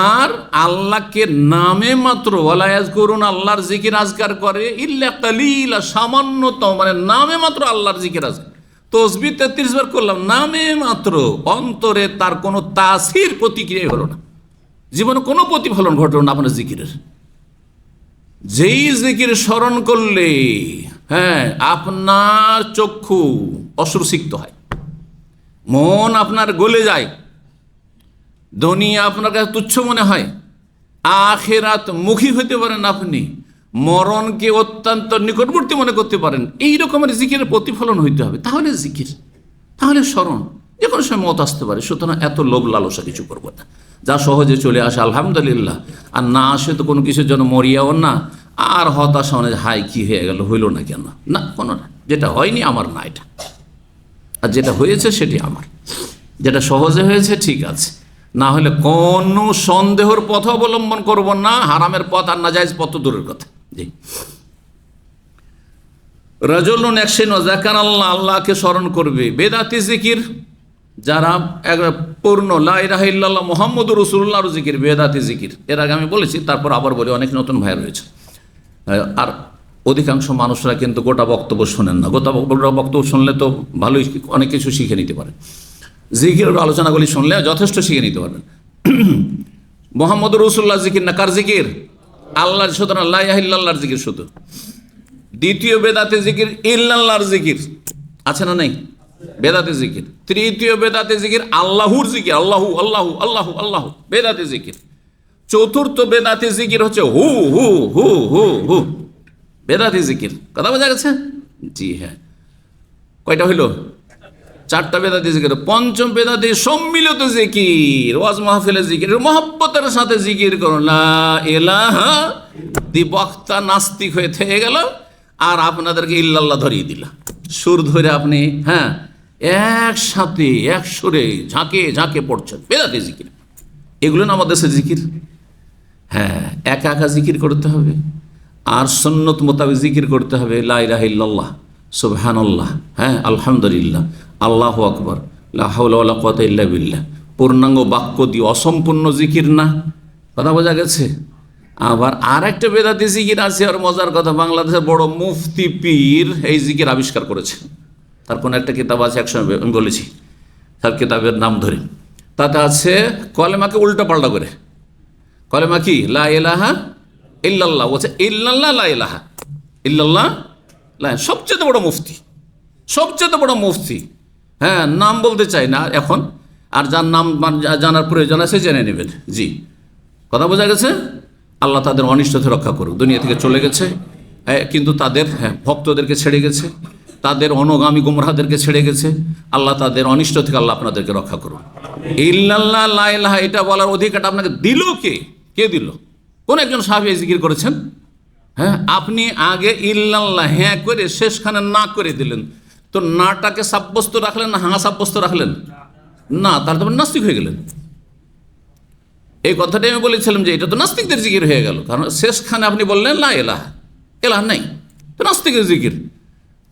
আর আল্লাহকে নামে মাত্র, ওয়া লা ইয়াযকুরুনা, আল্লাহর জিকির আজকার করে, ইল্লা কালিলা, সামান্যতম, মানে নামে মাত্র আল্লাহর জিকির আজকার। তসবিহ 33 বার করলাম, নামে মাত্র, অন্তরে তার কোনো তাসির, প্রতিক্রিয়া হলো না, জীবনে কোনো প্রতিফলন ঘটল না আপনার জিকিরের। যেই জিকির স্মরণ করলে আপনার চক্ষু অশ্রুসিক্ত হয়, মন আপনার গলে যায়, দুনিয়া আপনার কাছে তুচ্ছ মনে হয়, আখিরাত মুখী হতে পারেন, আপনি মরণকে অত্যন্ত নিকটবর্তী মনে করতে পারেন। এই রকমের জিকিরের প্রতিফলন হইতে হবে, তাহলে জিকির, তাহলে স্মরণ। যে কোনো সময় মত আসতে পারে, সুতরাং এত লোভ লালসা কিছু করবো না, যা সহজে চলে আসে আলহামদুলিল্লাহ, আর না আসে তো কোনো কিছুর জন্য মরিয়াও না, আর হতাশা মানে হাই কি হয়ে গেল, হইল না কেন, না, কোনো না, যেটা হয়নি আমার না এটা, আর যেটা হয়েছে সেটি আমার, যেটা সহজে হয়েছে ঠিক আছে, না হলে কোনো সন্দেহের পথ অবলম্বন করব না, হারামের পথ আর নাজায়েজ পথ দূরের কথা। জি, রাজুলুন, এক শ্রেণী, যাকার আল্লাহ, আল্লাহকে স্মরণ করবে। বেদাতি জিকির যারা পূর্ণ লা ইলাহা ইল্লাল্লাহ মুহাম্মদুর রাসূলুল্লাহর জিকির, বেদাতি জিকির, এর আগে আমি বলেছি, তারপর আবার বলি, অনেক নতুন ভাই রয়েছে। আর অধিকাংশ মানুষরা কিন্তু গোটা বক্তব্য শোনেন না, গোটা বক্তব্য শুনলে তো ভালোই অনেক কিছু শিখে নিতে পারেন, জিকিরের আলোচনাগুলি শুনলে যথেষ্ট শিখে নিতে পারবেন। মুহাম্মদুর রাসূলুল্লাহ জিকির না, কার জিকির? আল্লাহর, সুতরাং লা ইলাহা ইল্লাল্লাহর জিকির শুধু। দ্বিতীয় বেদাতে জিকির ইল্লাল্লাহর জিকির, আছে না নেই? বেদাতে জিকির। তৃতীয় বেদাতে জিকির আল্লাহুর জিকির, আল্লাহু আল্লাহু আল্লাহু আল্লাহু, বেদাতে জিকির। চতুর্থ বেদাতে জিকির হচ্ছে হু হু হু হু হু, বেদাতে জিকির। কথা বোঝা গেছে? জি হ্যাঁ, কয়টা হইল? 4টা বেদাতি জিকির। পঞ্চম বেদাতি সম্মিলিত জিকির, ওয়াজ মাহফিলের জিকির, মহব্বতের সাথে জিকির করুন, লা ইলাহা, বক্তা নাস্তিক হয়ে থেকে গেল আর আপনাদেরকে ইল্লাল্লাহ ধরিয়ে দিল, সুর ধরে আপনি একসাথে এক সুরে ঝাঁকে ঝাঁকে পড়ছেন, বেদাতি জিকির। এগুলো না আমাদের দেশে জিকির। হ্যাঁ, একা একা জিকির করতে হবে, আর সুন্নত মোতাবেক জিকির করতে হবে। লা ইলাহা ইল্লাল্লাহ, সুবহানাল্লাহ, আলহামদুলিল্লাহ, আল্লাহু আকবার, লা হাওলা ওয়ালা কুওয়াতা ইল্লা বিল্লাহ, পূর্ণাঙ্গ বাক্য দিয়ে, অসম্পূর্ণ জিকির না। কথা বোঝা গেছে? আবার আর একটা বেদাতি জিকির আছে, আর মজার কথা, বাংলাদেশের বড় মুফতি পীর এই জিকির আবিষ্কার করেছে। তার কোনো একটা কিতাব আছে, একসময় আমি বলেছি, তার কিতাবের নাম ধরে, তাতে আছে কলেমাকে উল্টা পাল্টা করে। কলেমা কি? লা ইলাহা ইল্লাল্লাহ, বলছে ইল্লাল্লাহ লা ইলাহা ইল্লাল্লাহ, সবচেয়ে বড় মুফতি, সবচেয়ে বড় মুফতি। নাম বলতে চাই না এখন, আর যার নাম জানার প্রয়োজন আছে জেনে নেবেন। জি, কথা বোঝা গেছে? আল্লাহ তাদের অনিষ্ট থেকে রক্ষা করুক। দুনিয়া থেকে চলে গেছে, কিন্তু তাদের ভক্তদেরকে ছেড়ে গেছে, তাদের অনুগামী গুমরাহদেরকে ছেড়ে গেছে। আল্লাহ তাদের অনিষ্ট থেকে আল্লাহ আপনাদেরকে রক্ষা করুন। ইল্লাল্লাহ লা ইলাহা, এটা বলার অধিকারটা আপনাকে দিল কে? কে দিল? কোন একজন সাহাবী জিকির করেছেন? আপনি আগে ইল্লাল্লাহ করে শেষখানে না করে দিলেন, তো নাটাকে সাব্যস্ত রাখলেন না সাব্যস্ত রাখলেন না, তার তখন নাস্তিক হয়ে গেলেন। এই কথাটাই আমি বলেছিলাম যে এটা তো নাস্তিকদের জিকির হয়ে গেল, কারণ শেষখানে আপনি বললেন লা ইলাহা, ইলাহা নাই, তো নাস্তিকের জিকির।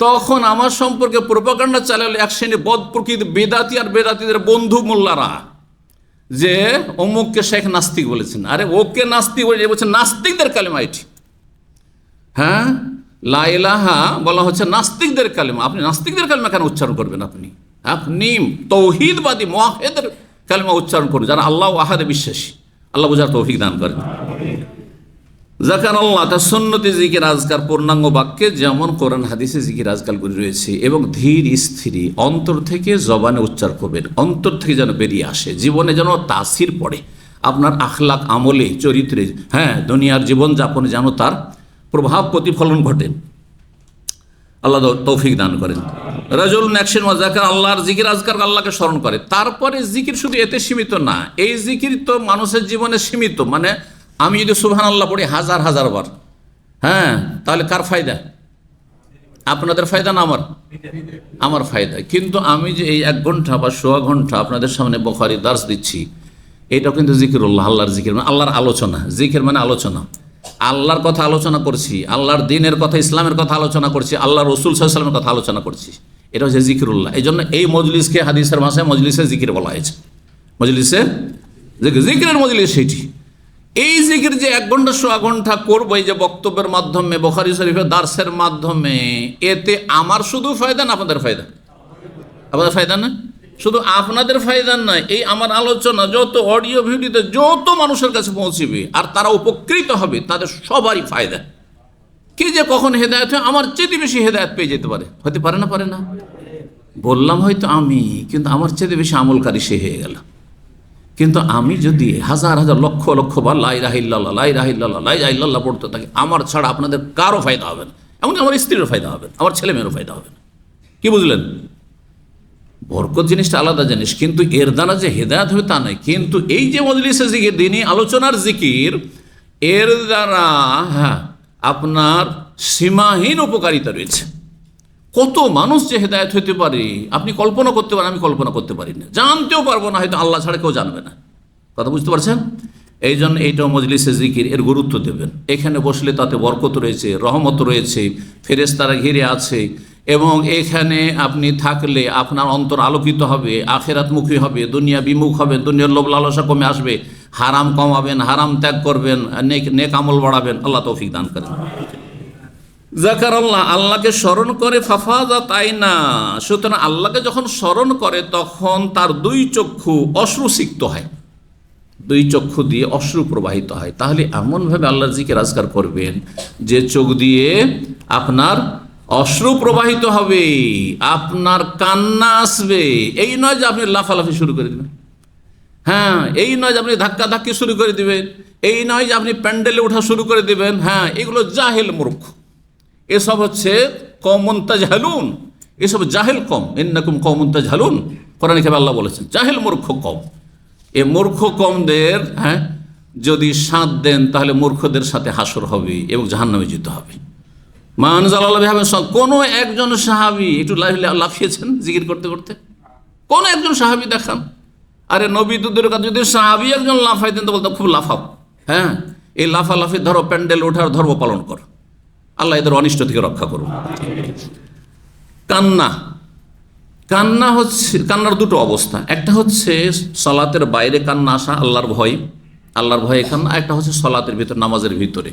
তখন আমার সম্পর্কে প্রোপাগান্ডা চালালো এক শ্রেণী বদ প্রকৃতি বেদাতি আর বেদাতিদের বন্ধু মোল্লারা, যে অমুককে শেখ নাস্তিক বলেছেন। আরে ওকে নাস্তিক বলছেন, নাস্তিকদের কালেমা এটি। হ্যাঁ, লা ইলাহা বলা হচ্ছে নাস্তিকদের কালেমা। আপনি নাস্তিকদের কালেমা কেন উচ্চারণ করবেন? আপনি তৌহিদবাদী মুওয়াহহিদের কালেমা উচ্চারণ করুন, যারা আল্লাহ আহাদে বিশ্বাসী। আল্লাহ বুঝার তৌফিক দান করেন। যাকারাল্লাহ, তার সুন্নতি জিকির আজকার পূর্ণাঙ্গ বাক্যে যেমন কোরআন হাদিসে জিকির আজকালগুলি রয়েছে, এবং ধীর স্থির অন্তর থেকে জবানে উচ্চার করবেন, অন্তর থেকে যেন বেরিয়ে আসে, জীবনে যেন তাসির পড়ে, আপনার আখলাক আমলে চরিত্রে, হ্যাঁ দুনিয়ার জীবনযাপনে যেন তার প্রভাব প্রতিফলন ঘটে। আল্লাহ তৌফিক দান করেন। রাজুল নাকশিন ওয়াজাকার, আল্লাহর জিকির আজকার, আল্লাহকে স্মরণ করে। তারপরে জিকির শুধু এতে সীমিত না, এই জিকির তো মানুষের জীবনে সীমিত। মানে আমি যদি সুবহানাল্লাহ পড়ি হাজার হাজার বার, হ্যাঁ, তাহলে কার ফায়দা? আপনাদের ফায়দা না আমার ফায়দা। কিন্তু আমি যে এই 1 ঘন্টা বা 1.25 ঘন্টা আপনাদের সামনে বুখারী দার্স দিচ্ছি, এটাও কিন্তু জিকিরুল্লাহ, আল্লাহর জিকির, মানে আল্লাহর আলোচনা। জিকির মানে আলোচনা, আল্লাহর কথা আলোচনা করছি, আল্লাহর দ্বীনের কথা, ইসলামের কথা আলোচনা করছি, আল্লাহ রসুল সাল্লাল্লাহু আলাইহি ওয়াসাল্লামের কথা আলোচনা করছি। এটা হচ্ছে জিকিরুল্লাহ। এই জন্য এই মজলিসকে হাদিসের ভাষায় মজলিসে জিকির বলা হয়েছে। মজলিসে জিকিরের মজলিস সেটি। এই জিকির যে 1 ঘন্টা 1.25 ঘন্টা করবো, এই যে বক্তব্যের মাধ্যমে, বুখারী শরীফের দার্সের মাধ্যমে, এতে আমার শুধু ফায়দা না আপনাদের ফায়দা? আপনাদের ফায়দা না? শুধু আপনাদের ফায়দা নয়, এই আমার আলোচনা যত অডিও ভিডিওতে যত মানুষের কাছে পৌঁছবে আর তারা উপকৃত হবে, তাদের সবারই ফায়দা। কে যে কখন হেদায়েত হয়, আমার চেয়ে বেশি হেদায়েত পেয়ে যেতে পারে, হতে পারে না? পারে না? বললাম হয়তো আমি, কিন্তু আমার চেয়ে বেশি আমলকারী সে হয়ে গেল। কিন্তু আমি যদি হাজার হাজার লক্ষ লক্ষ বার লা ইলাহা ইল্লাল্লাহ, লা ইলাহা ইল্লাল্লাহ, লা ইলাহা ইল্লাল্লাহ পড়তে থাকি, আমার ছাড়া আপনাদের কারো ফায়দা হবে না, এমনকি আমার স্ত্রীরও ফায়দা হবে না, আমার ছেলে মেয়েরও ফায়দা হবে না। কি বুঝলেন? বরকত জিনিসটা আলাদা জিনিস, কিন্তু এর দ্বারা যে হেদায়েত হবে তা নয়। কিন্তু এই যে মজলিসে জিকির, দিনই আলোচনার জিকির, এর দ্বারা হ্যাঁ আপনার সীমাহীন উপকারিতা রয়েছে। কত মানুষ যে হেদায়েত হতে পারে আপনি কল্পনা করতে পারেন, আমি কল্পনা করতে পারি না, জানতেও পারবো না, হয়তো আল্লাহ ছাড়া কেউ জানবে না। কথা বুঝতে পারছেন? এই জন্য এইটাও মজলিসে জিকির, এর গুরুত্ব দেবেন। এখানে বসলে তাতে বরকত রয়েছে, রহমত রয়েছে, ফেরেশতারা ঘিরে আছে, এবং এখানে আপনি থাকলে আপনার অন্তর আলোকিত হবে, আখিরাতমুখী হবে, দুনিয়া বিমুখ হবে, দুনিয়ার লোভ লালসা কমে আসবে, হারাম কমাবেন, হারাম ত্যাগ করবেন, নেক আমল বাড়াবেন। আল্লাহ তৌফিক দান করেন। যাকারাল্লাহ, আল্লাহকে স্মরণ করে, ফাফাজাত আইনা, সুতরাং আল্লাহকে যখন স্মরণ করে তখন তার 2 চক্ষু অশ্রুসিক্ত হয়, 2 চক্ষু দিয়ে অশ্রু প্রবাহিত হয়। তাহলে এমনভাবে আল্লাহর জিকির আজকার করবেন যে চোখ দিয়ে আপনার অশ্রু প্রবাহিত হবে, আপনার কান্না আসবে। এই নয় যে আপনি লাফালাফি শুরু করে দেবেন, হ্যাঁ, এই নয় যে আপনি ধাক্কা ধাক্কি শুরু করে দিবেন, এই নয় যে আপনি প্যান্ডেলে ওঠা শুরু করে দিবেন। হ্যাঁ, এগুলো জাহেল মূর্খ, এসব হচ্ছে কওমুন তাজহালুন, এসব জাহেল কম। ইন্নাকুম কওমুন তাজহালুন, কোরআনে কারিমে আল্লাহ বলেছেন জাহেল মূর্খ কম। এই মূর্খ কমদের হ্যাঁ যদি সাথ দেন তাহলে মূর্খদের সাথে হাসর হবে এবং জাহান্নামে যেতে হবে। মান জালাল্লাহু বিহি, কোনো একজন সাহাবী একটু লাফিয়েছেন জিকির করতে করতে? কোন একজন সাহাবী দেখান। আরে নবী দুদের কাছে যদি সাহাবী একজন লাফাইতেন তো বলতাম খুব লাফাও। হ্যাঁ, এই লাফালাফি ধরো, প্যান্ডেল ওঠার ধর্ম পালন কর, আল্লাহ এদের অনিষ্ট থেকে রক্ষা করুন। কান্না, কান্না হচ্ছে, কান্নার 2টো অবস্থা। একটা হচ্ছে সালাতের বাইরে কান্না আসা, আল্লাহর ভয়ে কান্না। একটা হচ্ছে সালাতের ভিতরে, নামাজের ভিতরে।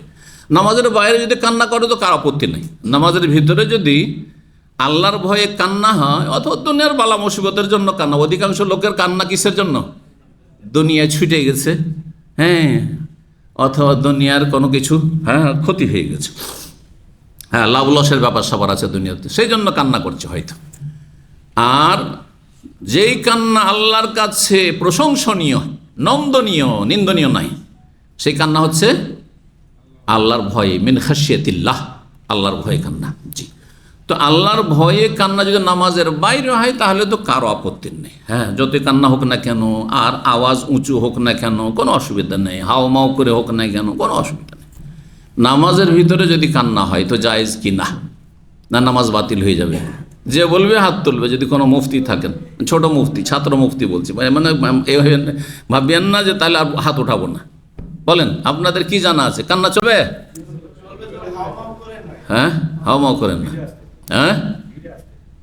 নামাজের বাইরে যদি কান্না করে তো কার আপত্তি নেই। নামাজের ভিতরে যদি আল্লাহর ভয়ে কান্না হয়, অথবা দুনিয়ার বালা মুসিবতের জন্য কান্না। অধিকাংশ লোকের কান্না কিসের জন্য? দুনিয়ায় ছুটে গেছে, হ্যাঁ, অথবা দুনিয়ার কোনো কিছু হ্যাঁ ক্ষতি হয়ে গেছে, হ্যাঁ, লাভ লসের ব্যাপার সবার আছে দুনিয়াতে, সেই জন্য কান্না করছে হয়তো। আর যেই কান্না আল্লাহর কাছে প্রশংসনীয়, নন্দনীয়, নিন্দনীয় নাই, সেই কান্না হচ্ছে আল্লাহর ভয়ে, মিন খাশিয়াতিল্লাহ, আল্লাহর ভয়ে কান্না। জি, তো আল্লাহর ভয়ে কান্না যদি নামাজের বাইরে হয় তাহলে তো কারো আপত্তি নেই। হ্যাঁ, যতই কান্না হোক না কেন, আর আওয়াজ উঁচু হোক না কেন, কোনো অসুবিধা নেই, হাওমাও করে হোক না কেন, কোনো অসুবিধা নেই। নামাজের ভিতরে যদি কান্না হয় তো জায়েজ কি না? না নামাজ বাতিল হয়ে যাবে? যে বলবে হাত তুলবে, যদি কোনো মুফতি থাকেন, ছোট মুফতি, ছাত্র মুফতি বলছি, মানে ভাববেন না যে তাহলে আর হাত উঠাবো না। বলেন, আপনাদের কি জানা আছে? কান্না চলবে? হ্যাঁ, হাওমাও করেন না, হ্যাঁ,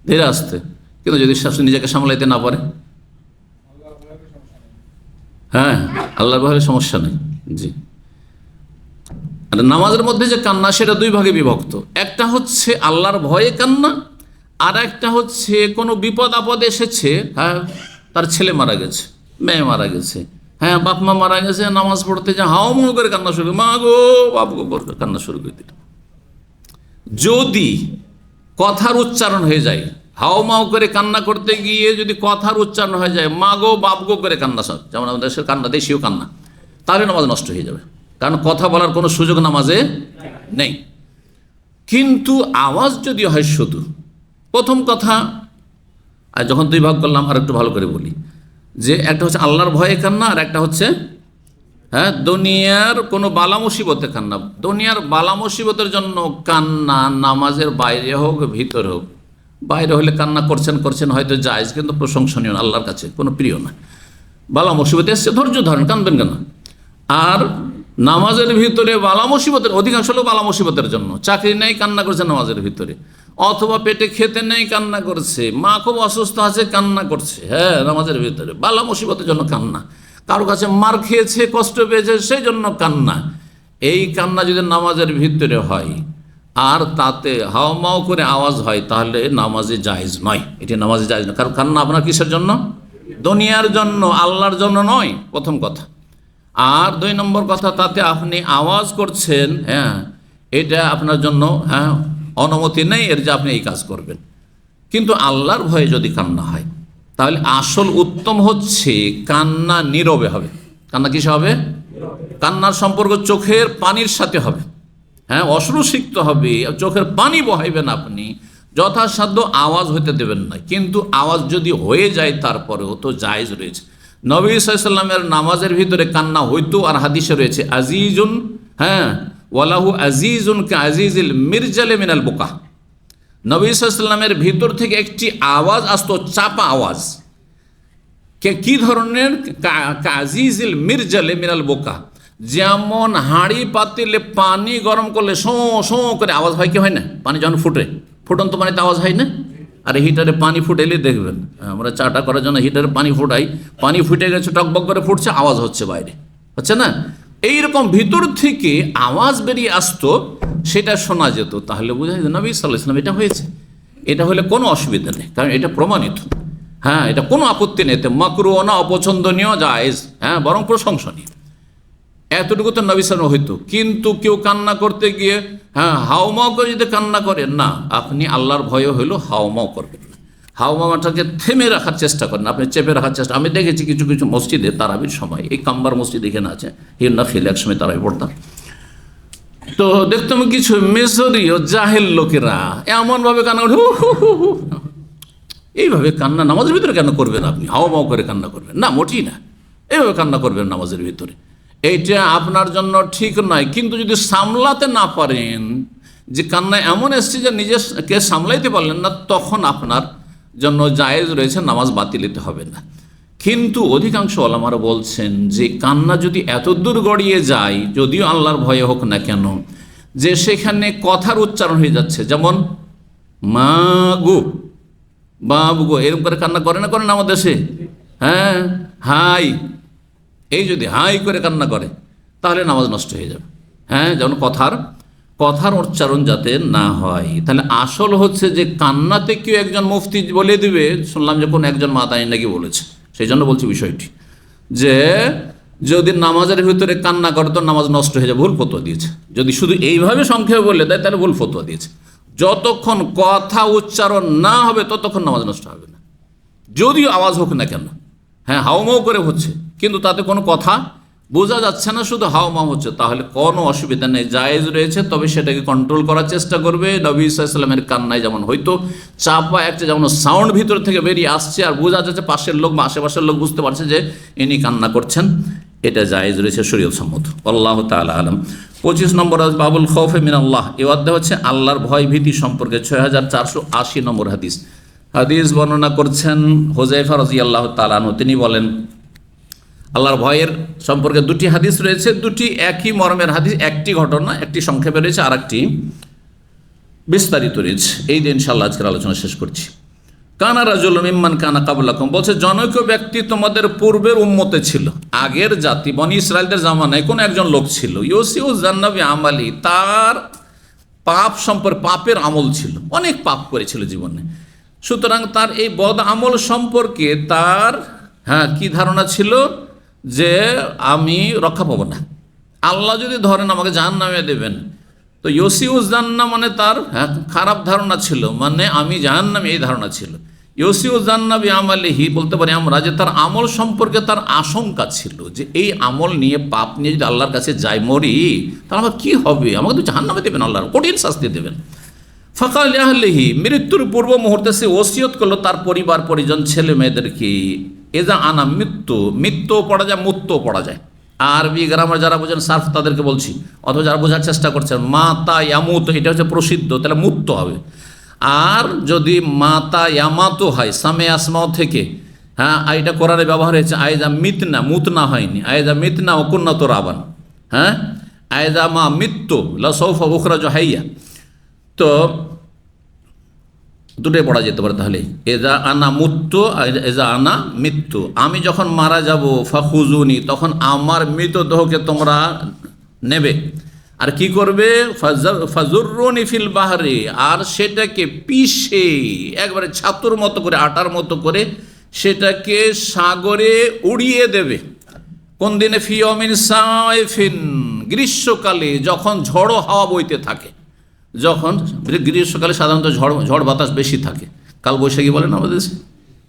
ধীরে আসতে। কিন্তু যদি নিজেকে সামলাইতে না পারে, হ্যাঁ, আল্লাহর ভয়ে সমস্যা নেই। জি, আর নামাজের মধ্যে যে কান্না সেটা দুই ভাগে বিভক্ত। একটা হচ্ছে আল্লাহর ভয়ে কান্না, আর একটা হচ্ছে কোনো বিপদ আপদ এসেছে, হ্যাঁ, তার ছেলে মারা গেছে, মেয়ে মারা গেছে, হ্যাঁ, বাপ মা মারা গেছে, নামাজ পড়তে যে হাও মাও করে কান্না শুরু, মা গো বাপ গো করে কান্না শুরু করে দিল। যদি কথার উচ্চারণ হয়ে যায়, হাও মাও করে কান্না করতে গিয়ে যদি কথার উচ্চারণ হয়ে যায় মা গো বাপ গো করে কান্না, যেমন আমাদের দেশের কান্না, দেশীয় কান্না, তাহলে নামাজ নষ্ট হয়ে যাবে, কারণ কথা বলার কোনো সুযোগ নামাজে নেই। কিন্তু আওয়াজ যদি হয় শুধু, প্রথম কথা, আর যখন দুই ভাগ করলাম আর একটু ভালো করে বলি, যে একটা হচ্ছে আল্লাহর ভয়ে কান্না, আর একটা হচ্ছে হ্যাঁ দুনিয়ার কোনো বালা মুসিবতে কান্না। দুনিয়ার বালা মুসিবতের জন্য কান্না নামাজের বাইরে হোক ভিতরে হোক, বাইরে হলে কান্না করছেন হয়তো জায়েজ, কিন্তু প্রশংসনীয় না, আল্লাহর কাছে কোনো প্রিয় না। বালা মুসিবতে এসছে, ধৈর্য ধরেন, কাঁদবেন কেন। আর নামাজের ভিতরে বালা মুসিবতের, অধিকাংশ লোক বালা মুসিবতের জন্য, চাকরি নেই কান্না করছে নামাজের ভিতরে, অথবা পেটে খেতে নেই কান্না করছে, মা খুব অসুস্থ আছে কান্না করছে, হ্যাঁ, নামাজের ভিতরে বালা মুসিবতের জন্য কান্না, কারো কাছে মার খেয়েছে কষ্ট পেয়েছে সেই জন্য কান্না। এই কান্না যদি নামাজের ভিতরে হয় আর তাতে হাওমাও করে আওয়াজ হয়, তাহলে নামাজে জায়েজ নয়, এটি নামাজে জায়েজ নয়। কারণ কান্না আপনার কিসের জন্য? দুনিয়ার জন্য, আল্লাহর জন্য নয়, প্রথম কথা। আর দুই নম্বর কথা, তাতে আপনি আওয়াজ করছেন, হ্যাঁ, এটা আপনার জন্য হ্যাঁ অনুমতি নেই এর যে আপনি এই কাজ করবেন। কিন্তু আল্লাহর ভয়ে যদি কান্না হয়, তাহলে আসল উত্তম হচ্ছে কান্না নীরবে হবে। কান্না কিসে হবে? কান্নার সম্পর্ক চোখের পানির সাথে হবে, হ্যাঁ, অশ্রুসিক্ত হবে, চোখের পানি বহাইবেন আপনি, যথাসাধ্য আওয়াজ হইতে দেবেন না। কিন্তু আওয়াজ যদি হয়ে যায় তারপরেও তো জায়েজ রয়েছে। নবী সাল্লাল্লাহু আলাইহি ওয়াসাল্লামের নামাজের ভিতরে কান্না হইতো, আর হাদিসে রয়েছে আজিজুন, হ্যাঁ, ওয়ালাহু আজিজুন কা আজিজিল মিরজালে মিনাল বুকা। নবী সাল্লাল্লাহু আলাইহি ওয়াসাল্লামের ভিতর থেকে একটি আওয়াজ আসতো, চাপা আওয়াজ, কি ধরনের? আজিজিল মিরজালে মিনাল বুকা, যেমন হাঁড়ি পাতিলে পানি গরম করলে শো শো করে আওয়াজ হয়, কি হয় না? পানি যখন ফুটন্ত পানিতে আওয়াজ হয় না? আর হিটারে পানি ফুটাইলে দেখবেন, আমরা চাটা করার জন্য হিটারে পানি ফুটাই, পানি ফুটে গেছে, টকবক করে ফুটছে, আওয়াজ হচ্ছে, বাইরে হচ্ছে না? এইরকম ভিতর থেকে আওয়াজ বেরিয়ে আসতো, সেটা শোনা যেত। তাহলে বোঝা যেত নবী সাল্লাল্লাহু আলাইহি ওয়াসাল্লাম এটা হয়েছে। এটা হলে কোনো অসুবিধা নেই, কারণ এটা প্রমাণিত, হ্যাঁ, এটা কোনো আপত্তি নেই, মাকরুহ না, অপছন্দনীয়, জায়েজ, হ্যাঁ, বরং প্রশংসনীয়। এতটুকু তো নবী সাল্লাল্লাহু হইতো। কিন্তু কেউ কান্না করতে গিয়ে হ্যাঁ হাওমাও করে যদি কান্না করে না, আপনি আল্লাহর ভয় হইল হাওমাও করবেন না, হাওমাটাকে থেমে রাখার চেষ্টা করেন, আপনি চেপে রাখার চেষ্টা। আমি দেখেছি কিছু কিছু মসজিদে তারাবির সময়, এই কাম্বার মসজিদ এখানে আছে, হিরনা ফিল, এক সময় তারাবি পড়তাম, তো দেখতাম কিছু মিশরীয় জাহেল লোকেরা এমনভাবে কান্না করে, এইভাবে কান্না নামাজের ভিতরে কেন করবেন? আপনি হাওমাও করে কান্না করবেন না, মোটেই না, এইভাবে কান্না করবেন নামাজের ভিতরে, এইটা আপনার জন্য ঠিক নয়। কিন্তু যদি সামলাতে না পারেন, যে কান্না এমন এসছে যে নিজেকে সামলাইতে পারলেন না, তখন আপনার জন্য জায়েজ রয়েছে, নামাজ বাতিলিতে হবে না। কিন্তু অধিকাংশ ওলামারা বলছেন যে কান্না যদি এত দূর গড়িয়ে যায়, যদিও আল্লাহর ভয়ে হোক না কেন, যে সেখানে কথার উচ্চারণ হয়ে যাচ্ছে, যেমন মা গো বাবু গো, এরকম করে কান্না করে না আমাদের দেশে, হ্যাঁ, হাই, এই যদি হাই করে কান্না করে তাহলে নামাজ নষ্ট হয়ে যাবে, হ্যাঁ, যেমন কথার উচ্চারণ যাতে না হয়। তাহলে আসল হচ্ছে যে কান্নাতে কেউ একজন মুফতি বলে দিবে, শুনলাম যে কোন একজন মাতানি নাকি বলেছে, সেই জন্য বলছি বিষয়টি, যে যদি নামাজের ভিতরে কান্না করে তো নামাজ নষ্ট হয়ে যাবে, ভুল ফতোয়া দিয়েছে। যদি শুধু এইভাবে সংক্ষেপে বলে দেয় তাহলে ভুল ফতোয়া দিয়েছে। যতক্ষণ কথা উচ্চারণ না হবে ততক্ষণ নামাজ নষ্ট হবে না, যদিও আওয়াজ হোক না কেন, হ্যাঁ, হাওমাও করে হচ্ছে, কিন্তু তাতে কোনো কথা বোঝা যাচ্ছে না, শুধু হাওমাও হচ্ছে, তাহলে কোনো অসুবিধা নেই, জায়েজ রয়েছে। তবে সেটাকে কন্ট্রোল করার চেষ্টা করবে। নবী সাল্লাল্লাহু আলাইহি ওয়াসাল্লামের কান্নায় যেমন হয়তো চাপা একটা, যেমন সাউন্ড ভিতর থেকে বেরিয়ে আসছে আর বোঝা যাচ্ছে, পাশের লোক বা আশেপাশের লোক বুঝতে পারছে যে ইনি কান্না করছেন, এটা জায়েজ রয়েছে শরীয়ত সম্মত। আল্লাহু তাআলা আলাম। 25 নম্বর বাবুল খৌফে মিনাল্লাহ, এই অধ্যায় হচ্ছে আল্লাহর ভয় ভীতি সম্পর্কে, 6480 নম্বর হাদিস বর্ণনা করছেন হুযায়ফা রাদিয়াল্লাহু তাআলা আনহু। তিনি বলেন, আল্লাহর ভয়ের সম্পর্কে দুটি হাদিস রয়েছে, দুটি একই মর্মের হাদিস, একটি ঘটনা, একটি সংক্ষেপে রয়েছে, আর একটি বিস্তারিত রয়েছে। এই দিন ইনশাআল্লাহ আজকের আলোচনা শেষ করছি। কানা রাজুল মিম্মান কানা কাবলাকুম, বলছে জনৈক ব্যক্তি তোমাদের পূর্বের উম্মতে ছিল, আগের জাতি বনি ইসরায়েলদের জামানায় কোন একজন লোক ছিল, ইউসিউ জান্নাবি আমালি, তার পাপ সম্পর্কে পাপের আমল ছিল, অনেক পাপ করেছিল জীবনে। সুতরাং তার এই বদ আমল সম্পর্কে তার কি ধারণা ছিল যে আমি রক্ষা পাবো না, আল্লাহ যদি ধরেন আমাকে জাহান্নামে দেবেন। তো ইউসিউজ জান্না মানে তার খারাপ ধারণা ছিল, মানে আমি জাহান্নামে, এই ধারণা ছিল। ইউসিউজ জান্নাবি আমালিহি বলতে পারি আমরা যে তার আমল সম্পর্কে তার আশঙ্কা ছিল যে এই আমল নিয়ে পাপ নিয়ে যদি আল্লাহর কাছে যাই মরি তাহলে আমার কী হবে, আমাকে তো জাহান্নামে দেবেন, আল্লাহর কঠিন শাস্তি দেবেন। ফাকাল আহলিহি, মৃত্যুর পূর্ব মুহূর্তে সে ওসিয়ত করলো তার পরিবার পরিজন ছেলে মেয়েদেরকে, এজা আনা মৃত্যু পড়া যায়, মুত্তও পড়া যায়। আরবি গ্রামার যারা বোঝেন সার্ফ তাদেরকে বলছি, অথবা যারা বোঝার চেষ্টা করছেন মাতা ইয়ামুত, এটা হচ্ছে প্রসিদ্ধ, তাহলে মুত্ত হবে। আর যদি মাতা ইয়ামাতো হয় সামে আসমাও থেকে, এটা কোরআনে ব্যবহার হয়েছে আয়েজা মিতনা, মুতনা হয়নি, আয়েজা মিতনা ও কুন্নাত রাবান, আয়েজা মা মৃত্যু লাসৌফা উখরাজ হাইয়া, তো দুটোই পড়া যেতে পারে। তাহলে এজা আনা মুত্তু, এজা আনা মৃত্যু, আমি যখন মারা যাব, ফাখুজুনি, তখন আমার মৃতদেহকে তোমরা নেবে, আর কি করবে, ফাজুরুনি ফিল বাহরে, আর সেটাকে পিষে একবারে ছাতুর মতো করে, আটার মতো করে সেটাকে সাগরে উড়িয়ে দেবে। কোন দিনে, ফিয়মিন সাইফিন, গ্রীষ্মকালে যখন ঝড়ো হাওয়া বইতে থাকে, যখন গ্রীষ্মকালে সাধারণত ঝড় বাতাস বেশি থাকে, কাল বৈশাখী বলেন আমাদের দেশে,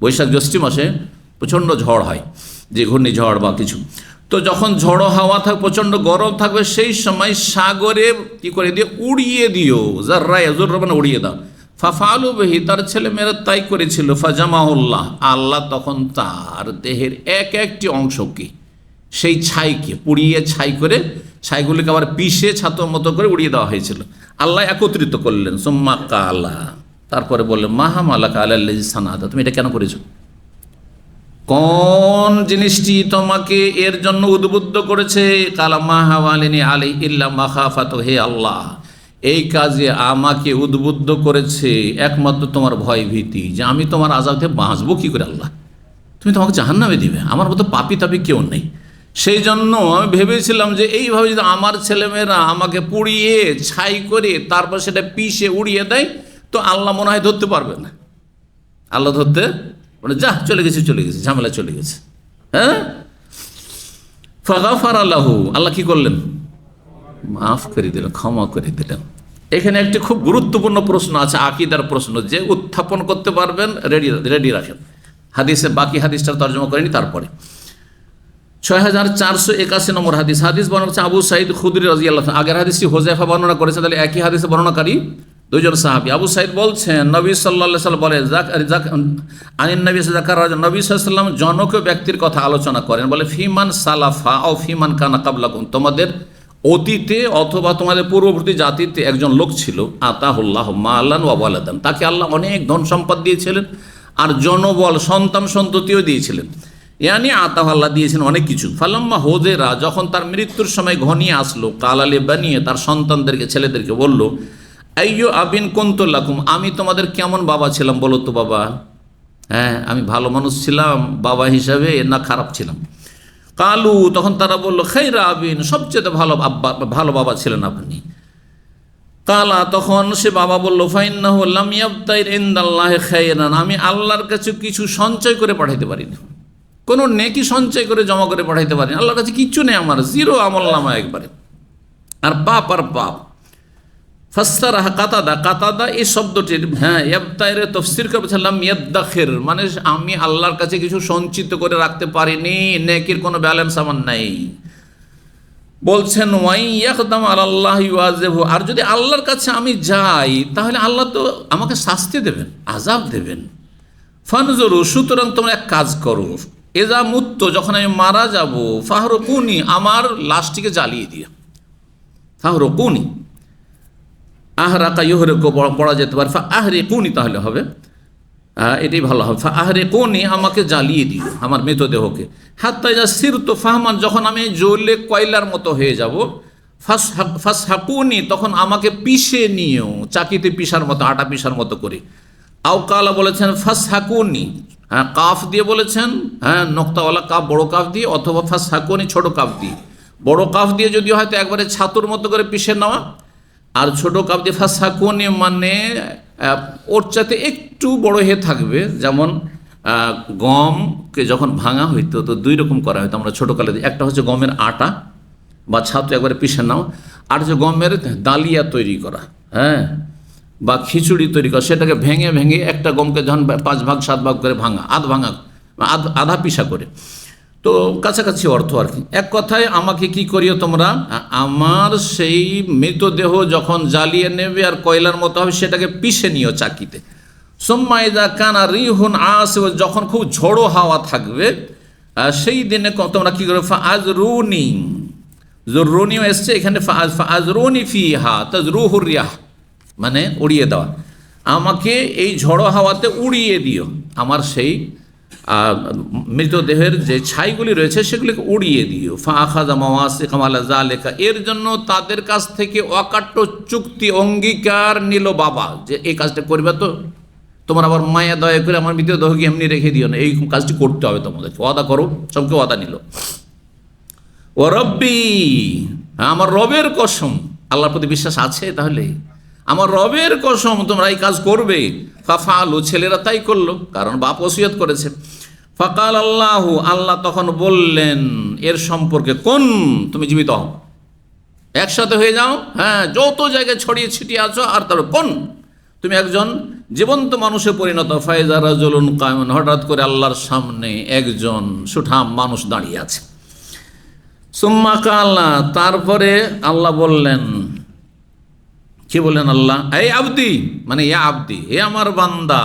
বৈশাখ জ্যৈষ্ঠী মাসে প্রচণ্ড ঝড় হয়, যে ঘূর্ণিঝড় বা কিছু, তো যখন ঝড়ো হাওয়া থাকবে, প্রচণ্ড গরম থাকবে, সেই সময় সাগরে কি করে দিয়ে উড়িয়ে দিও, জার্রায় উড়িয়ে দাও। ফাফালু বেহি, তার ছেলে মেয়েরা তাই করেছিল। ফাজামাউল্লাহ, আল্লাহ তখন তার দেহের এক একটি অংশকে, সেই ছাইকে পুড়িয়ে ছাই করে, ছাইগুলিকে আবার পিষে ছাতুর মতো করে উড়িয়ে দেওয়া হয়েছিল, আল্লাহ একত্রিত করলেন। সুম্মা কালা, তারপরে বললেন মাহামালা কালাল্লাযী সানাতা, তুমি এটা কেন করেছো, কোন জিনিসটি তোমাকে এর জন্য উদ্বুদ্ধ করেছে। কালা মাহাওয়ালিনী আলী ইল্লা মাখাফাত, হে আল্লাহ এই কাজে আমাকে উদ্বুদ্ধ করেছে একমাত্র তোমার ভয় ভীতি, যে আমি তোমার আযাব থেকে বাঁচবো কী করে, আল্লাহ তুমি তোমাকে জাহান্নামে দিবে, আমার মতো পাপী তাপী কেউ নেই। সেই জন্য আমি ভেবেছিলাম যে এইভাবে যদি আমার ছেলেমেয়েরা আমাকে পুড়িয়ে ছাই করে তারপর সেটা পিষে উড়িয়ে দেয়, তো আল্লাহ মনে হয় ধরতে পারবে না, আল্লাহ ধরতে মানে যা চলে গেছে, ঝামেলা চলে গেছে। ফাগাফারা লাহু, আল্লাহ কি করলেন, মাফ করে দিলেন, ক্ষমা করে দিলেন। এখানে একটি খুব গুরুত্বপূর্ণ প্রশ্ন আছে, আকীদার প্রশ্ন, যে উত্থাপন করতে পারবেন রেডি রাখেন। হাদিসে বাকি হাদিসটা তর্জমা করেনি, তারপরে 6481 নম্বর হাদিস বর্ণনা করছে আবু সাঈদ খুদরি রাদিয়াল্লাহু আনহু। আগের হাদিসটি হোযায়ফা বর্ণনা করেছে, তাহলে একই হাদিসে বর্ণনাকারী দুইজন সাহাবী। আবু সাঈদ বলছেন নবী সাল্লাল্লাহু আলাইহি ওয়াসাল্লাম বলে, আনিন নবী সাল্লাল্লাহু আলাইহি ওয়াসাল্লাম জনক ব্যক্তির কথা আলোচনা করেন, বলে ফিমান সালাফা ও ফিমান কানা কাবলাকুম, তোমাদের অতীতে অথবা তোমাদের পূর্ববর্তী জাতিতে একজন লোক ছিল, আতাহুল্লাহ মালান ওয়া ওয়ালাদান, তাকে আল্লাহ অনেক ধন সম্পদ দিয়েছিলেন আর জনবল সন্তান সন্ততিও দিয়েছিলেন, ইয়ানি আতাহ আল্লাহ দিয়েছেন অনেক কিছু। ফালাম্মা হোজেরা, যখন তার মৃত্যুর সময় ঘনিয়ে আসলো, কালালে বানিয়ে তার সন্তানদেরকে, ছেলেদেরকে বলল, আইয়ো আবিন কুনতুল্লাকুম, আমি তোমাদের কেমন বাবা ছিলাম বলো তো বাবা, আমি ভালো মানুষ ছিলাম বাবা হিসাবে না খারাপ ছিলাম। কালু, তখন তারা বলল, খাইরা আবিন, সবচেয়ে ভালো বাবা ছিলেন আপনি। কালা, তখন সে বাবা বলল, ফাইন্নাহু লাম ইয়াবতাইর ইনদাল্লাহি খাইরান, আমি আল্লাহর কাছে কিছু সঞ্চয় করে পাঠাইতে পারিনি, কোনো নেকি সঞ্চয় করে জমা করে পাঠাইতে পারিনি, আল্লাহর কাছে কিচ্ছু নেই, আমার জিরো আমলনামা একবারে, আর পাপ। ফাসসারাহা কাতাদা এই শব্দটির ইয়াবতাইরে তাফসীর করেছিলাম ইয়াদাখির, মানে আমি আল্লাহর কাছে কিছু সঞ্চিত করে রাখতে পারিনি, নেকির কোনো ব্যালেন্স আমার নাই। বলছেন ওয়াই ইয়াকদাম আলাল্লাহি ওয়াজিবু, আর যদি আল্লাহর কাছে আমি যাই তাহলে আল্লাহ তো আমাকে শাস্তি দেবেন, আযাব দেবেন। ফানজুরু, সুতরাং তোমরা এক কাজ করো, এজা মুত্ত, যখন আমি মারা যাব, ফাহরকুনি, আমার লাশটিকে জ্বালিয়ে দিয়ে, ফাহরকুনি, আহরাকা ইউহরিকু পড়া যেতে পারে, আহরিকুনি তাহলে হবে, এটাই ভালো হবে, আহরিকুনি, আমাকে জ্বালিয়ে দিও আমার মৃতদেহকে, হাত্তা ইযা সিরতু ফাহমান, যখন আমি জ্বলে কয়লার মতো হয়ে যাব, ফাসহাকুনি, তখন আমাকে পিষে নিও, চাকিতে পিষার মতো, আটা পিষার মতো করে। আউকালা বলেছেন ফাসহাকুনি, হ্যাঁ কাফ দিয়ে বলেছেন, হ্যাঁ নোক্তাওয়ালা কাফ বড় কাফ দিয়ে, অথবা ফাসহাকুনি ছোট কাফ দিয়ে। বড় কাফ দিয়ে যদি হয়তো একবারে ছাতুর মতো করে পিষে নেওয়া, আর ছোট কাপ দিয়ে ফাসহাকুনি মানে ওর চাইতে একটু বড় হয়ে থাকবে। যেমন গমকে যখন ভাঙা হইতো তো দুই রকম করা হইতো আমরা ছোটোকালে, একটা হচ্ছে গমের আটা বা ছাতু একবারে পিষে নাও, আর হচ্ছে গমের দালিয়া তৈরি করা, হ্যাঁ বা খিচুড়ি তৈরি করা, সেটাকে ভেঙে ভেঙে একটা গমকে যখন 5 ভাগ 7 ভাগ করে ভাঙা, আধা পিসা করে, তো কাছাকাছি অর্থ আর কি। এক কথায় আমাকে কি করিও তোমরা, আমার সেই মৃতদেহ যখন জ্বালিয়ে নেবে আর কয়লার মতো হবে সেটাকে পিষে নিও চাকিতে। সোম্মাইদা কানা রিহুন আসে, যখন খুব ঝোড়ো হাওয়া থাকবে সেই দিনে তোমরা কী করবে, ফাআজরুনি, জরুনিও এসছে এখানে, ফাআজরুনি ফিহা তাজরুহুর রিয়াহ মানে উড়িয়ে দেওয়া, আমাকে এই ঝড়ো হাওয়াতে উড়িয়ে দিও, আমার সেই মৃতদেহের যে ছাইগুলি রয়েছে সেগুলিকে উড়িয়ে দিও। ফাআখাযা মাওয়াসিকা আলা যালিকা, এর জন্য তাদের কাছ থেকে অকাট্য চুক্তি অঙ্গীকার নিল বাবা, যে এই কাজটা করবে, তো তোমরা আবার মায়া দয়া করে আমার মৃতদেহকে এমনি রেখে দিও না, এই কাজটি করতে হবে তোমাদের, ওয়াদা করো, সবকে ওয়াদা নিল। ও রব্বি, আমার রবের কসম, আল্লাহর প্রতি বিশ্বাস আছে তাহলে, আমার রবের কসম তোমরা এই কাজ করবে। ফাফালু, ছেলেরা তাই করলো, কারণ বাপ ওসিয়ত করেছে। ফাকাল আল্লাহু, আল্লাহ তখন বললেন এর সম্পর্কে, কোন, তুমি জীবিত হও, একসাথে হয়ে যাও, হ্যাঁ যত জায়গায় ছড়িয়ে ছিটিয়ে আছো, আর তার কোন, তুমি একজন জীবন্ত মানুষে পরিণত। ফাইজা রাজুলুন কায়ুন, হঠাৎ করে আল্লাহর সামনে একজন সুঠাম মানুষ দাঁড়িয়ে আছে। সুম্মা কাল্লা, তারপরে আল্লাহ বললেন, কি বললেন আল্লাহ, এই আবদি মানে ইয়া আবদি, হে আমার বান্দা,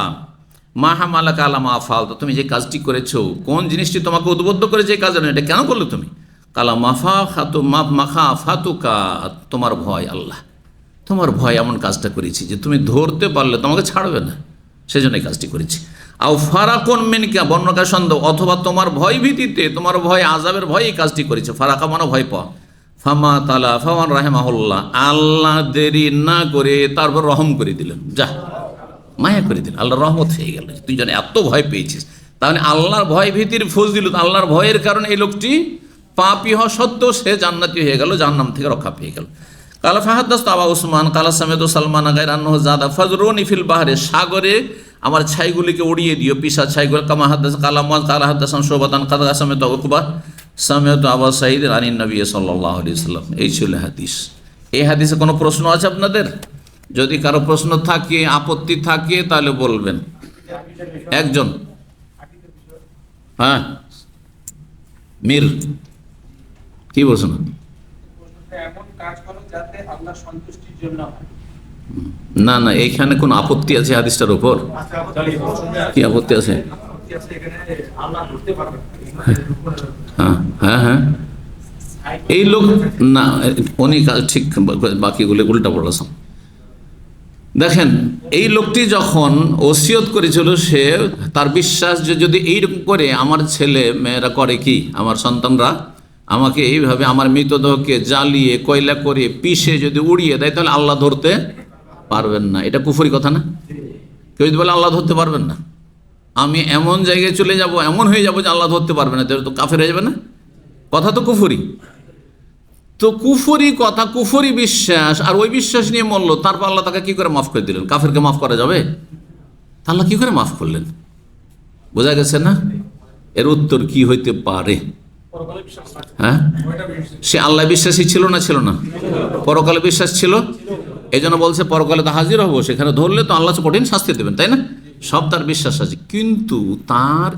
মা হামালা কালা মা ফাল, তুমি যে কাজটি করেছো, কোন জিনিসটি তোমাকে উদ্বুদ্ধ করেছে এই কাজ, এটা কেন করলে তুমি? কালা মাফা খাতু মাখা ফাতুকা, তোমার ভয় আল্লাহ, তোমার ভয় এমন কাজটা করেছি যে তুমি ধরতে পারলে তোমাকে ছাড়বে না, সেজন্য এই কাজটি করেছি। আও ফারাকুন মিনকা, বর্ণকার সন্দেহ, অথবা তোমার ভয় ভীতিতে, তোমার ভয় আযাবের ভয় এই কাজটি করেছে। ফারাকা মানে ভয় পাওয়া। ফামা তালা ফামান রাহেমাহুল্লাহ, আল্লাহ দেরি না করে তারপর রহম করে দিলেন, যা মায়া করে দিলেন, আল্লাহ রহমত হয়ে গেল, তুই যেন এত ভয় পেয়েছিস। তাহলে আল্লাহর ভয় ভীতির ফজিলত, আল্লাহর ভয়ের কারণে এই লোকটি পাপী হওয়া সত্ত্বেও সে জান্নাতি হয়ে গেল, জাহান্নাম থেকে রক্ষা পেয়ে গেল। কালা ফাহাদ্দাসতু আবা উসমান কালা সামিতু সালমান গায়রা আন্নাহু যাদা ফাজরুনি ফিল বাহরে, সাগরে আমার ছাইগুলিকে উড়িয়ে দিও, পিসা ছাইগুলো। কামা হাদ্দাস কালামাজ কালা হাদ্দাসান শুবাতান কাদা সামিতু উকবা সামিতু আবা সাঈদ আনিন নবী সাল্লাল্লাহু আলাইহি ওয়াসাল্লাম। এই ছিল হাদিস। এই হাদিসে কোনো প্রশ্ন আছে আপনাদের? যদি কারো প্রশ্ন থাকে, আপত্তি থাকে, তাহলে বলবেন। একজন, হ্যাঁ মীর, কি বলছেন? না না, এইখানে কোন আপত্তি আছে হাদিসটার উপর? কি আপত্তি আছে? হ্যাঁ হ্যাঁ হ্যাঁ, এই লোক না, উনি ঠিক, বাকিগুলো উল্টা পড়লাম। দেখেন, এই লোকটি যখন ওসিয়ত করেছিল, সে তার বিশ্বাস যে যদি এইরকম করে আমার ছেলে মেয়েরা করে, কি আমার সন্তানরা আমাকে এইভাবে আমার মৃতদেহকে জ্বালিয়ে কয়লা করে পিষে যদি উড়িয়ে দেয়, তাহলে আল্লাহ ধরতে পারবেন না। এটা কুফরি কথা না? কেউ যদি বলে আল্লাহ ধরতে পারবেন না, আমি এমন জায়গায় চলে যাব, এমন হয়ে যাব যে আল্লাহ ধরতে পারবে না, তো কাফের হয়ে যাবে না? কথা তো কুফরি। তো কুফরি কথা, কুফরি বিশ্বাস, আর ওই বিশ্বাস নিয়ে মরল, তারপর আল্লাহ তাকে কি করে মাফ করে দিলেন? কাফেরকে মাফ করা যাবে? আল্লাহ কি করে মাফ করলেন? বোঝা গেছে না? এর উত্তর কি হইতে পারে? হ্যাঁ, সে আল্লাহ বিশ্বাসী ছিল না? ছিল না? পরকালে বিশ্বাস ছিল, এই জন্য বলছে পরকালে তো হাজির হবো, সেখানে ধরলে তো আল্লাহ কঠিন শাস্তি দেবেন, তাই না? সব তার বিশ্বাস আছে, কিন্তু তার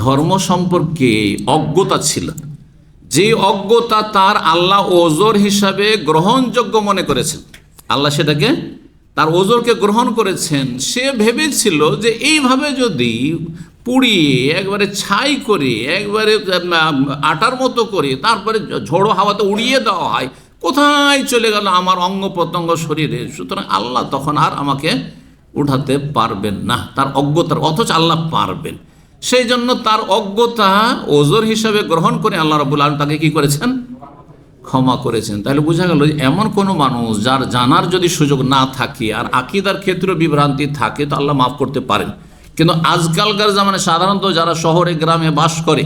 ধর্ম সম্পর্কে অজ্ঞতা ছিল, যে অজ্ঞতা তার আল্লাহ ওজর হিসাবে গ্রহণযোগ্য মনে করেছেন, আল্লাহ সেটাকে তার ওজরকে গ্রহণ করেছেন। সে ভেবেছিল যে এইভাবে যদি পুড়িয়ে একবারে ছাই করে একবারে আটার মতো করে তারপরে ঝোড়ো হাওয়াতে উড়িয়ে দেওয়া হয়, কোথায় চলে গেল আমার অঙ্গ প্রত্যঙ্গ শরীরে, সুতরাং আল্লাহ তখন আর আমাকে উঠাতে পারবেন না, তার অজ্ঞতার, অথচ আল্লাহ পারবেন। সেই জন্য তার অজ্ঞতা ওজর হিসাবে গ্রহণ করে আল্লাহ রাব্বুল আলামিন তাকে কি করেছেন? ক্ষমা করেছেন। তাহলে বোঝা গেল এমন কোনো মানুষ যার জানার যদি সুযোগ না থাকে আর আকীদার ক্ষেত্রে বিভ্রান্তি থাকে তো আল্লাহ মাফ করতে পারেন। কিন্তু আজকালকার জামানায় সাধারণত যারা শহরে গ্রামে বাস করে,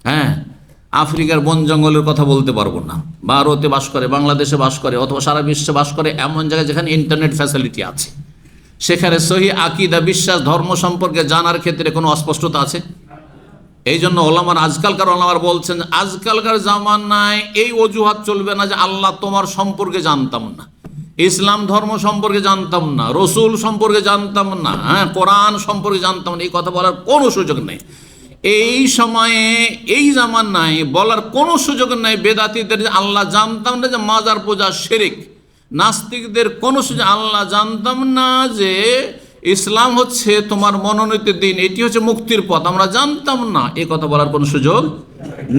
হ্যাঁ, আফ্রিকার বন জঙ্গলের কথা বলতে পারবো না, ভারতে বাস করে, বাংলাদেশে বাস করে, অথবা সারা বিশ্বে বাস করে এমন জায়গায় যেখানে ইন্টারনেট ফ্যাসিলিটি আছে, সেখানে সহি আকীদা বিশ্বাস ধর্ম সম্পর্কে জানার ক্ষেত্রে কোনো অস্পষ্টতা আছে? এই জন্য আজকালকার ওলামারা বলছেন আজকালকার জামানায় এই অজুহাত চলবে না যে আল্লাহ তোমার সম্পর্কে জানতাম না, ইসলাম ধর্ম সম্পর্কে জানতাম না, রসুল সম্পর্কে জানতাম না, হ্যাঁ, কোরআন সম্পর্কে জানতাম না, এই কথা বলার কোনো সুযোগ নেই। এই সময়ে এই জামানায় বলার কোনো সুযোগ নেই বেদাতীদের যে আল্লাহ জানতাম না যে মাজার পূজা শিরক, নাস্তিকদের কোনো সুযোগ আল্লাহ জানতাম না যে ইসলাম হচ্ছে তোমার মনোনীত দিন, এটি হচ্ছে মুক্তির পথ, আমরা জানতাম না, এ কথা বলার কোনো সুযোগ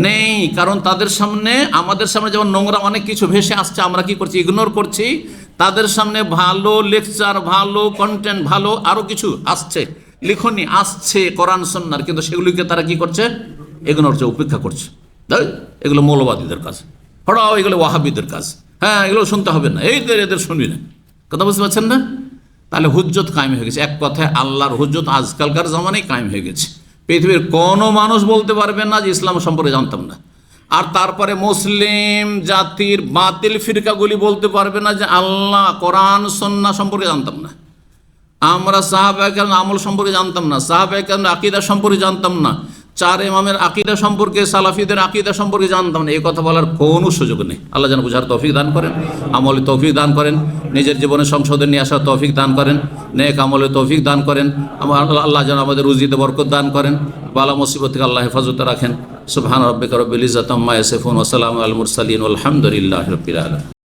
নেই। কারণ তাদের সামনে আমাদের সামনে যেমন নোংরা অনেক কিছু ভেসে আসছে, আমরা কি করছি? ইগনোর করছি। তাদের সামনে ভালো লেকচার, ভালো কন্টেন্ট, ভালো আরও কিছু আসছে, লিখনি আসছে কোরআন সুন্নাহর, কিন্তু সেগুলিকে তারা কি করছে? ইগনোর করছে, উপেক্ষা করছে। এগুলো মৌলবাদীদের কাজ, হঠাৎ এগুলো ওয়াহাবিদের কাজ, হ্যাঁ, এগুলো শুনতে হবে না, এই এদের শুনবি না। কথা বুঝতে পারছেন না? তাহলে হুজ্জত কায়েম হয়ে গেছে। এক কথায় আল্লাহর হুজ্জত আজকালকার জামানায় কায়েম হয়ে গেছে। পৃথিবীর কোনো মানুষ বলতে পারবে না যে ইসলাম সম্পর্কে জানতাম না। আর তারপরে মুসলিম জাতির বাতিল ফিরকাগুলি বলতে পারবে না যে আল্লাহ কোরআন সুন্নাহ সম্পর্কে জানতাম না, আমরা সাহাবায়ে কেরাম আমল সম্পর্কে জানতাম না, সাহাবায়ে কেরাম আকীদা সম্পর্কে জানতাম না, চার ইমামের আকীদা সম্পর্কে, সালাফিদের আকীদা সম্পর্কে জানতাম না, এই কথা বলার কোনো সুযোগ নেই। আল্লাহ যেন বুঝার তৌফিক দান করেন, আমলে তৌফিক দান করেন, নিজের জীবনে সংশোধন নিয়ে আসার তৌফিক দান করেন, নেক আমলে তৌফিক দান করেন। আল্লাহ যেন আমাদের রুজিতে বরকত দান করেন, বালা মুসিবত থেকে আল্লাহ হেফাজতে রাখেন। সুবহান রাব্বিকা রব্বিল ইজ্জাতি আম্মা ইয়াসিফুন ওয়া সালামুন আলাল মুরসালিন ওয়াল হামদুলিল্লাহি রাব্বিল আলামিন।